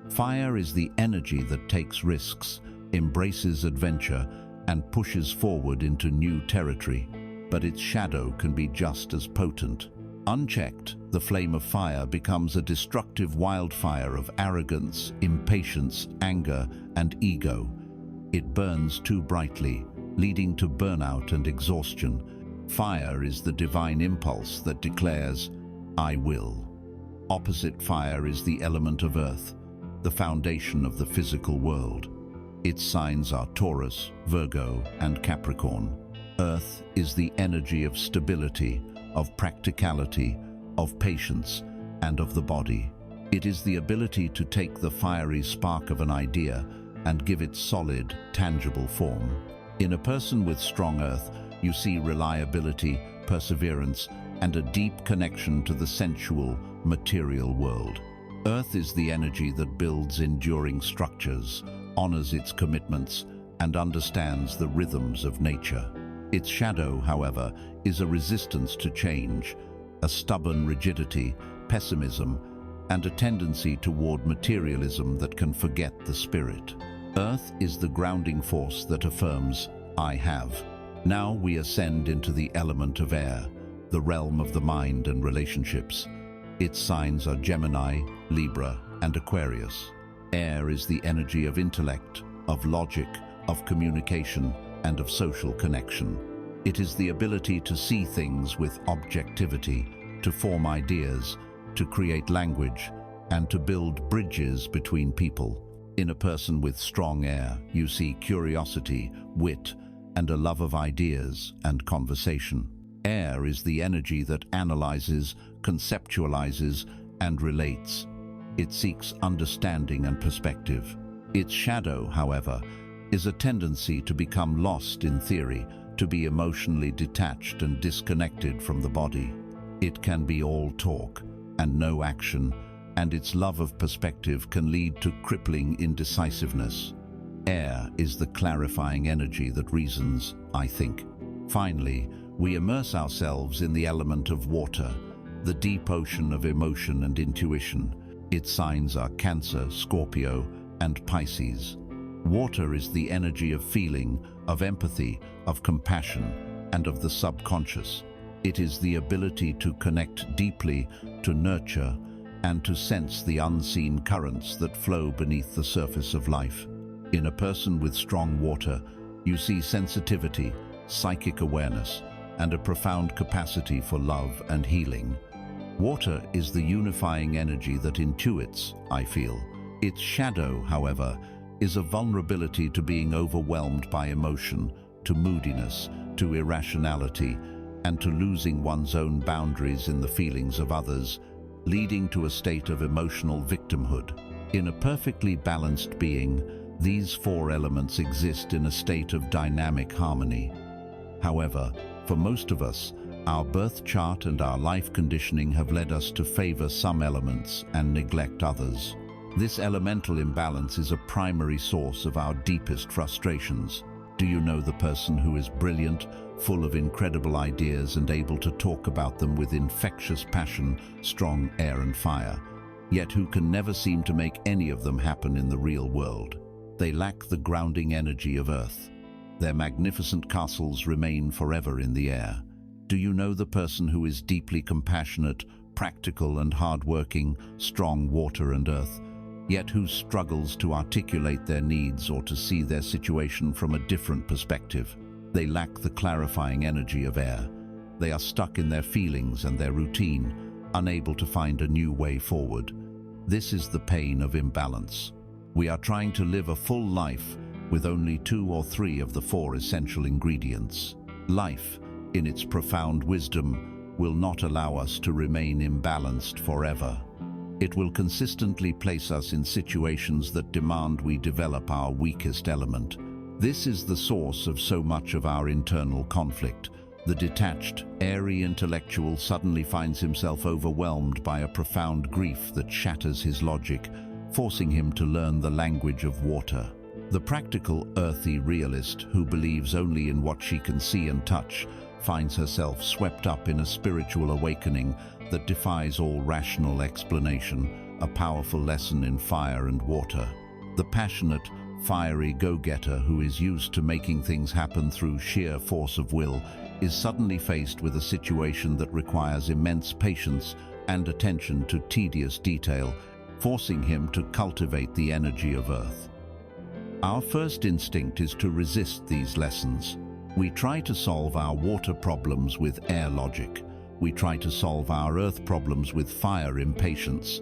Fire is the energy that takes risks, embraces adventure, and pushes forward into new territory. But its shadow can be just as potent. Unchecked, the flame of fire becomes a destructive wildfire of arrogance, impatience, anger, and ego. It burns too brightly, leading to burnout and exhaustion. Fire is the divine impulse that declares, "I will." Opposite fire is the element of earth, the foundation of the physical world. Its signs are Taurus, Virgo, and Capricorn. Earth is the energy of stability, of practicality, of patience, and of the body. It is the ability to take the fiery spark of an idea and give it solid, tangible form. In a person with strong earth, you see reliability, perseverance, and a deep connection to the sensual, material world. Earth is the energy that builds enduring structures, honors its commitments, and understands the rhythms of nature. Its shadow, however, is a resistance to change, a stubborn rigidity, pessimism, and a tendency toward materialism that can forget the spirit. Earth is the grounding force that affirms, "I have." Now we ascend into the element of air, the realm of the mind and relationships. Its signs are Gemini, Libra, and Aquarius. Air is the energy of intellect, of logic, of communication, and of social connection. It is the ability to see things with objectivity, to form ideas, to create language, and to build bridges between people. In a person with strong air, you see curiosity, wit, and a love of ideas and conversation. Air is the energy that analyzes, conceptualizes, and relates. It seeks understanding and perspective. Its shadow, however, is a tendency to become lost in theory, to be emotionally detached and disconnected from the body. It can be all talk and no action, and its love of perspective can lead to crippling indecisiveness. Air is the clarifying energy that reasons, "I think." Finally, we immerse ourselves in the element of water, the deep ocean of emotion and intuition. Its signs are Cancer, Scorpio, and Pisces. Water is the energy of feeling, of empathy, of compassion, and of the subconscious. It is the ability to connect deeply, to nurture, and to sense the unseen currents that flow beneath the surface of life. In a person with strong water, you see sensitivity, psychic awareness, and a profound capacity for love and healing. Water is the unifying energy that intuits, I feel. Its shadow, however, is a vulnerability to being overwhelmed by emotion, to moodiness, to irrationality, and to losing one's own boundaries in the feelings of others, leading to a state of emotional victimhood. In a perfectly balanced being, these four elements exist in a state of dynamic harmony. However, for most of us, our birth chart and our life conditioning have led us to favor some elements and neglect others. This elemental imbalance is a primary source of our deepest frustrations. Do you know the person who is brilliant, full of incredible ideas and able to talk about them with infectious passion, strong air and fire, yet who can never seem to make any of them happen in the real world? They lack the grounding energy of Earth. Their magnificent castles remain forever in the air. Do you know the person who is deeply compassionate, practical and hardworking, strong water and earth, yet who struggles to articulate their needs or to see their situation from a different perspective? They lack the clarifying energy of air. They are stuck in their feelings and their routine, unable to find a new way forward. This is the pain of imbalance. We are trying to live a full life with only 2 or 3 of the 4 essential ingredients. Life, in its profound wisdom, will not allow us to remain imbalanced forever. It will consistently place us in situations that demand we develop our weakest element. This is the source of so much of our internal conflict. The detached, airy intellectual suddenly finds himself overwhelmed by a profound grief that shatters his logic, forcing him to learn the language of water. The practical, earthy realist, who believes only in what she can see and touch, finds herself swept up in a spiritual awakening that defies all rational explanation, a powerful lesson in fire and water. The passionate, fiery go-getter who is used to making things happen through sheer force of will is suddenly faced with a situation that requires immense patience and attention to tedious detail, forcing him to cultivate the energy of Earth. Our first instinct is to resist these lessons. We try to solve our water problems with air logic. We try to solve our earth problems with fire impatience.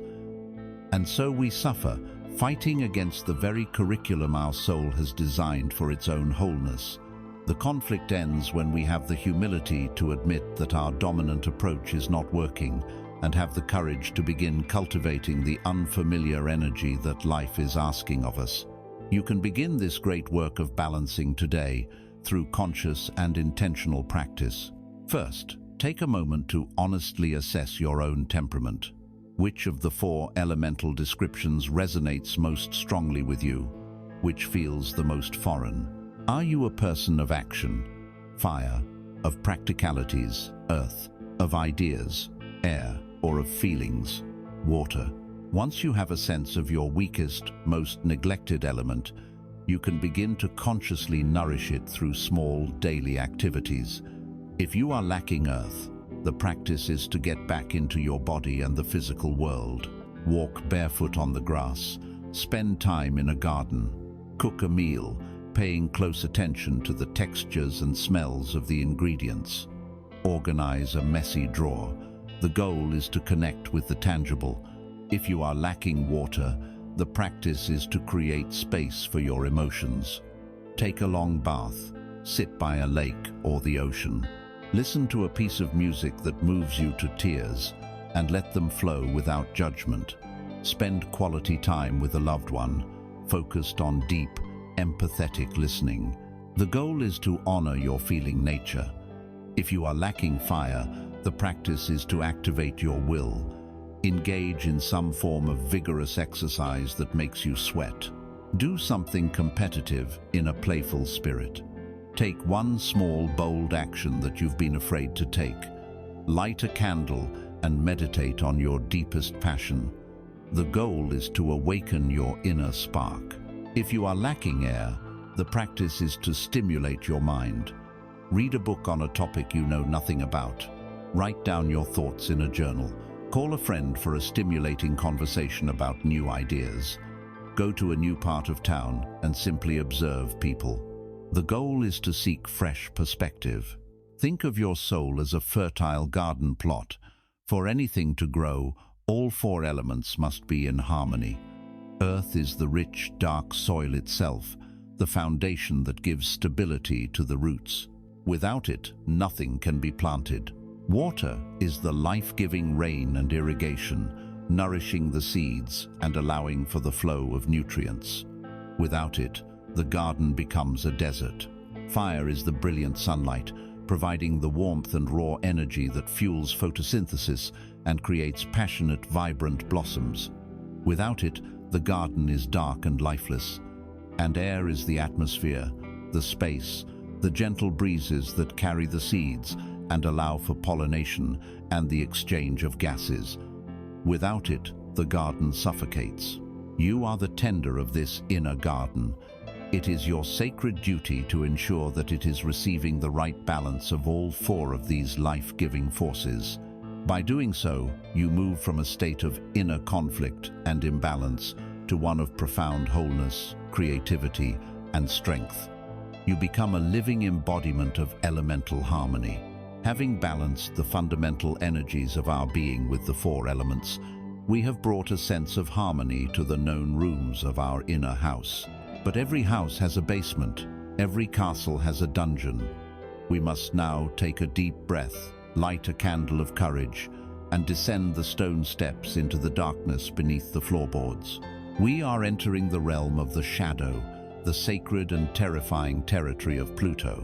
And so we suffer, fighting against the very curriculum our soul has designed for its own wholeness. The conflict ends when we have the humility to admit that our dominant approach is not working and have the courage to begin cultivating the unfamiliar energy that life is asking of us. You can begin this great work of balancing today through conscious and intentional practice. First, take a moment to honestly assess your own temperament. Which of the 4 elemental descriptions resonates most strongly with you? Which feels the most foreign? Are you a person of action, fire, of practicalities, earth, of ideas, air, or of feelings, water? Once you have a sense of your weakest, most neglected element, you can begin to consciously nourish it through small, daily activities. If you are lacking earth, the practice is to get back into your body and the physical world. Walk barefoot on the grass, spend time in a garden, cook a meal, paying close attention to the textures and smells of the ingredients. Organize a messy drawer. The goal is to connect with the tangible. If you are lacking water, the practice is to create space for your emotions. Take a long bath, sit by a lake or the ocean. Listen to a piece of music that moves you to tears and let them flow without judgment. Spend quality time with a loved one, focused on deep, empathetic listening. The goal is to honor your feeling nature. If you are lacking fire, the practice is to activate your will. Engage in some form of vigorous exercise that makes you sweat. Do something competitive in a playful spirit. Take one small, bold action that you've been afraid to take. Light a candle and meditate on your deepest passion. The goal is to awaken your inner spark. If you are lacking air, the practice is to stimulate your mind. Read a book on a topic you know nothing about. Write down your thoughts in a journal. Call a friend for a stimulating conversation about new ideas. Go to a new part of town and simply observe people. The goal is to seek fresh perspective. Think of your soul as a fertile garden plot. For anything to grow, all four elements must be in harmony. Earth is the rich, dark soil itself, the foundation that gives stability to the roots. Without it, nothing can be planted. Water is the life-giving rain and irrigation, nourishing the seeds and allowing for the flow of nutrients. Without it, the garden becomes a desert. Fire is the brilliant sunlight, providing the warmth and raw energy that fuels photosynthesis and creates passionate, vibrant blossoms. Without it, the garden is dark and lifeless. And air is the atmosphere, the space, the gentle breezes that carry the seeds and allow for pollination and the exchange of gases. Without it, the garden suffocates. You are the tender of this inner garden. It is your sacred duty to ensure that it is receiving the right balance of all four of these life-giving forces. By doing so, you move from a state of inner conflict and imbalance to one of profound wholeness, creativity, and strength. You become a living embodiment of elemental harmony. Having balanced the fundamental energies of our being with the four elements, we have brought a sense of harmony to the known rooms of our inner house. But every house has a basement, every castle has a dungeon. We must now take a deep breath, light a candle of courage, and descend the stone steps into the darkness beneath the floorboards. We are entering the realm of the shadow, the sacred and terrifying territory of Pluto.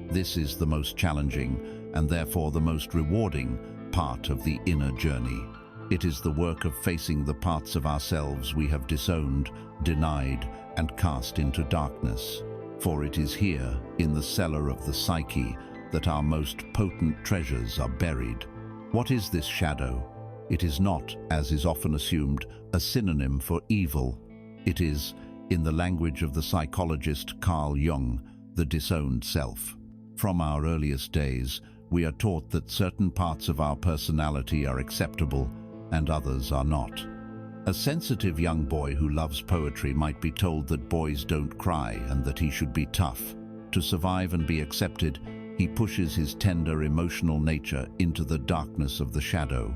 This is the most challenging, and therefore the most rewarding, part of the inner journey. It is the work of facing the parts of ourselves we have disowned, denied, and cast into darkness. For it is here, in the cellar of the psyche, that our most potent treasures are buried. What is this shadow? It is not, as is often assumed, a synonym for evil. It is, in the language of the psychologist Carl Jung, the disowned self. From our earliest days, we are taught that certain parts of our personality are acceptable and others are not. A sensitive young boy who loves poetry might be told that boys don't cry and that he should be tough. To survive and be accepted, he pushes his tender emotional nature into the darkness of the shadow.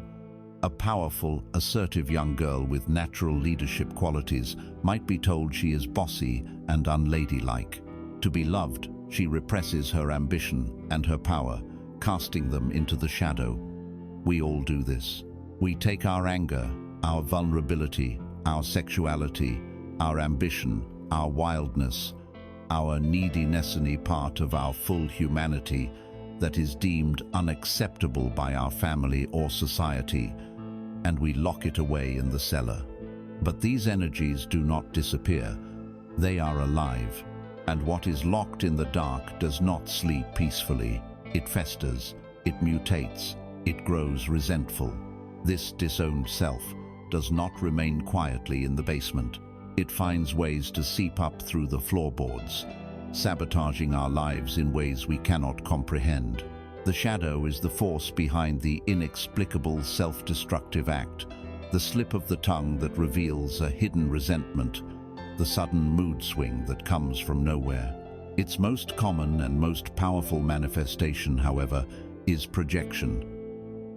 A powerful, assertive young girl with natural leadership qualities might be told she is bossy and unladylike. To be loved, she represses her ambition and her power, casting them into the shadow. We all do this. We take our anger, our vulnerability, our sexuality, our ambition, our wildness, our neediness, any part of our full humanity that is deemed unacceptable by our family or society, and we lock it away in the cellar. But these energies do not disappear. They are alive, and what is locked in the dark does not sleep peacefully. It festers, it mutates, it grows resentful. This disowned self does not remain quietly in the basement. It finds ways to seep up through the floorboards, sabotaging our lives in ways we cannot comprehend. The shadow is the force behind the inexplicable self-destructive act, the slip of the tongue that reveals a hidden resentment, the sudden mood swing that comes from nowhere. Its most common and most powerful manifestation, however, is projection.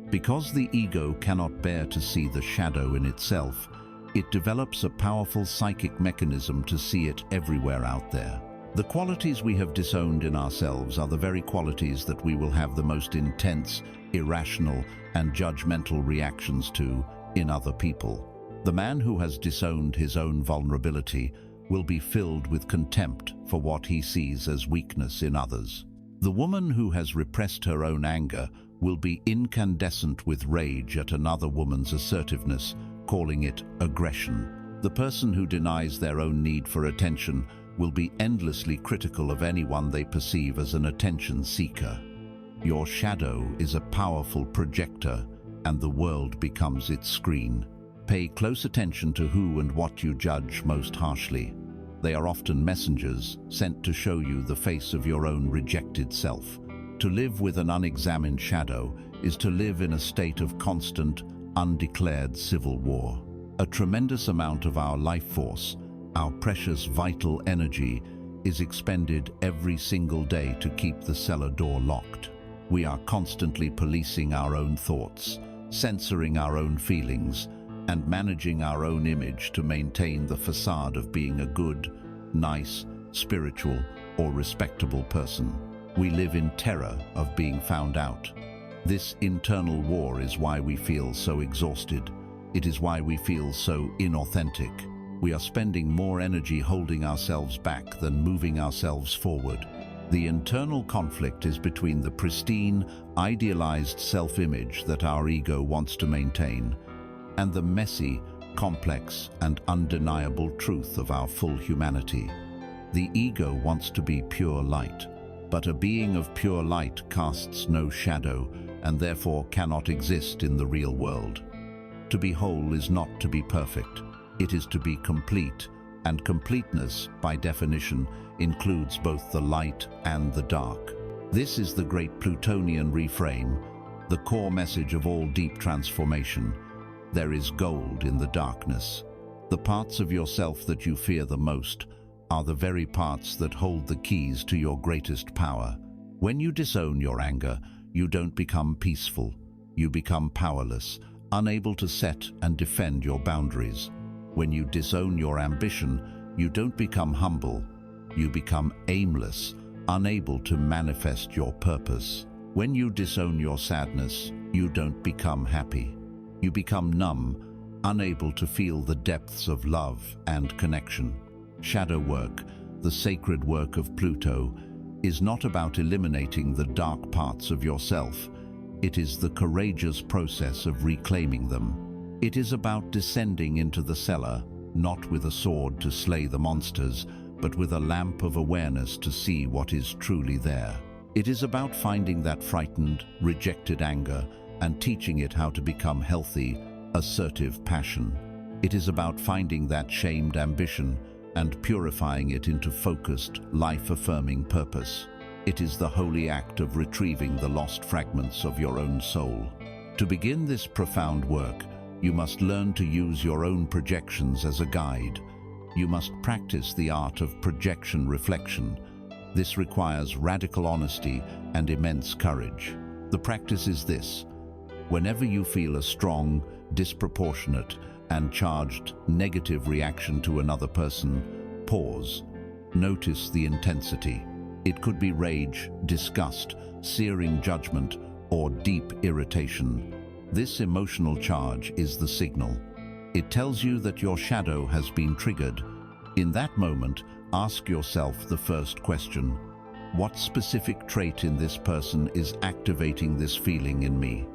Because the ego cannot bear to see the shadow in itself, it develops a powerful psychic mechanism to see it everywhere out there. The qualities we have disowned in ourselves are the very qualities that we will have the most intense, irrational, and judgmental reactions to in other people. The man who has disowned his own vulnerability will be filled with contempt for what he sees as weakness in others. The woman who has repressed her own anger will be incandescent with rage at another woman's assertiveness, calling it aggression. The person who denies their own need for attention will be endlessly critical of anyone they perceive as an attention seeker. Your shadow is a powerful projector, and the world becomes its screen. Pay close attention to who and what you judge most harshly. They are often messengers sent to show you the face of your own rejected self. To live with an unexamined shadow is to live in a state of constant, undeclared civil war. A tremendous amount of our life force, our precious vital energy, is expended every single day to keep the cellar door locked. We are constantly policing our own thoughts, censoring our own feelings, and managing our own image to maintain the facade of being a good, nice, spiritual, or respectable person. We live in terror of being found out. This internal war is why we feel so exhausted. It is why we feel so inauthentic. We are spending more energy holding ourselves back than moving ourselves forward. The internal conflict is between the pristine, idealized self-image that our ego wants to maintain and the messy, complex, and undeniable truth of our full humanity. The ego wants to be pure light, but a being of pure light casts no shadow and therefore cannot exist in the real world. To be whole is not to be perfect. It is to be complete, and completeness, by definition, includes both the light and the dark. This is the great Plutonian reframe, the core message of all deep transformation. There is gold in the darkness. The parts of yourself that you fear the most are the very parts that hold the keys to your greatest power. When you disown your anger, you don't become peaceful. You become powerless, unable to set and defend your boundaries. When you disown your ambition, you don't become humble. You become aimless, unable to manifest your purpose. When you disown your sadness, you don't become happy. You become numb, unable to feel the depths of love and connection. Shadow work, the sacred work of Pluto, is not about eliminating the dark parts of yourself. It is the courageous process of reclaiming them. It is about descending into the cellar, not with a sword to slay the monsters, but with a lamp of awareness to see what is truly there. It is about finding that frightened, rejected anger and teaching it how to become healthy, assertive passion. It is about finding that shamed ambition and purifying it into focused, life-affirming purpose. It is the holy act of retrieving the lost fragments of your own soul. To begin this profound work, you must learn to use your own projections as a guide. You must practice the art of projection reflection. This requires radical honesty and immense courage. The practice is this: whenever you feel a strong, disproportionate, and charged negative reaction to another person, pause. Notice the intensity. It could be rage, disgust, searing judgment, or deep irritation. This emotional charge is the signal. It tells you that your shadow has been triggered. In that moment, ask yourself the first question: what specific trait in this person is activating this feeling in me?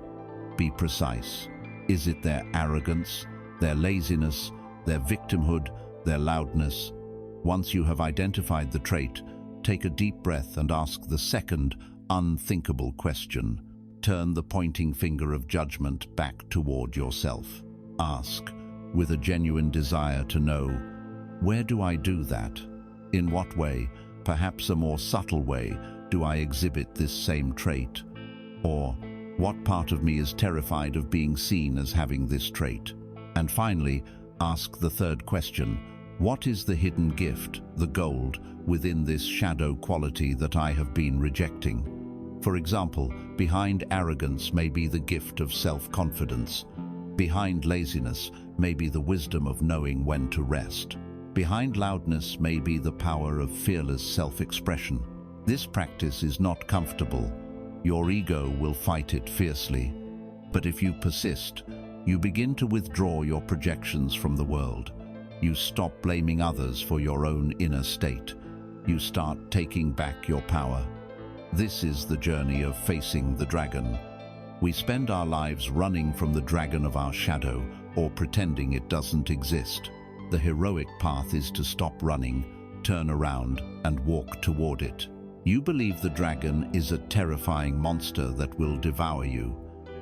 Be precise. Is it their arrogance, their laziness, their victimhood, their loudness? Once you have identified the trait, take a deep breath and ask the second, unthinkable question. Turn the pointing finger of judgment back toward yourself. Ask, with a genuine desire to know, where do I do that? In what way, perhaps a more subtle way, do I exhibit this same trait? Or, what part of me is terrified of being seen as having this trait? And finally, ask the third question: what is the hidden gift, the gold, within this shadow quality that I have been rejecting? For example, behind arrogance may be the gift of self-confidence. Behind laziness may be the wisdom of knowing when to rest. Behind loudness may be the power of fearless self-expression. This practice is not comfortable. Your ego will fight it fiercely. But if you persist, you begin to withdraw your projections from the world. You stop blaming others for your own inner state. You start taking back your power. This is the journey of facing the dragon. We spend our lives running from the dragon of our shadow or pretending it doesn't exist. The heroic path is to stop running, turn around and walk toward it. You believe the dragon is a terrifying monster that will devour you,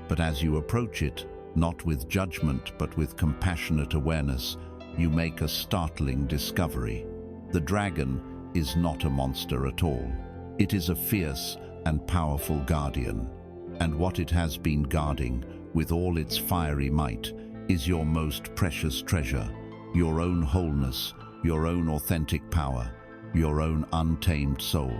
but as you approach it, not with judgment but with compassionate awareness, you make a startling discovery. The dragon is not a monster at all. It is a fierce and powerful guardian, and what it has been guarding with all its fiery might is your most precious treasure, your own wholeness, your own authentic power, your own untamed soul.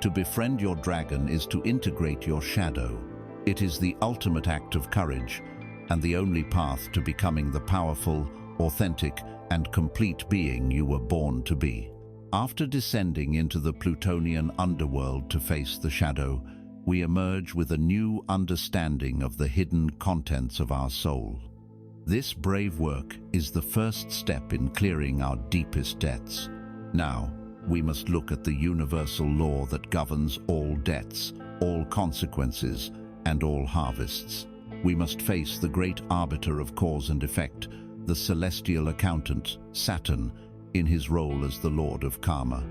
To befriend your dragon is to integrate your shadow. It is the ultimate act of courage and the only path to becoming the powerful, authentic, and complete being you were born to be. After descending into the Plutonian underworld to face the shadow, we emerge with a new understanding of the hidden contents of our soul. This brave work is the first step in clearing our deepest debts. Now, we must look at the universal law that governs all debts, all consequences, and all harvests. We must face the great arbiter of cause and effect, the celestial accountant, Saturn, in his role as the Lord of Karma.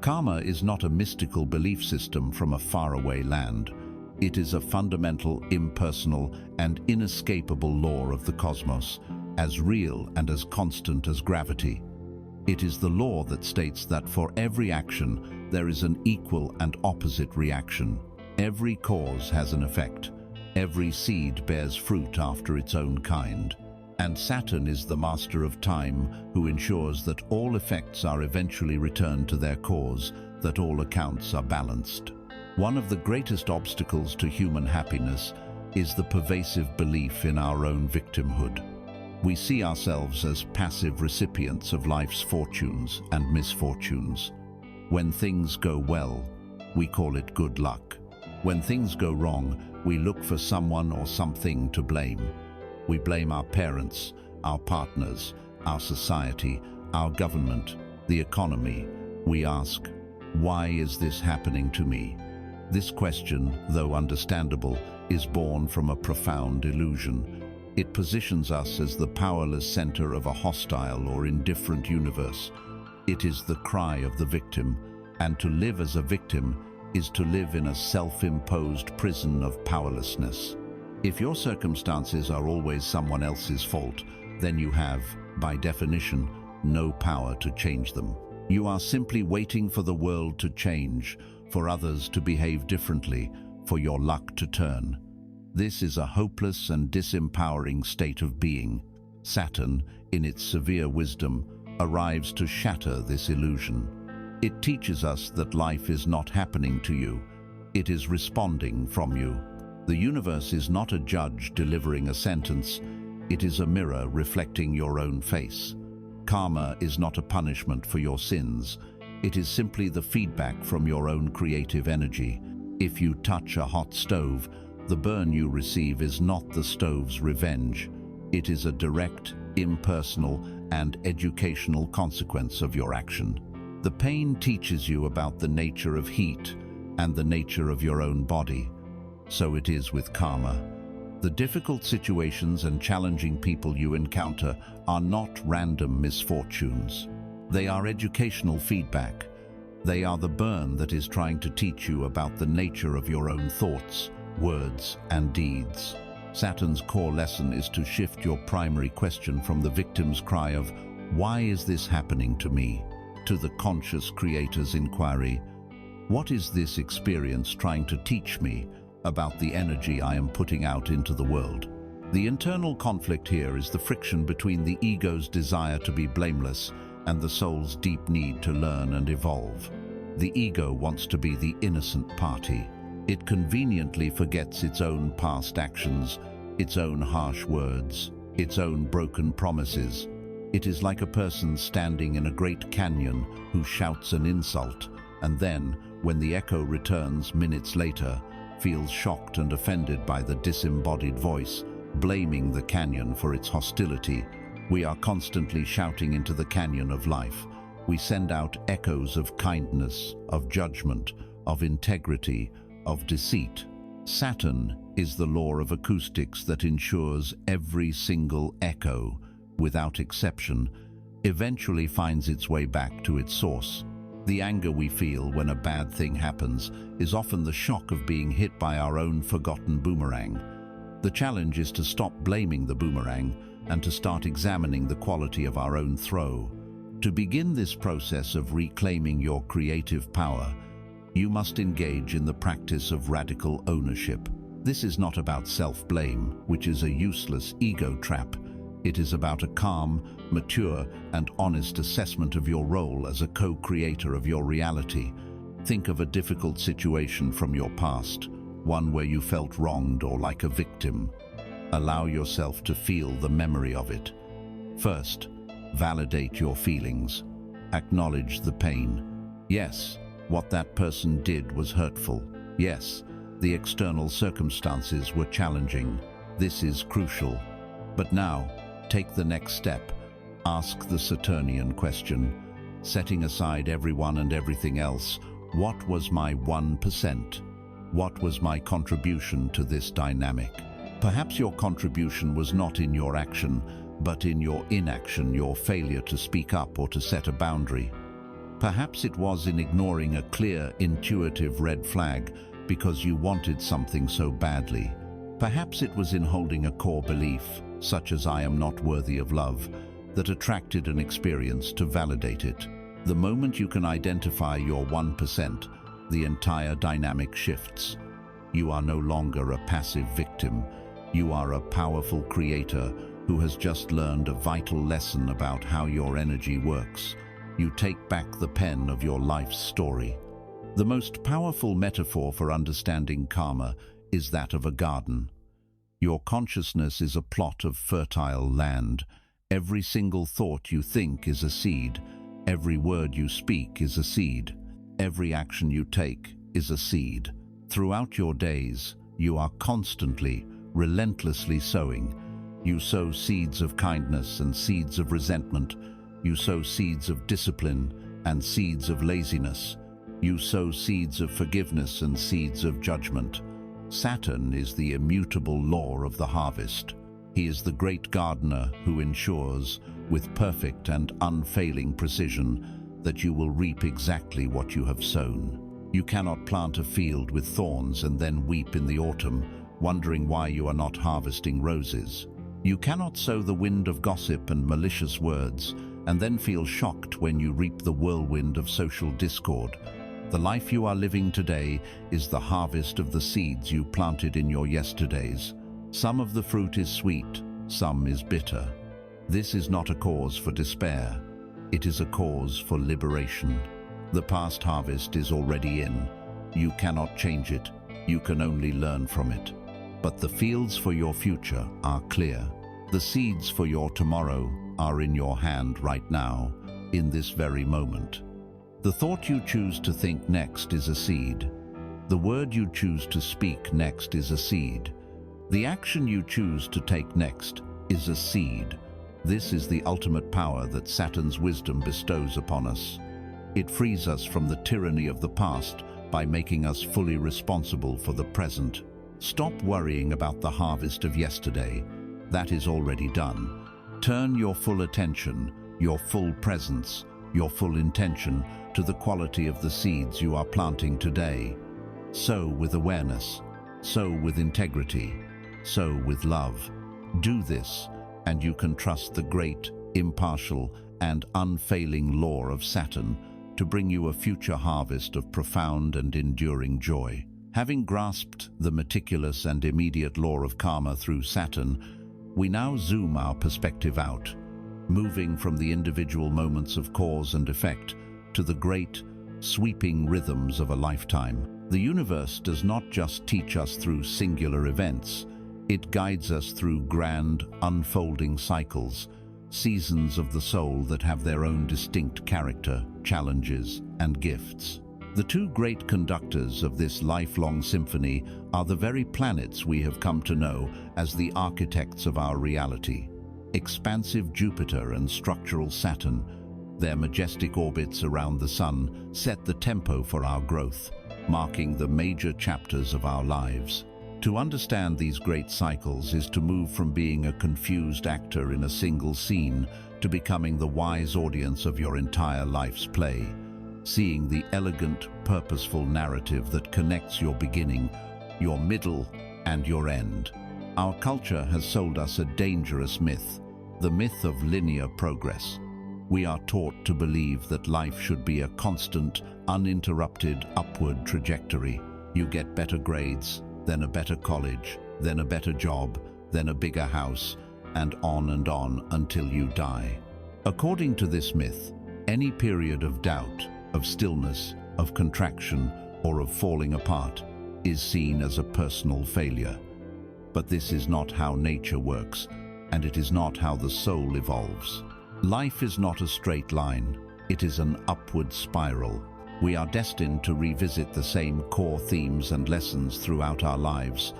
Karma is not a mystical belief system from a faraway land. It is a fundamental, impersonal, and inescapable law of the cosmos, as real and as constant as gravity. It is the law that states that for every action, there is an equal and opposite reaction. Every cause has an effect. Every seed bears fruit after its own kind. And Saturn is the master of time who ensures that all effects are eventually returned to their cause, that all accounts are balanced. One of the greatest obstacles to human happiness is the pervasive belief in our own victimhood. We see ourselves as passive recipients of life's fortunes and misfortunes. When things go well, we call it good luck. When things go wrong, we look for someone or something to blame. We blame our parents, our partners, our society, our government, the economy. We ask, why is this happening to me? This question, though understandable, is born from a profound illusion. It positions us as the powerless center of a hostile or indifferent universe. It is the cry of the victim, and to live as a victim is to live in a self-imposed prison of powerlessness. If your circumstances are always someone else's fault, then you have, by definition, no power to change them. You are simply waiting for the world to change, for others to behave differently, for your luck to turn. This is a hopeless and disempowering state of being. Saturn, in its severe wisdom, arrives to shatter this illusion. It teaches us that life is not happening to you. It is responding from you. The universe is not a judge delivering a sentence. It is a mirror reflecting your own face. Karma is not a punishment for your sins. It is simply the feedback from your own creative energy. If you touch a hot stove, the burn you receive is not the stove's revenge. It is a direct, impersonal, and educational consequence of your action. The pain teaches you about the nature of heat and the nature of your own body. So it is with karma. The difficult situations and challenging people you encounter are not random misfortunes. They are educational feedback. They are the burn that is trying to teach you about the nature of your own thoughts, words, and deeds. Saturn's core lesson is to shift your primary question from the victim's cry of, "Why is this happening to me?" to the conscious creator's inquiry, "What is this experience trying to teach me about the energy I am putting out into the world?" The internal conflict here is the friction between the ego's desire to be blameless and the soul's deep need to learn and evolve. The ego wants to be the innocent party. It conveniently forgets its own past actions, its own harsh words, its own broken promises. It is like a person standing in a great canyon who shouts an insult, and then, when the echo returns minutes later, feels shocked and offended by the disembodied voice, blaming the canyon for its hostility. We are constantly shouting into the canyon of life. We send out echoes of kindness, of judgment, of integrity, of deceit. Saturn is the law of acoustics that ensures every single echo, without exception, eventually finds its way back to its source. The anger we feel when a bad thing happens is often the shock of being hit by our own forgotten boomerang. The challenge is to stop blaming the boomerang and to start examining the quality of our own throw. To begin this process of reclaiming your creative power, you must engage in the practice of radical ownership. This is not about self-blame, which is a useless ego trap. It is about a calm, mature, and honest assessment of your role as a co-creator of your reality. Think of a difficult situation from your past, one where you felt wronged or like a victim. Allow yourself to feel the memory of it. First, validate your feelings. Acknowledge the pain. Yes, what that person did was hurtful. Yes, the external circumstances were challenging. This is crucial. But now, take the next step. Ask the Saturnian question. Setting aside everyone and everything else, what was my 1%? What was my contribution to this dynamic? Perhaps your contribution was not in your action, but in your inaction, your failure to speak up or to set a boundary. Perhaps it was in ignoring a clear, intuitive red flag because you wanted something so badly. Perhaps it was in holding a core belief, such as I am not worthy of love, that attracted an experience to validate it. The moment you can identify your 1%, the entire dynamic shifts. You are no longer a passive victim. You are a powerful creator who has just learned a vital lesson about how your energy works. You take back the pen of your life's story. The most powerful metaphor for understanding karma is that of a garden. Your consciousness is a plot of fertile land. Every single thought you think is a seed. Every word you speak is a seed. Every action you take is a seed. Throughout your days, you are constantly, relentlessly sowing. You sow seeds of kindness and seeds of resentment. You sow seeds of discipline and seeds of laziness. You sow seeds of forgiveness and seeds of judgment. Saturn is the immutable law of the harvest. He is the great gardener who ensures, with perfect and unfailing precision, that you will reap exactly what you have sown. You cannot plant a field with thorns and then weep in the autumn, wondering why you are not harvesting roses. You cannot sow the wind of gossip and malicious words, and then feel shocked when you reap the whirlwind of social discord. The life you are living today is the harvest of the seeds you planted in your yesterdays. Some of the fruit is sweet, some is bitter. This is not a cause for despair. It is a cause for liberation. The past harvest is already in. You cannot change it. You can only learn from it. But the fields for your future are clear. The seeds for your tomorrow are in your hand right now, in this very moment. The thought you choose to think next is a seed. The word you choose to speak next is a seed. The action you choose to take next is a seed. This is the ultimate power that Saturn's wisdom bestows upon us. It frees us from the tyranny of the past by making us fully responsible for the present. Stop worrying about the harvest of yesterday. That is already done. Turn your full attention, your full presence, your full intention to the quality of the seeds you are planting today. Sow with awareness, sow with integrity, sow with love. Do this, and you can trust the great, impartial, and unfailing law of Saturn to bring you a future harvest of profound and enduring joy. Having grasped the meticulous and immediate law of karma through Saturn, we now zoom our perspective out, moving from the individual moments of cause and effect to the great, sweeping rhythms of a lifetime. The universe does not just teach us through singular events. It guides us through grand, unfolding cycles, seasons of the soul that have their own distinct character, challenges, and gifts. The two great conductors of this lifelong symphony are the very planets we have come to know as the architects of our reality. Expansive Jupiter and structural Saturn, their majestic orbits around the Sun, set the tempo for our growth, marking the major chapters of our lives. To understand these great cycles is to move from being a confused actor in a single scene to becoming the wise audience of your entire life's play, seeing the elegant, purposeful narrative that connects your beginning, your middle, and your end. Our culture has sold us a dangerous myth, the myth of linear progress. We are taught to believe that life should be a constant, uninterrupted upward trajectory. You get better grades, then a better college, then a better job, then a bigger house, and on until you die. According to this myth, any period of doubt, of stillness, of contraction, or of falling apart is seen as a personal failure. But this is not how nature works, and it is not how the soul evolves. Life is not a straight line, it is an upward spiral. We are destined to revisit the same core themes and lessons throughout our lives,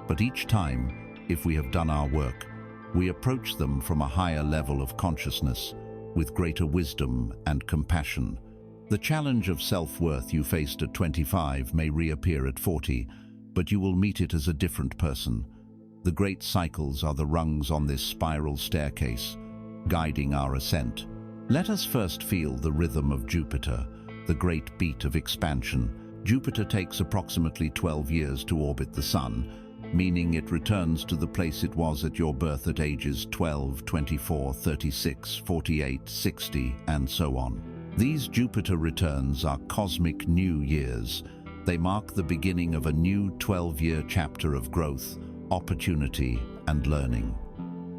but each time, if we have done our work, we approach them from a higher level of consciousness, with greater wisdom and compassion. The challenge of self-worth you faced at 25 may reappear at 40, but you will meet it as a different person. The great cycles are the rungs on this spiral staircase, guiding our ascent. Let us first feel the rhythm of Jupiter, the great beat of expansion. Jupiter takes approximately 12 years to orbit the Sun, meaning it returns to the place it was at your birth at ages 12, 24, 36, 48, 60, and so on. These Jupiter returns are cosmic new years. They mark the beginning of a new 12-year chapter of growth, opportunity, and learning.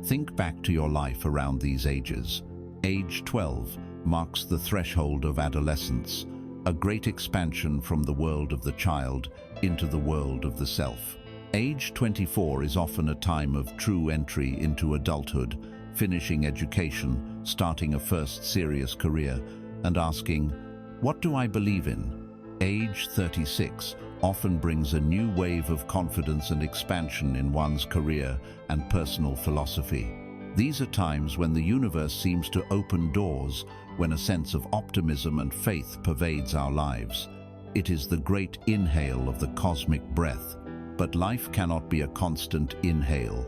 Think back to your life around these ages. Age 12 marks the threshold of adolescence, a great expansion from the world of the child into the world of the self. Age 24 is often a time of true entry into adulthood, finishing education, starting a first serious career, and asking, "What do I believe in?" Age 36 often brings a new wave of confidence and expansion in one's career and personal philosophy. These are times when the universe seems to open doors, when a sense of optimism and faith pervades our lives. It is the great inhale of the cosmic breath. But life cannot be a constant inhale.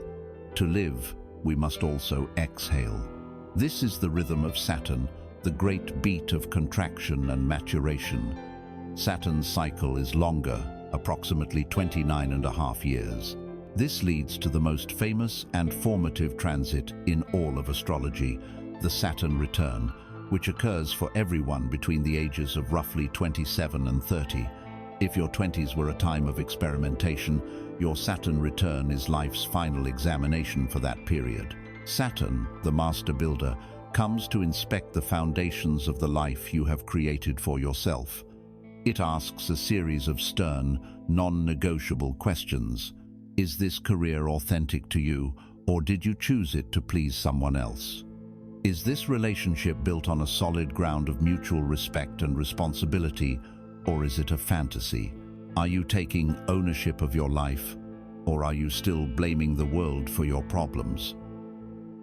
To live, we must also exhale. This is the rhythm of Saturn, the great beat of contraction and maturation. Saturn's cycle is longer, approximately 29.5 years. This leads to the most famous and formative transit in all of astrology, the Saturn return, which occurs for everyone between the ages of roughly 27 and 30. If your 20s were a time of experimentation, your Saturn return is life's final examination for that period. Saturn, the master builder, comes to inspect the foundations of the life you have created for yourself. It asks a series of stern, non-negotiable questions. Is this career authentic to you, or did you choose it to please someone else? Is this relationship built on a solid ground of mutual respect and responsibility, or is it a fantasy? Are you taking ownership of your life, or are you still blaming the world for your problems?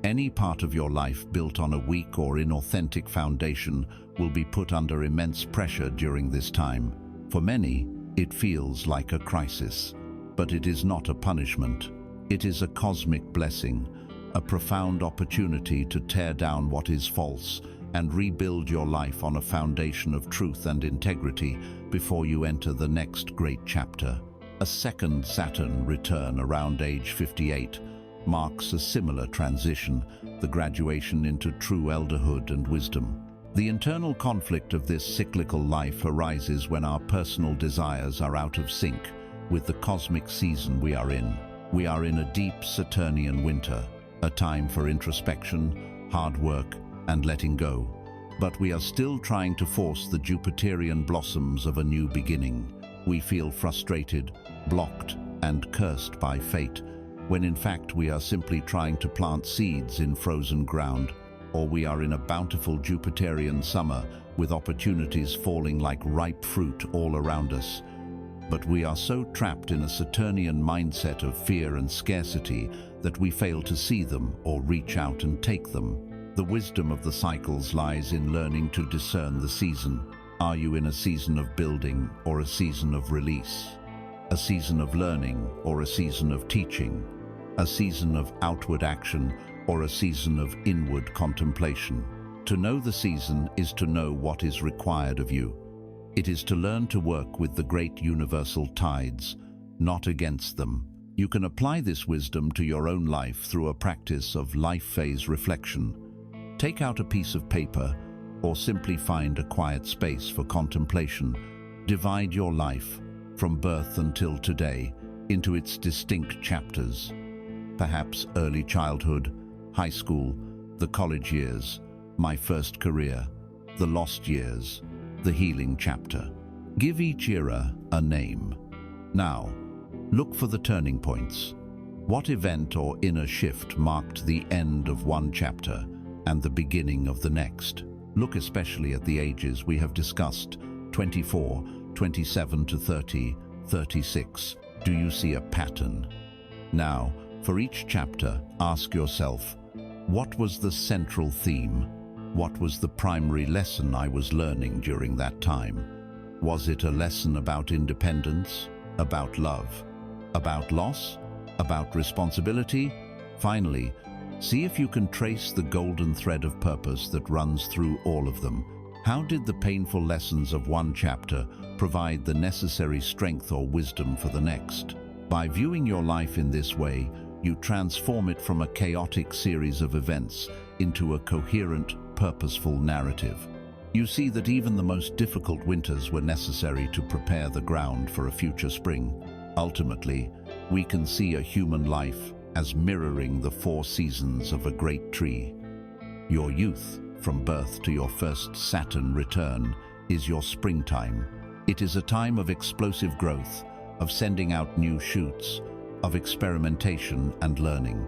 Any part of your life built on a weak or inauthentic foundation will be put under immense pressure during this time. For many, it feels like a crisis, but it is not a punishment. It is a cosmic blessing, a profound opportunity to tear down what is false and rebuild your life on a foundation of truth and integrity before you enter the next great chapter. A second Saturn return around age 58 marks a similar transition, the graduation into true elderhood and wisdom. The internal conflict of this cyclical life arises when our personal desires are out of sync with the cosmic season we are in. We are in a deep Saturnian winter, a time for introspection, hard work, and letting go. But we are still trying to force the Jupiterian blossoms of a new beginning. We feel frustrated, blocked, and cursed by fate, when in fact we are simply trying to plant seeds in frozen ground, or we are in a bountiful Jupiterian summer with opportunities falling like ripe fruit all around us. But we are so trapped in a Saturnian mindset of fear and scarcity that we fail to see them or reach out and take them. The wisdom of the cycles lies in learning to discern the season. Are you in a season of building or a season of release? a season of learning or a season of teaching, a season of outward action or a season of inward contemplation. To know the season is to know what is required of you. It is to learn to work with the great universal tides, not against them. You can apply this wisdom to your own life through a practice of life phase reflection. Take out a piece of paper or simply find a quiet space for contemplation. Divide your life, from birth until today, into its distinct chapters. Perhaps early childhood, high school, the college years, my first career, the lost years, the healing chapter. Give each era a name. Now, look for the turning points. What event or inner shift marked the end of one chapter and the beginning of the next? Look especially at the ages we have discussed, 24, 27 to 30, 36. Do you see a pattern? Now, for each chapter, ask yourself, what was the central theme? What was the primary lesson I was learning during that time? Was it a lesson about independence, about love, about loss, about responsibility? Finally, see if you can trace the golden thread of purpose that runs through all of them. How did the painful lessons of one chapter provide the necessary strength or wisdom for the next? By viewing your life in this way, you transform it from a chaotic series of events into a coherent, purposeful narrative. You see that even the most difficult winters were necessary to prepare the ground for a future spring. Ultimately, we can see a human life as mirroring the 4 seasons of a great tree. Your youth, from birth to your first Saturn return, is your springtime. It is a time of explosive growth, of sending out new shoots, of experimentation and learning.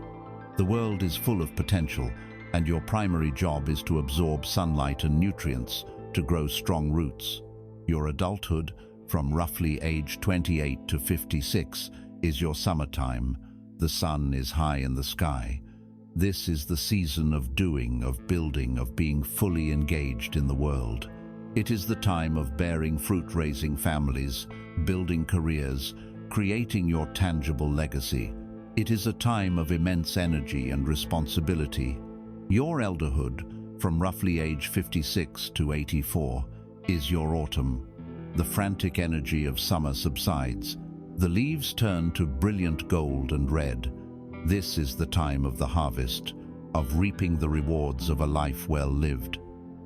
The world is full of potential, and your primary job is to absorb sunlight and nutrients to grow strong roots. Your adulthood, from roughly age 28 to 56, is your summertime. The sun is high in the sky. This is the season of doing, of building, of being fully engaged in the world. It is the time of bearing fruit, raising families, building careers, creating your tangible legacy. It is a time of immense energy and responsibility. Your elderhood, from roughly age 56 to 84, is your autumn. The frantic energy of summer subsides. The leaves turn to brilliant gold and red. This is the time of the harvest, of reaping the rewards of a life well lived.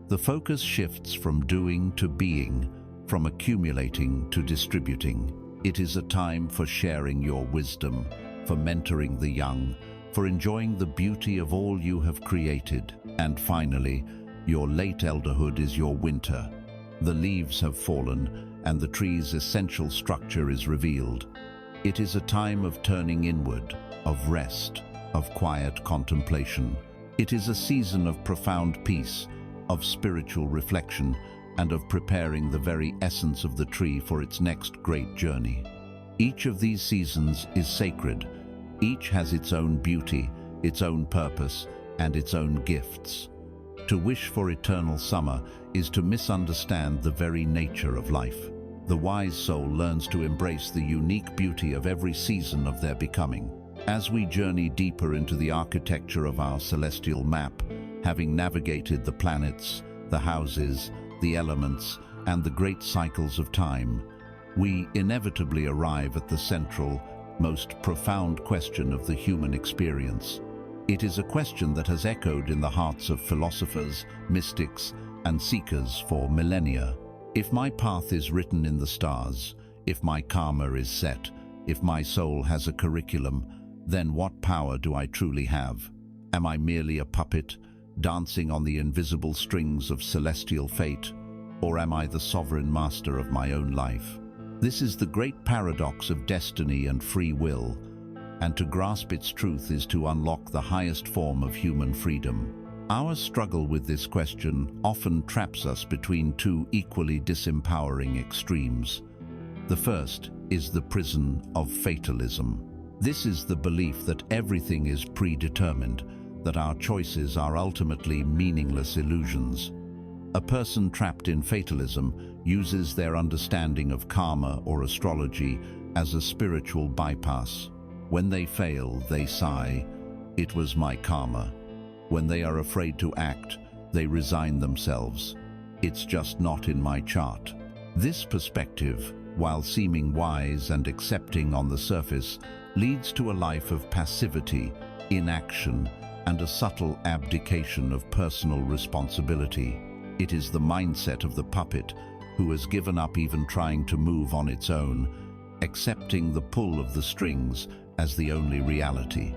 The focus shifts from doing to being, from accumulating to distributing. It is a time for sharing your wisdom, for mentoring the young, for enjoying the beauty of all you have created. And finally, your late elderhood is your winter. The leaves have fallen, and the tree's essential structure is revealed. It is a time of turning inward, of rest, of quiet contemplation. It is a season of profound peace, of spiritual reflection, and of preparing the very essence of the tree for its next great journey. Each of these seasons is sacred. Each has its own beauty, its own purpose, and its own gifts. To wish for eternal summer is to misunderstand the very nature of life. The wise soul learns to embrace the unique beauty of every season of their becoming. As we journey deeper into the architecture of our celestial map, having navigated the planets, the houses, the elements, and the great cycles of time, we inevitably arrive at the central, most profound question of the human experience. It is a question that has echoed in the hearts of philosophers, mystics, and seekers for millennia. If my path is written in the stars, if my karma is set, if my soul has a curriculum, then what power do I truly have? Am I merely a puppet, dancing on the invisible strings of celestial fate, or am I the sovereign master of my own life? This is the great paradox of destiny and free will, and to grasp its truth is to unlock the highest form of human freedom. Our struggle with this question often traps us between 2 equally disempowering extremes. The first is the prison of fatalism. This is the belief that everything is predetermined, that our choices are ultimately meaningless illusions. A person trapped in fatalism uses their understanding of karma or astrology as a spiritual bypass. When they fail, they sigh, "It was my karma." When they are afraid to act, they resign themselves. "It's just not in my chart." This perspective, while seeming wise and accepting on the surface, leads to a life of passivity, inaction, and a subtle abdication of personal responsibility. It is the mindset of the puppet who has given up even trying to move on its own, accepting the pull of the strings as the only reality.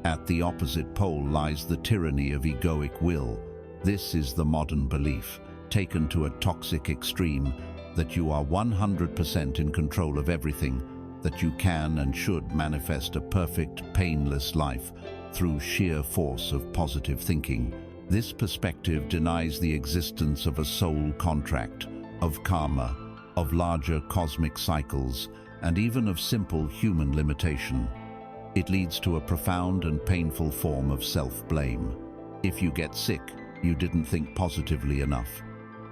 At the opposite pole lies the tyranny of egoic will. This is the modern belief, taken to a toxic extreme, that you are 100% in control of everything, that you can and should manifest a perfect, painless life through sheer force of positive thinking. This perspective denies the existence of a soul contract, of karma, of larger cosmic cycles, and even of simple human limitation. It leads to a profound and painful form of self-blame. If you get sick, you didn't think positively enough.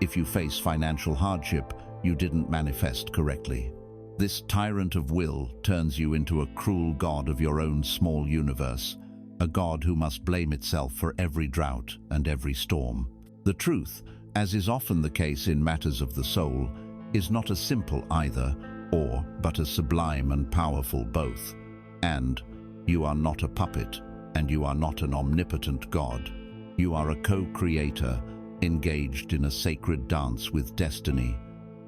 If you face financial hardship, you didn't manifest correctly. This tyrant of will turns you into a cruel god of your own small universe, a god who must blame itself for every drought and every storm. The truth, as is often the case in matters of the soul, is not a simple either or, but a sublime and powerful both. And you are not a puppet, and you are not an omnipotent god. You are a co-creator, engaged in a sacred dance with destiny.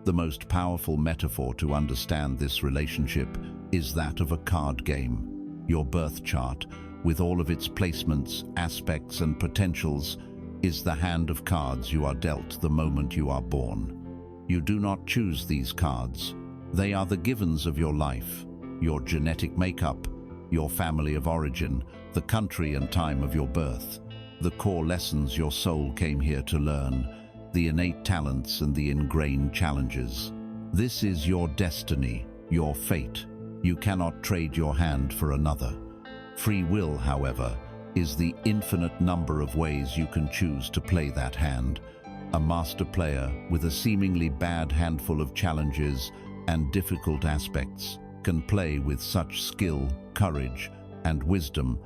The most powerful metaphor to understand this relationship is that of a card game. Your birth chart, with all of its placements, aspects, and potentials, is the hand of cards you are dealt the moment you are born. You do not choose these cards. They are the givens of your life, your genetic makeup, your family of origin, the country and time of your birth, the core lessons your soul came here to learn, the innate talents and the ingrained challenges. This is your destiny, your fate. You cannot trade your hand for another. Free will, however, is the infinite number of ways you can choose to play that hand. A master player with a seemingly bad handful of challenges and difficult aspects can play with such skill, courage, and wisdom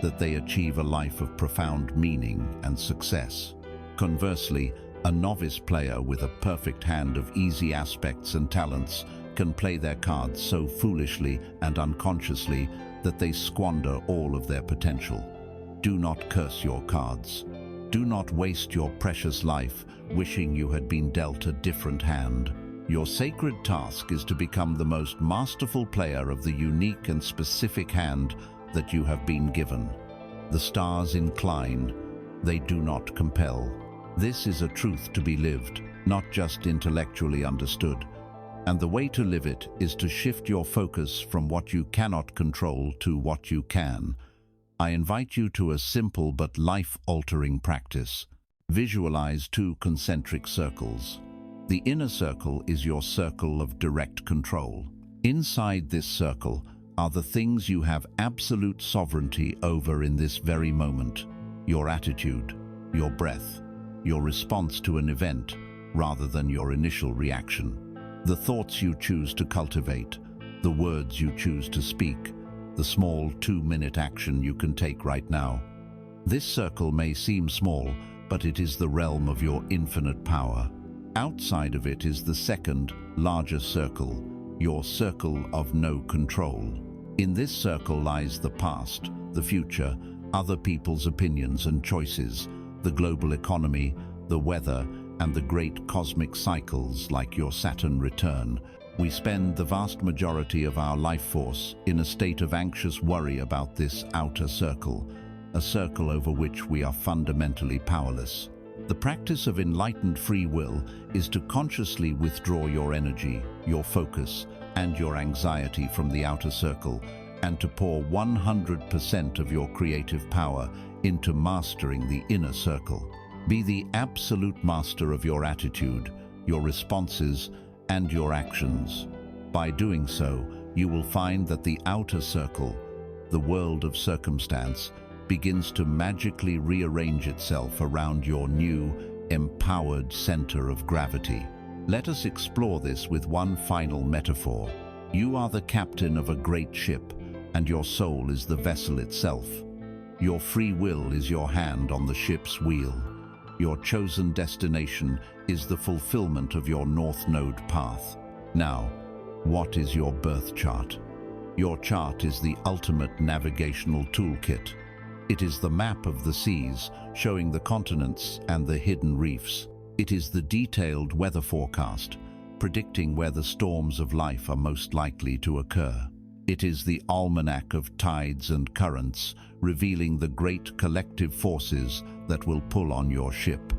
that they achieve a life of profound meaning and success. Conversely, a novice player with a perfect hand of easy aspects and talents can play their cards so foolishly and unconsciously that they squander all of their potential. Do not curse your cards. Do not waste your precious life wishing you had been dealt a different hand. Your sacred task is to become the most masterful player of the unique and specific hand that you have been given. The stars incline, they do not compel. This is a truth to be lived, not just intellectually understood. And the way to live it is to shift your focus from what you cannot control to what you can. I invite you to a simple but life-altering practice. Visualize two concentric circles. The inner circle is your circle of direct control. Inside this circle are the things you have absolute sovereignty over in this very moment. Your attitude, your breath, your response to an event, rather than your initial reaction. The thoughts you choose to cultivate, the words you choose to speak, the small 2-minute action you can take right now. This circle may seem small, but it is the realm of your infinite power. Outside of it is the second, larger circle, your circle of no control. In this circle lies the past, the future, other people's opinions and choices, the global economy, the weather, and the great cosmic cycles like your Saturn return. We spend the vast majority of our life force in a state of anxious worry about this outer circle, a circle over which we are fundamentally powerless. The practice of enlightened free will is to consciously withdraw your energy, your focus, and your anxiety from the outer circle, and to pour 100% of your creative power into mastering the inner circle. Be the absolute master of your attitude, your responses, and your actions. By doing so, you will find that the outer circle, the world of circumstance, begins to magically rearrange itself around your new, empowered center of gravity. Let us explore this with one final metaphor. You are the captain of a great ship, and your soul is the vessel itself. Your free will is your hand on the ship's wheel. Your chosen destination is the fulfillment of your North Node path. Now, what is your birth chart? Your chart is the ultimate navigational toolkit. It is the map of the seas, showing the continents and the hidden reefs. It is the detailed weather forecast, predicting where the storms of life are most likely to occur. It is the almanac of tides and currents, revealing the great collective forces that will pull on your ship.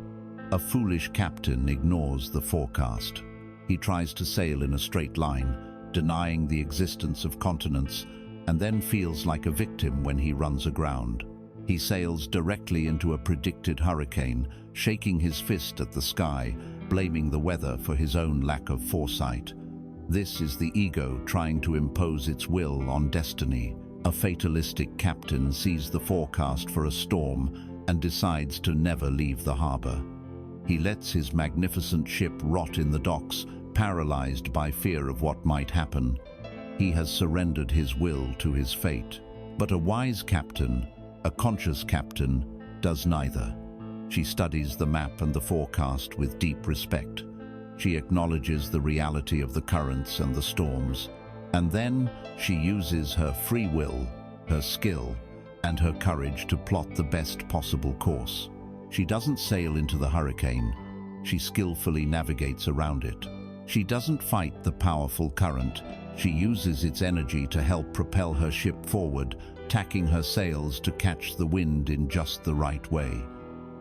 A foolish captain ignores the forecast. He tries to sail in a straight line, denying the existence of continents, and then feels like a victim when he runs aground. He sails directly into a predicted hurricane, shaking his fist at the sky, blaming the weather for his own lack of foresight. This is the ego trying to impose its will on destiny. A fatalistic captain sees the forecast for a storm and decides to never leave the harbor. He lets his magnificent ship rot in the docks, paralyzed by fear of what might happen. He has surrendered his will to his fate. But a wise captain, a conscious captain, does neither. She studies the map and the forecast with deep respect. She acknowledges the reality of the currents and the storms, and then she uses her free will, her skill, and her courage to plot the best possible course. She doesn't sail into the hurricane. She skillfully navigates around it. She doesn't fight the powerful current. She uses its energy to help propel her ship forward, tacking her sails to catch the wind in just the right way.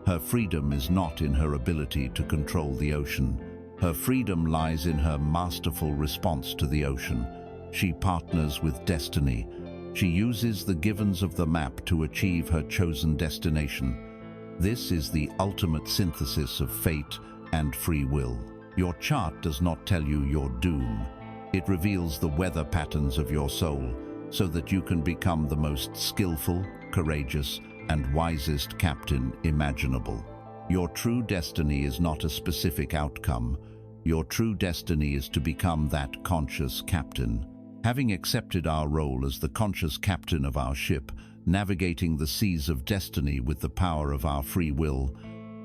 Her freedom is not in her ability to control the ocean. Her freedom lies in her masterful response to the ocean. She partners with destiny. She uses the givens of the map to achieve her chosen destination. This is the ultimate synthesis of fate and free will. Your chart does not tell you your doom. It reveals the weather patterns of your soul so that you can become the most skillful, courageous, and wisest captain imaginable. Your true destiny is not a specific outcome. Your true destiny is to become that conscious captain. Having accepted our role as the conscious captain of our ship, navigating the seas of destiny with the power of our free will,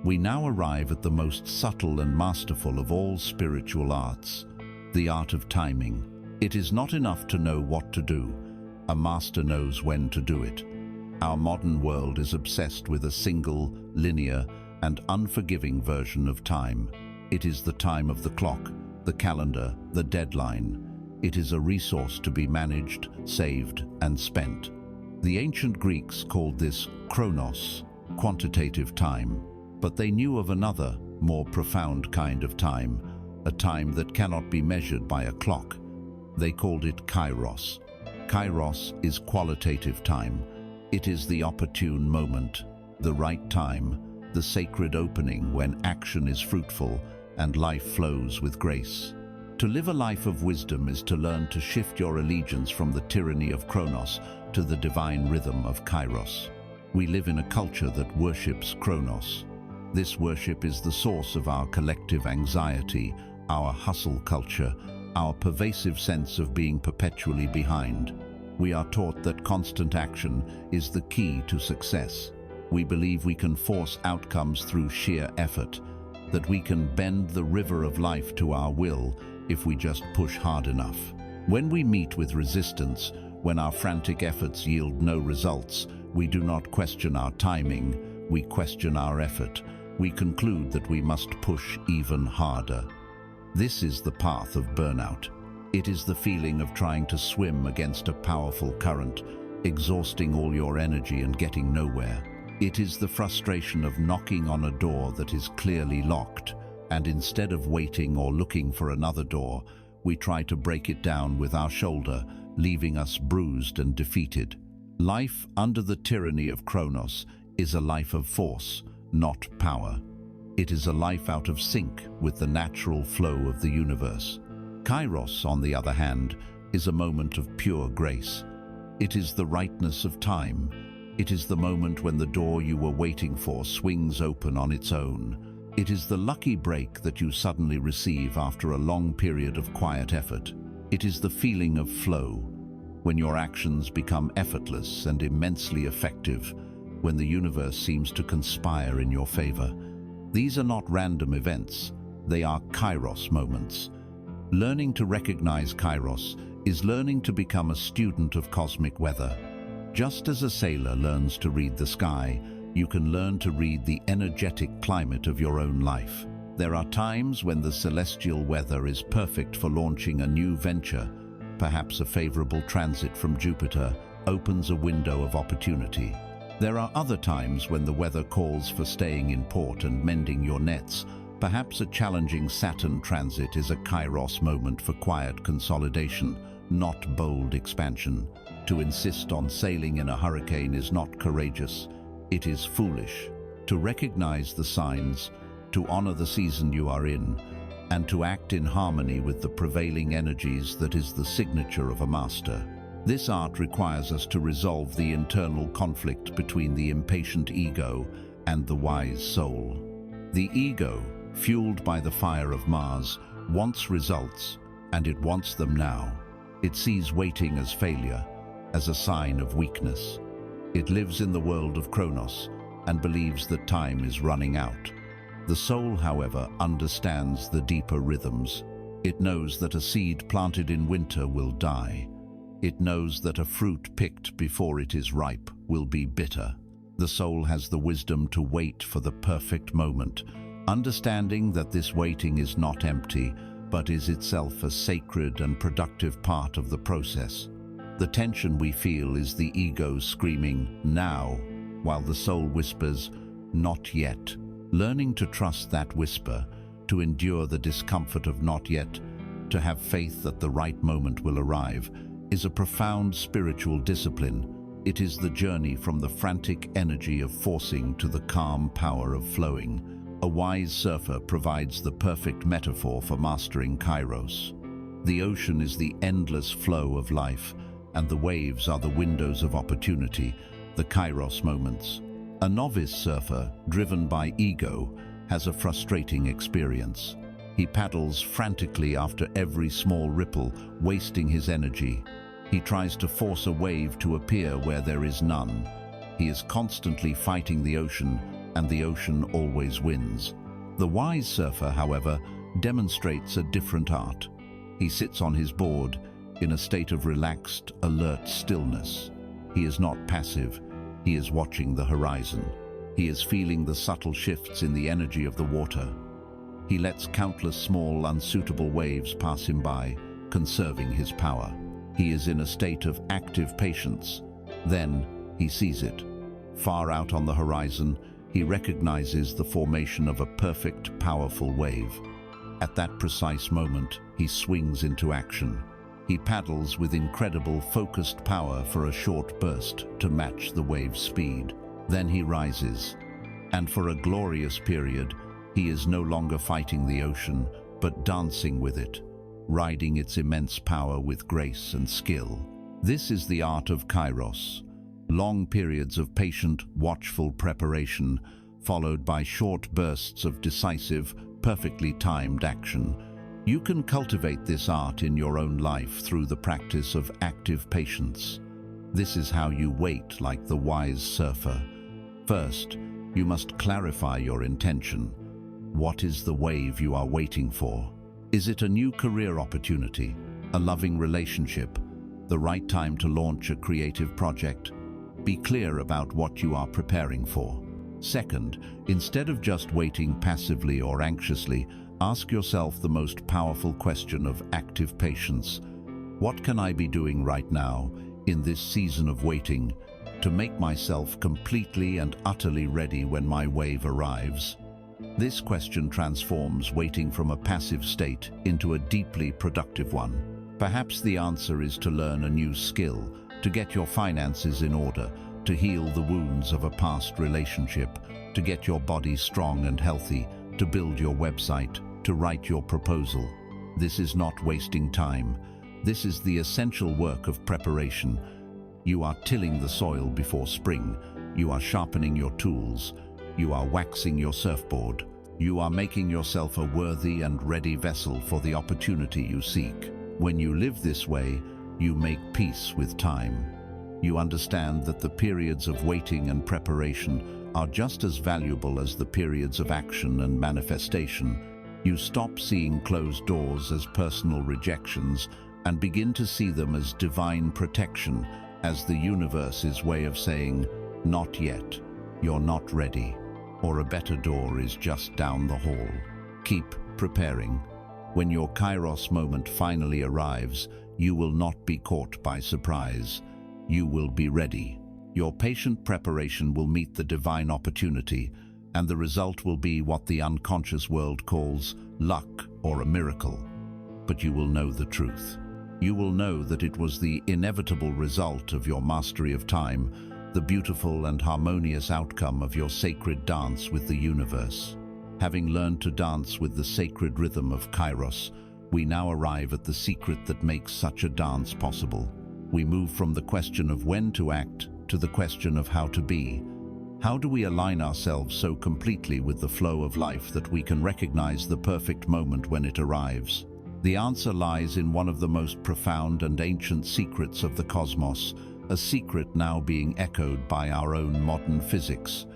we now arrive at the most subtle and masterful of all spiritual arts, the art of timing. It is not enough to know what to do. A master knows when to do it. Our modern world is obsessed with a single, linear, and unforgiving version of time. It is the time of the clock, the calendar, the deadline. It is a resource to be managed, saved, and spent. The ancient Greeks called this chronos, quantitative time, but they knew of another, more profound kind of time, a time that cannot be measured by a clock. They called it kairos. Kairos is qualitative time. It is the opportune moment, the right time, the sacred opening when action is fruitful and life flows with grace. To live a life of wisdom is to learn to shift your allegiance from the tyranny of Chronos to the divine rhythm of Kairos. We live in a culture that worships Chronos. This worship is the source of our collective anxiety, our hustle culture, our pervasive sense of being perpetually behind. We are taught that constant action is the key to success. We believe we can force outcomes through sheer effort, that we can bend the river of life to our will if we just push hard enough. When we meet with resistance, when our frantic efforts yield no results, we do not question our timing, we question our effort. We conclude that we must push even harder. This is the path of burnout. It is the feeling of trying to swim against a powerful current, exhausting all your energy and getting nowhere. It is the frustration of knocking on a door that is clearly locked, and instead of waiting or looking for another door, we try to break it down with our shoulder, leaving us bruised and defeated. Life under the tyranny of Chronos is a life of force, not power. It is a life out of sync with the natural flow of the universe. Kairos, on the other hand, is a moment of pure grace. It is the rightness of time. It is the moment when the door you were waiting for swings open on its own. It is the lucky break that you suddenly receive after a long period of quiet effort. It is the feeling of flow, when your actions become effortless and immensely effective, when the universe seems to conspire in your favor. These are not random events, they are kairos moments. Learning to recognize kairos is learning to become a student of cosmic weather. Just as a sailor learns to read the sky, you can learn to read the energetic climate of your own life. There are times when the celestial weather is perfect for launching a new venture. Perhaps a favorable transit from Jupiter opens a window of opportunity. There are other times when the weather calls for staying in port and mending your nets. Perhaps a challenging Saturn transit is a kairos moment for quiet consolidation, not bold expansion. To insist on sailing in a hurricane is not courageous, it is foolish. To recognize the signs, to honor the season you are in, and to act in harmony with the prevailing energies that is the signature of a master. This art requires us to resolve the internal conflict between the impatient ego and the wise soul. The ego, fueled by the fire of Mars, wants results, and it wants them now. It sees waiting as failure, as a sign of weakness. It lives in the world of Kronos and believes that time is running out. The soul, however, understands the deeper rhythms. It knows that a seed planted in winter will die. It knows that a fruit picked before it is ripe will be bitter. The soul has the wisdom to wait for the perfect moment, understanding that this waiting is not empty, but is itself a sacred and productive part of the process. The tension we feel is the ego screaming, "Now," while the soul whispers, "Not yet." Learning to trust that whisper, to endure the discomfort of not yet, to have faith that the right moment will arrive, is a profound spiritual discipline. It is the journey from the frantic energy of forcing to the calm power of flowing. A wise surfer provides the perfect metaphor for mastering kairos. The ocean is the endless flow of life, and the waves are the windows of opportunity, the kairos moments. A novice surfer, driven by ego, has a frustrating experience. He paddles frantically after every small ripple, wasting his energy. He tries to force a wave to appear where there is none. He is constantly fighting the ocean, and the ocean always wins. The wise surfer, however, demonstrates a different art. He sits on his board, in a state of relaxed, alert stillness. He is not passive. He is watching the horizon. He is feeling the subtle shifts in the energy of the water. He lets countless small, unsuitable waves pass him by, conserving his power. He is in a state of active patience. Then he sees it. Far out on the horizon, he recognizes the formation of a perfect, powerful wave. At that precise moment, he swings into action. He paddles with incredible focused power for a short burst to match the wave's speed. Then he rises, and for a glorious period, he is no longer fighting the ocean, but dancing with it, riding its immense power with grace and skill. This is the art of kairos, long periods of patient, watchful preparation, followed by short bursts of decisive, perfectly timed action. You can cultivate this art in your own life through the practice of active patience. This is how you wait like the wise surfer. First, you must clarify your intention. What is the wave you are waiting for? Is it a new career opportunity, a loving relationship, the right time to launch a creative project? Be clear about what you are preparing for. Second, instead of just waiting passively or anxiously, ask yourself the most powerful question of active patience. What can I be doing right now, in this season of waiting, to make myself completely and utterly ready when my wave arrives? This question transforms waiting from a passive state into a deeply productive one. Perhaps the answer is to learn a new skill, to get your finances in order, to heal the wounds of a past relationship, to get your body strong and healthy, to build your website, to write your proposal. This is not wasting time. This is the essential work of preparation. You are tilling the soil before spring. You are sharpening your tools. You are waxing your surfboard. You are making yourself a worthy and ready vessel for the opportunity you seek. When you live this way, you make peace with time. You understand that the periods of waiting and preparation are just as valuable as the periods of action and manifestation. You stop seeing closed doors as personal rejections and begin to see them as divine protection, as the universe's way of saying, "Not yet, you're not ready," or "A better door is just down the hall." Keep preparing. When your Kairos moment finally arrives, you will not be caught by surprise. You will be ready. Your patient preparation will meet the divine opportunity, and the result will be what the unconscious world calls luck or a miracle. But you will know the truth. You will know that it was the inevitable result of your mastery of time, the beautiful and harmonious outcome of your sacred dance with the universe. Having learned to dance with the sacred rhythm of Kairos, we now arrive at the secret that makes such a dance possible. We move from the question of when to act to the question of how to be. How do we align ourselves so completely with the flow of life that we can recognize the perfect moment when it arrives? The answer lies in one of the most profound and ancient secrets of the cosmos, a secret now being echoed by our own modern physics.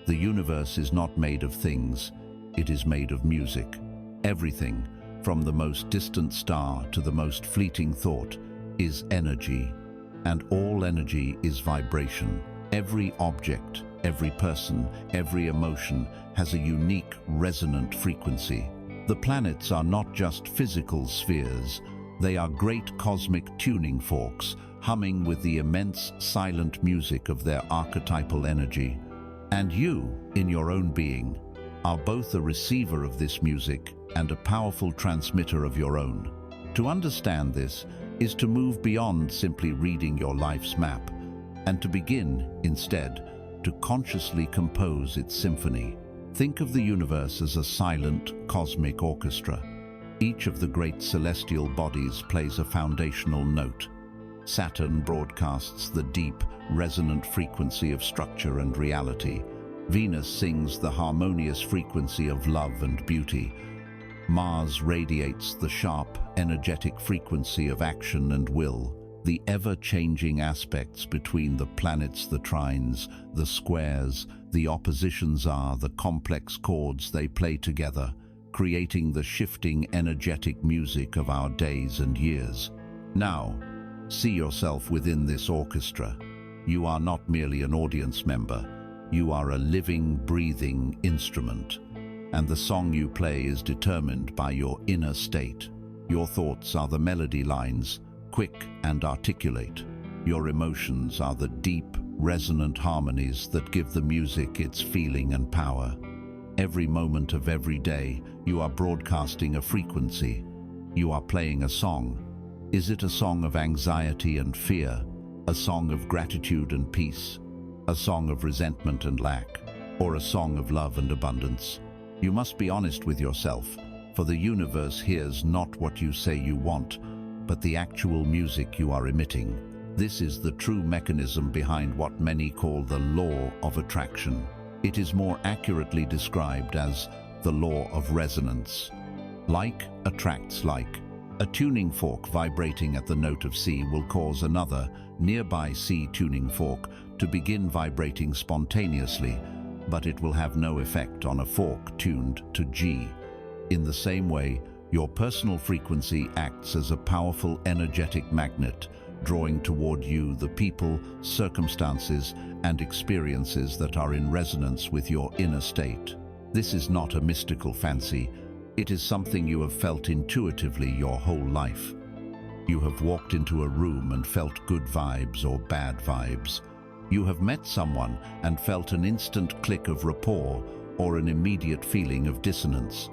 The universe is not made of things, it is made of music. Everything, from the most distant star to the most fleeting thought, is energy, and all energy is vibration. Every object, every person, every emotion has a unique resonant frequency. The planets are not just physical spheres, they are great cosmic tuning forks, humming with the immense silent music of their archetypal energy. And you, in your own being, are both a receiver of this music and a powerful transmitter of your own. To understand this is to move beyond simply reading your life's map, and to begin, instead, to consciously compose its symphony. Think of the universe as a silent, cosmic orchestra. Each of the great celestial bodies plays a foundational note. Saturn broadcasts the deep, resonant frequency of structure and reality. Venus sings the harmonious frequency of love and beauty. Mars radiates the sharp, energetic frequency of action and will. The ever-changing aspects between the planets, the trines, the squares, the oppositions are the complex chords they play together, creating the shifting, energetic music of our days and years. Now, see yourself within this orchestra. You are not merely an audience member. You are a living, breathing instrument, and the song you play is determined by your inner state. Your thoughts are the melody lines, quick and articulate. Your emotions are the deep, resonant harmonies that give the music its feeling and power. Every moment of every day, you are broadcasting a frequency. You are playing a song. Is it a song of anxiety and fear? A song of gratitude and peace? A song of resentment and lack? Or a song of love and abundance? You must be honest with yourself, for the universe hears not what you say you want, but the actual music you are emitting. This is the true mechanism behind what many call the law of attraction. It is more accurately described as the law of resonance. Like attracts like. A tuning fork vibrating at the note of C will cause another, nearby C tuning fork to begin vibrating spontaneously, but it will have no effect on a fork tuned to G. In the same way, your personal frequency acts as a powerful energetic magnet, drawing toward you the people, circumstances, and experiences that are in resonance with your inner state. This is not a mystical fancy. It is something you have felt intuitively your whole life. You have walked into a room and felt good vibes or bad vibes. You have met someone and felt an instant click of rapport or an immediate feeling of dissonance.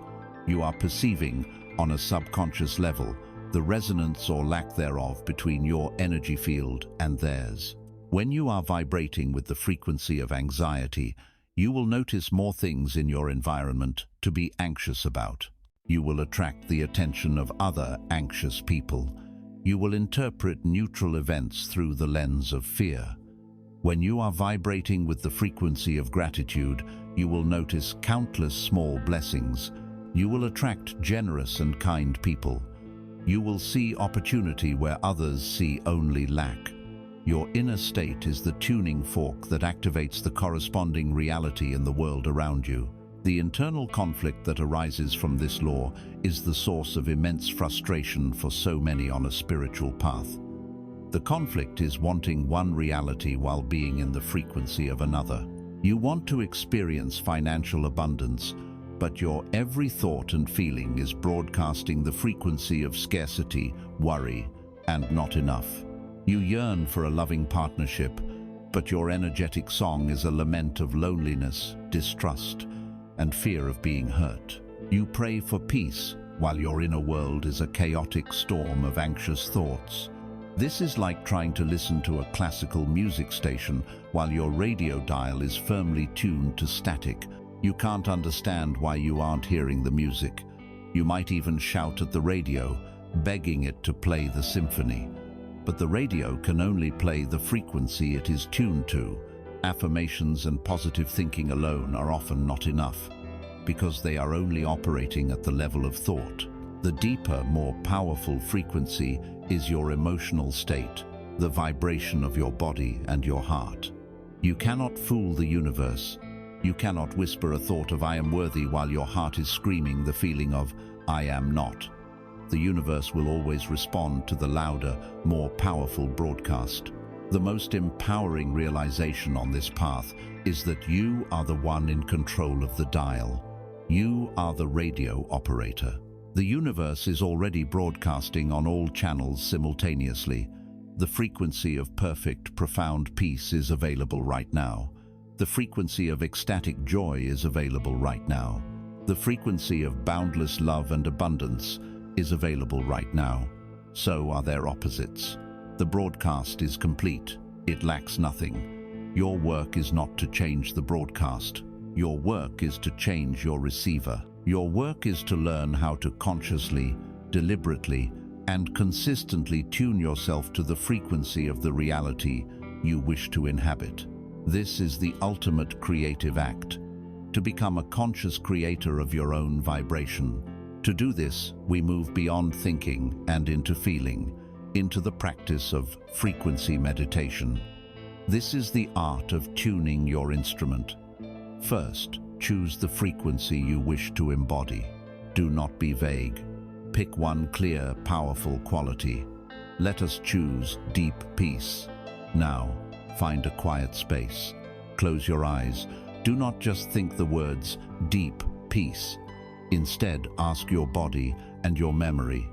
You are perceiving, on a subconscious level, the resonance or lack thereof between your energy field and theirs. When you are vibrating with the frequency of anxiety, you will notice more things in your environment to be anxious about. You will attract the attention of other anxious people. You will interpret neutral events through the lens of fear. When you are vibrating with the frequency of gratitude, you will notice countless small blessings. You will attract generous and kind people. You will see opportunity where others see only lack. Your inner state is the tuning fork that activates the corresponding reality in the world around you. The internal conflict that arises from this law is the source of immense frustration for so many on a spiritual path. The conflict is wanting one reality while being in the frequency of another. You want to experience financial abundance, but your every thought and feeling is broadcasting the frequency of scarcity, worry, and not enough. You yearn for a loving partnership, but your energetic song is a lament of loneliness, distrust, and fear of being hurt. You pray for peace, while your inner world is a chaotic storm of anxious thoughts. This is like trying to listen to a classical music station while your radio dial is firmly tuned to static. You can't understand why you aren't hearing the music. You might even shout at the radio, begging it to play the symphony. But the radio can only play the frequency it is tuned to. Affirmations and positive thinking alone are often not enough, because they are only operating at the level of thought. The deeper, more powerful frequency is your emotional state, the vibration of your body and your heart. You cannot fool the universe. You cannot whisper a thought of "I am worthy" while your heart is screaming the feeling of "I am not." The universe will always respond to the louder, more powerful broadcast. The most empowering realization on this path is that you are the one in control of the dial. You are the radio operator. The universe is already broadcasting on all channels simultaneously. The frequency of perfect, profound peace is available right now. The frequency of ecstatic joy is available right now. The frequency of boundless love and abundance is available right now. So are their opposites. The broadcast is complete. It lacks nothing. Your work is not to change the broadcast. Your work is to change your receiver. Your work is to learn how to consciously, deliberately, and consistently tune yourself to the frequency of the reality you wish to inhabit. This is the ultimate creative act, to become a conscious creator of your own vibration. To do this, we move beyond thinking and into feeling, into the practice of frequency meditation. This is the art of tuning your instrument. First, choose the frequency you wish to embody. Do not be vague. Pick one clear, powerful quality. Let us choose deep peace. Now, find a quiet space. Close your eyes. Do not just think the words deep peace. Instead, ask your body and your memory,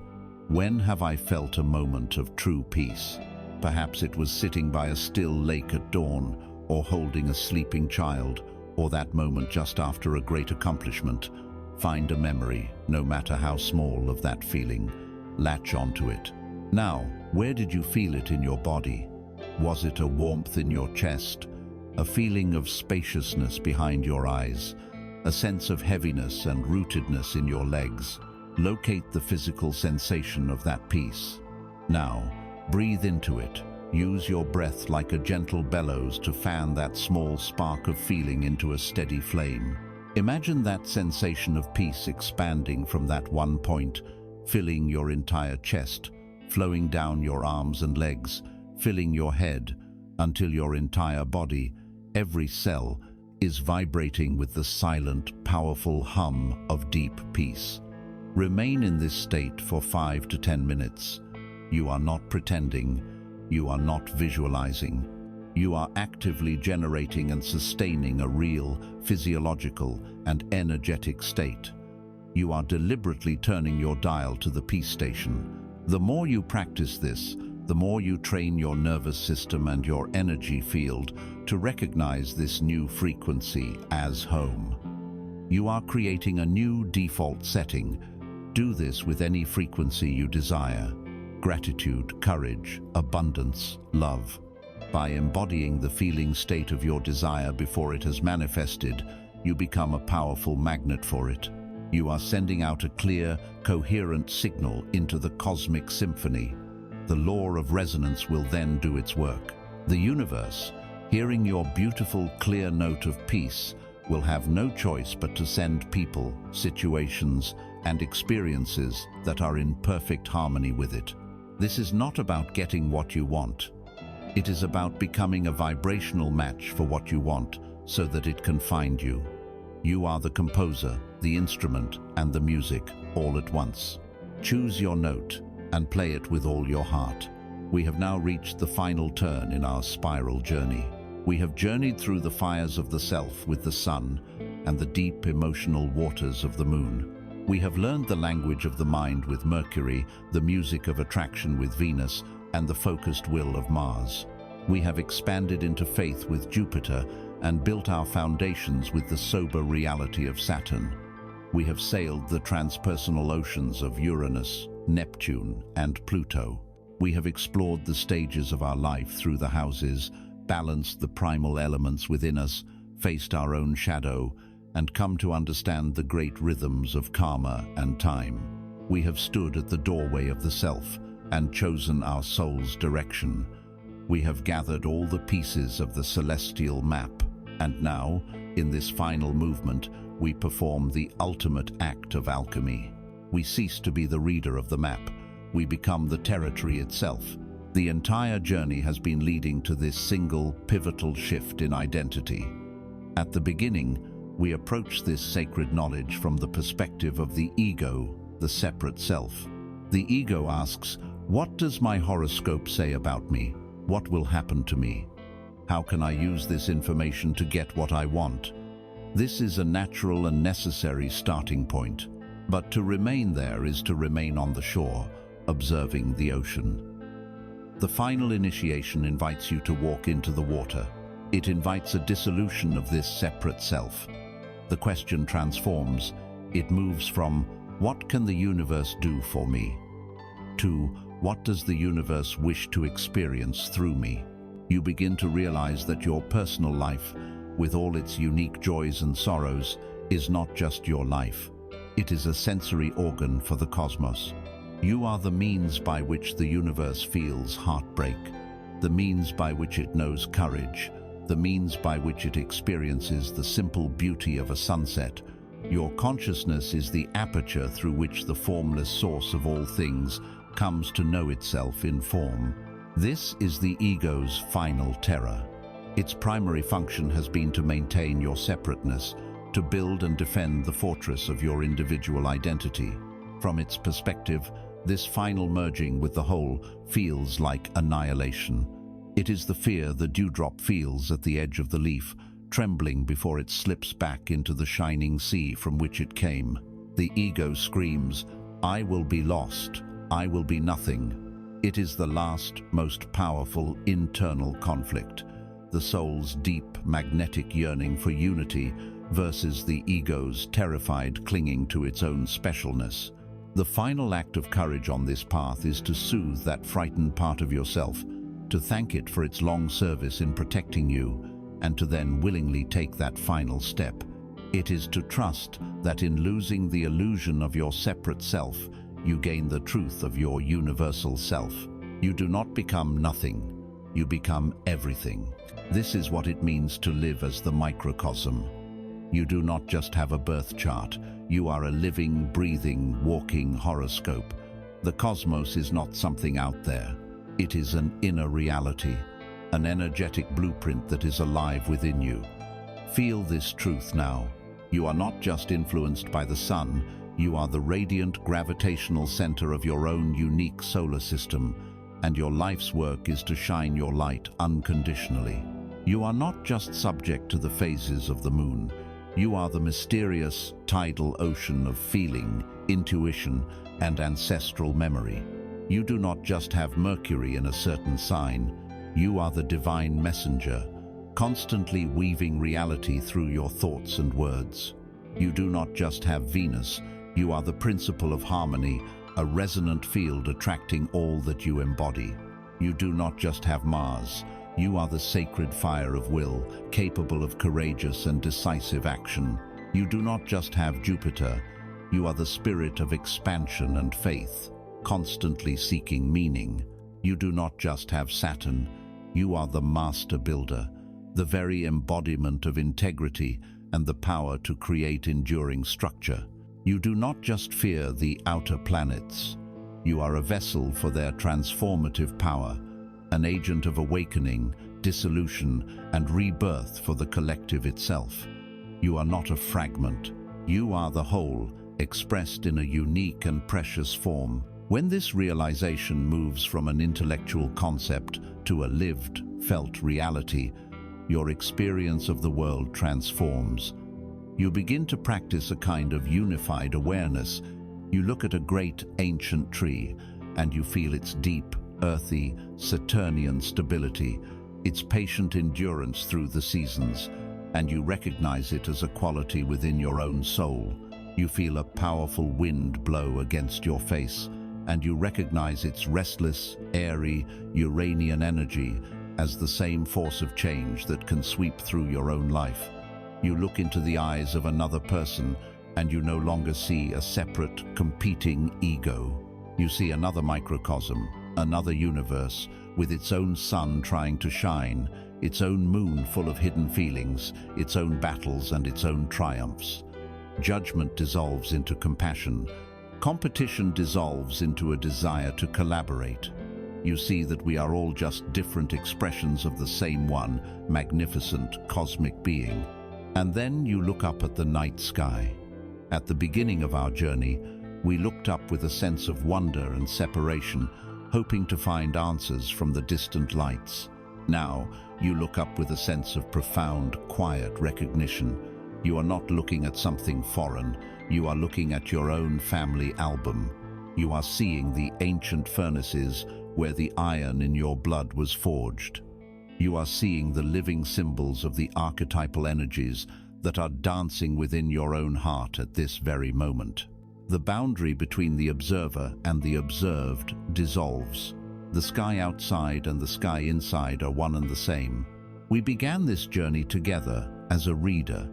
when have I felt a moment of true peace? Perhaps it was sitting by a still lake at dawn, or holding a sleeping child, or that moment just after a great accomplishment. Find a memory, no matter how small, of that feeling. Latch onto it. Now, where did you feel it in your body? Was it a warmth in your chest, a feeling of spaciousness behind your eyes, a sense of heaviness and rootedness in your legs? Locate the physical sensation of that peace. Now, breathe into it. Use your breath like a gentle bellows to fan that small spark of feeling into a steady flame. Imagine that sensation of peace expanding from that one point, filling your entire chest, flowing down your arms and legs, filling your head, until your entire body, every cell, is vibrating with the silent, powerful hum of deep peace. Remain in this state for 5 to 10 minutes. You are not pretending. You are not visualizing. You are actively generating and sustaining a real, physiological, and energetic state. You are deliberately turning your dial to the peace station. The more you practice this, the more you train your nervous system and your energy field to recognize this new frequency as home. You are creating a new default setting. Do this with any frequency you desire: gratitude, courage, abundance, love. By embodying the feeling state of your desire before it has manifested, you become a powerful magnet for it. You are sending out a clear, coherent signal into the cosmic symphony. The law of resonance will then do its work. The universe, hearing your beautiful, clear note of peace, will have no choice but to send people, situations, and experiences that are in perfect harmony with it. This is not about getting what you want. It is about becoming a vibrational match for what you want so that it can find you. You are the composer, the instrument, and the music all at once. Choose your note and play it with all your heart. We have now reached the final turn in our spiral journey. We have journeyed through the fires of the self with the sun and the deep emotional waters of the moon. We have learned the language of the mind with Mercury, the music of attraction with Venus, and the focused will of Mars. We have expanded into faith with Jupiter and built our foundations with the sober reality of Saturn. We have sailed the transpersonal oceans of Uranus, Neptune, and Pluto. We have explored the stages of our life through the houses, balanced the primal elements within us, faced our own shadow, and come to understand the great rhythms of karma and time. We have stood at the doorway of the self and chosen our soul's direction. We have gathered all the pieces of the celestial map, and now, in this final movement, we perform the ultimate act of alchemy. We cease to be the reader of the map. We become the territory itself. The entire journey has been leading to this single, pivotal shift in identity. At the beginning, we approach this sacred knowledge from the perspective of the ego, the separate self. The ego asks, "What does my horoscope say about me? What will happen to me? How can I use this information to get what I want?" This is a natural and necessary starting point, but to remain there is to remain on the shore, observing the ocean. The final initiation invites you to walk into the water. It invites a dissolution of this separate self. The question transforms. It moves from, "What can the universe do for me?" to, "What does the universe wish to experience through me?" You begin to realize that your personal life, with all its unique joys and sorrows, is not just your life. It is a sensory organ for the cosmos. You are the means by which the universe feels heartbreak, the means by which it knows courage, the means by which it experiences the simple beauty of a sunset. Your consciousness is the aperture through which the formless source of all things comes to know itself in form. This is the ego's final terror. Its primary function has been to maintain your separateness, to build and defend the fortress of your individual identity. From its perspective, this final merging with the whole feels like annihilation. It is the fear the dewdrop feels at the edge of the leaf, trembling before it slips back into the shining sea from which it came. The ego screams, "I will be lost. I will be nothing." It is the last, most powerful internal conflict, the soul's deep, magnetic yearning for unity versus the ego's terrified clinging to its own specialness. The final act of courage on this path is to soothe that frightened part of yourself, to thank it for its long service in protecting you, and to then willingly take that final step. It is to trust that in losing the illusion of your separate self, you gain the truth of your universal self. You do not become nothing, you become everything. This is what it means to live as the microcosm. You do not just have a birth chart, you are a living, breathing, walking horoscope. The cosmos is not something out there. It is an inner reality, an energetic blueprint that is alive within you. Feel this truth now. You are not just influenced by the sun, you are the radiant gravitational center of your own unique solar system, and your life's work is to shine your light unconditionally. You are not just subject to the phases of the moon. You are the mysterious, tidal ocean of feeling, intuition, and ancestral memory. You do not just have Mercury in a certain sign. You are the divine messenger, constantly weaving reality through your thoughts and words. You do not just have Venus. You are the principle of harmony, a resonant field attracting all that you embody. You do not just have Mars. You are the sacred fire of will, capable of courageous and decisive action. You do not just have Jupiter. You are the spirit of expansion and faith, constantly seeking meaning. You do not just have Saturn. You are the master builder, the very embodiment of integrity and the power to create enduring structure. You do not just fear the outer planets. You are a vessel for their transformative power, an agent of awakening, dissolution, and rebirth for the collective itself. You are not a fragment. You are the whole, expressed in a unique and precious form. When this realization moves from an intellectual concept to a lived, felt reality, your experience of the world transforms. You begin to practice a kind of unified awareness. You look at a great ancient tree, and you feel its deep, earthy, Saturnian stability, its patient endurance through the seasons, and you recognize it as a quality within your own soul. You feel a powerful wind blow against your face, and you recognize its restless, airy, Uranian energy as the same force of change that can sweep through your own life. You look into the eyes of another person, and you no longer see a separate, competing ego. You see another microcosm, another universe, with its own sun trying to shine, its own moon full of hidden feelings, its own battles and its own triumphs. Judgment dissolves into compassion. Competition dissolves into a desire to collaborate. You see that we are all just different expressions of the same one, magnificent cosmic being. And then you look up at the night sky. At the beginning of our journey, we looked up with a sense of wonder and separation, hoping to find answers from the distant lights. Now, you look up with a sense of profound, quiet recognition. You are not looking at something foreign. You are looking at your own family album. You are seeing the ancient furnaces where the iron in your blood was forged. You are seeing the living symbols of the archetypal energies that are dancing within your own heart at this very moment. The boundary between the observer and the observed dissolves. The sky outside and the sky inside are one and the same. We began this journey together as a reader,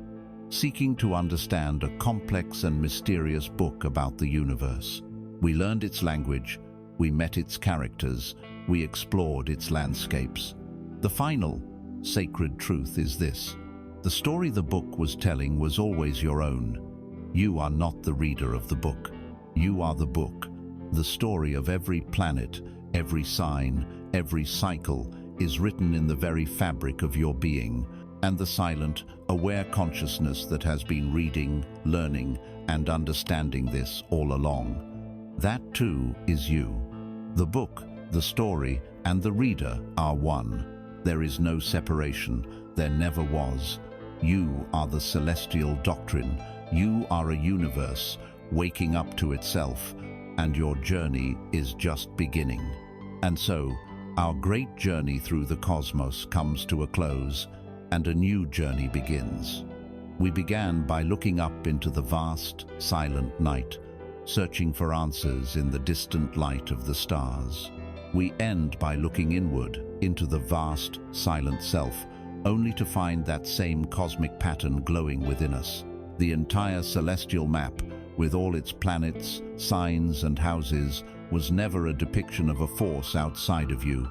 seeking to understand a complex and mysterious book about the universe. We learned its language, we met its characters, we explored its landscapes. The final, sacred truth is this: the story the book was telling was always your own. You are not the reader of the book. You are the book. The story of every planet, every sign, every cycle is written in the very fabric of your being, and the silent, aware consciousness that has been reading, learning, and understanding this all along. That too is you. The book, the story, and the reader are one. There is no separation. There never was. You are the celestial doctrine. You are a universe waking up to itself, and your journey is just beginning. And so, our great journey through the cosmos comes to a close, and a new journey begins. We began by looking up into the vast, silent night, searching for answers in the distant light of the stars. We end by looking inward into the vast, silent self, only to find that same cosmic pattern glowing within us. The entire celestial map, with all its planets, signs, and houses, was never a depiction of a force outside of you.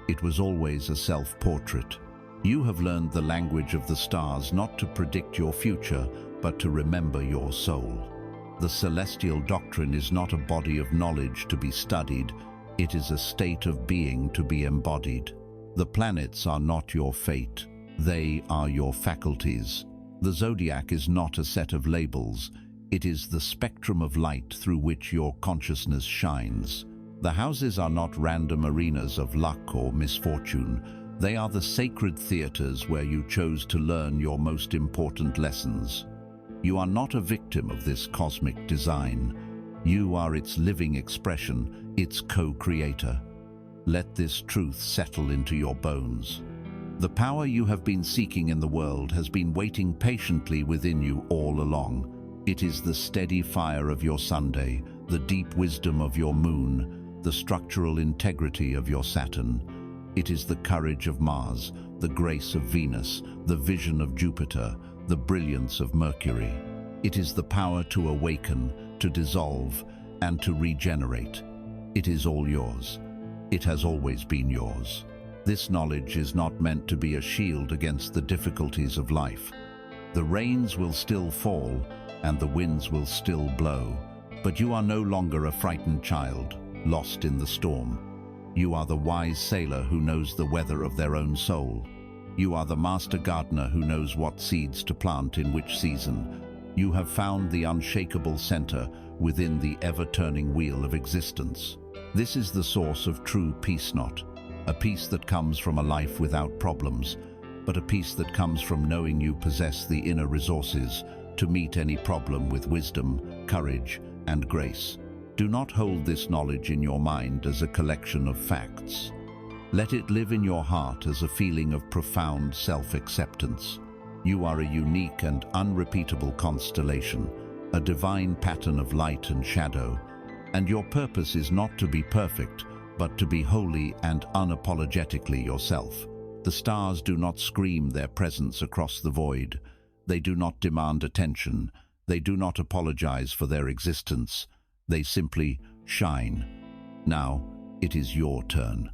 It was always a self-portrait. You have learned the language of the stars not to predict your future, but to remember your soul. The celestial doctrine is not a body of knowledge to be studied. It is a state of being to be embodied. The planets are not your fate. They are your faculties. The zodiac is not a set of labels. It is the spectrum of light through which your consciousness shines. The houses are not random arenas of luck or misfortune. They are the sacred theaters where you chose to learn your most important lessons. You are not a victim of this cosmic design. You are its living expression, its co-creator. Let this truth settle into your bones. The power you have been seeking in the world has been waiting patiently within you all along. It is the steady fire of your Sunday, the deep wisdom of your moon, the structural integrity of your Saturn. It is the courage of Mars, the grace of Venus, the vision of Jupiter, the brilliance of Mercury. It is the power to awaken, to dissolve, and to regenerate. It is all yours. It has always been yours. This knowledge is not meant to be a shield against the difficulties of life. The rains will still fall, and the winds will still blow, but you are no longer a frightened child, lost in the storm. You are the wise sailor who knows the weather of their own soul. You are the master gardener who knows what seeds to plant in which season. You have found the unshakable center within the ever-turning wheel of existence. This is the source of true peace, not a peace that comes from a life without problems, but a peace that comes from knowing you possess the inner resources to meet any problem with wisdom, courage, and grace. Do not hold this knowledge in your mind as a collection of facts. Let it live in your heart as a feeling of profound self-acceptance. You are a unique and unrepeatable constellation, a divine pattern of light and shadow, and your purpose is not to be perfect, but to be holy and unapologetically yourself. The stars do not scream their presence across the void. They do not demand attention. They do not apologize for their existence. They simply shine. Now, it is your turn.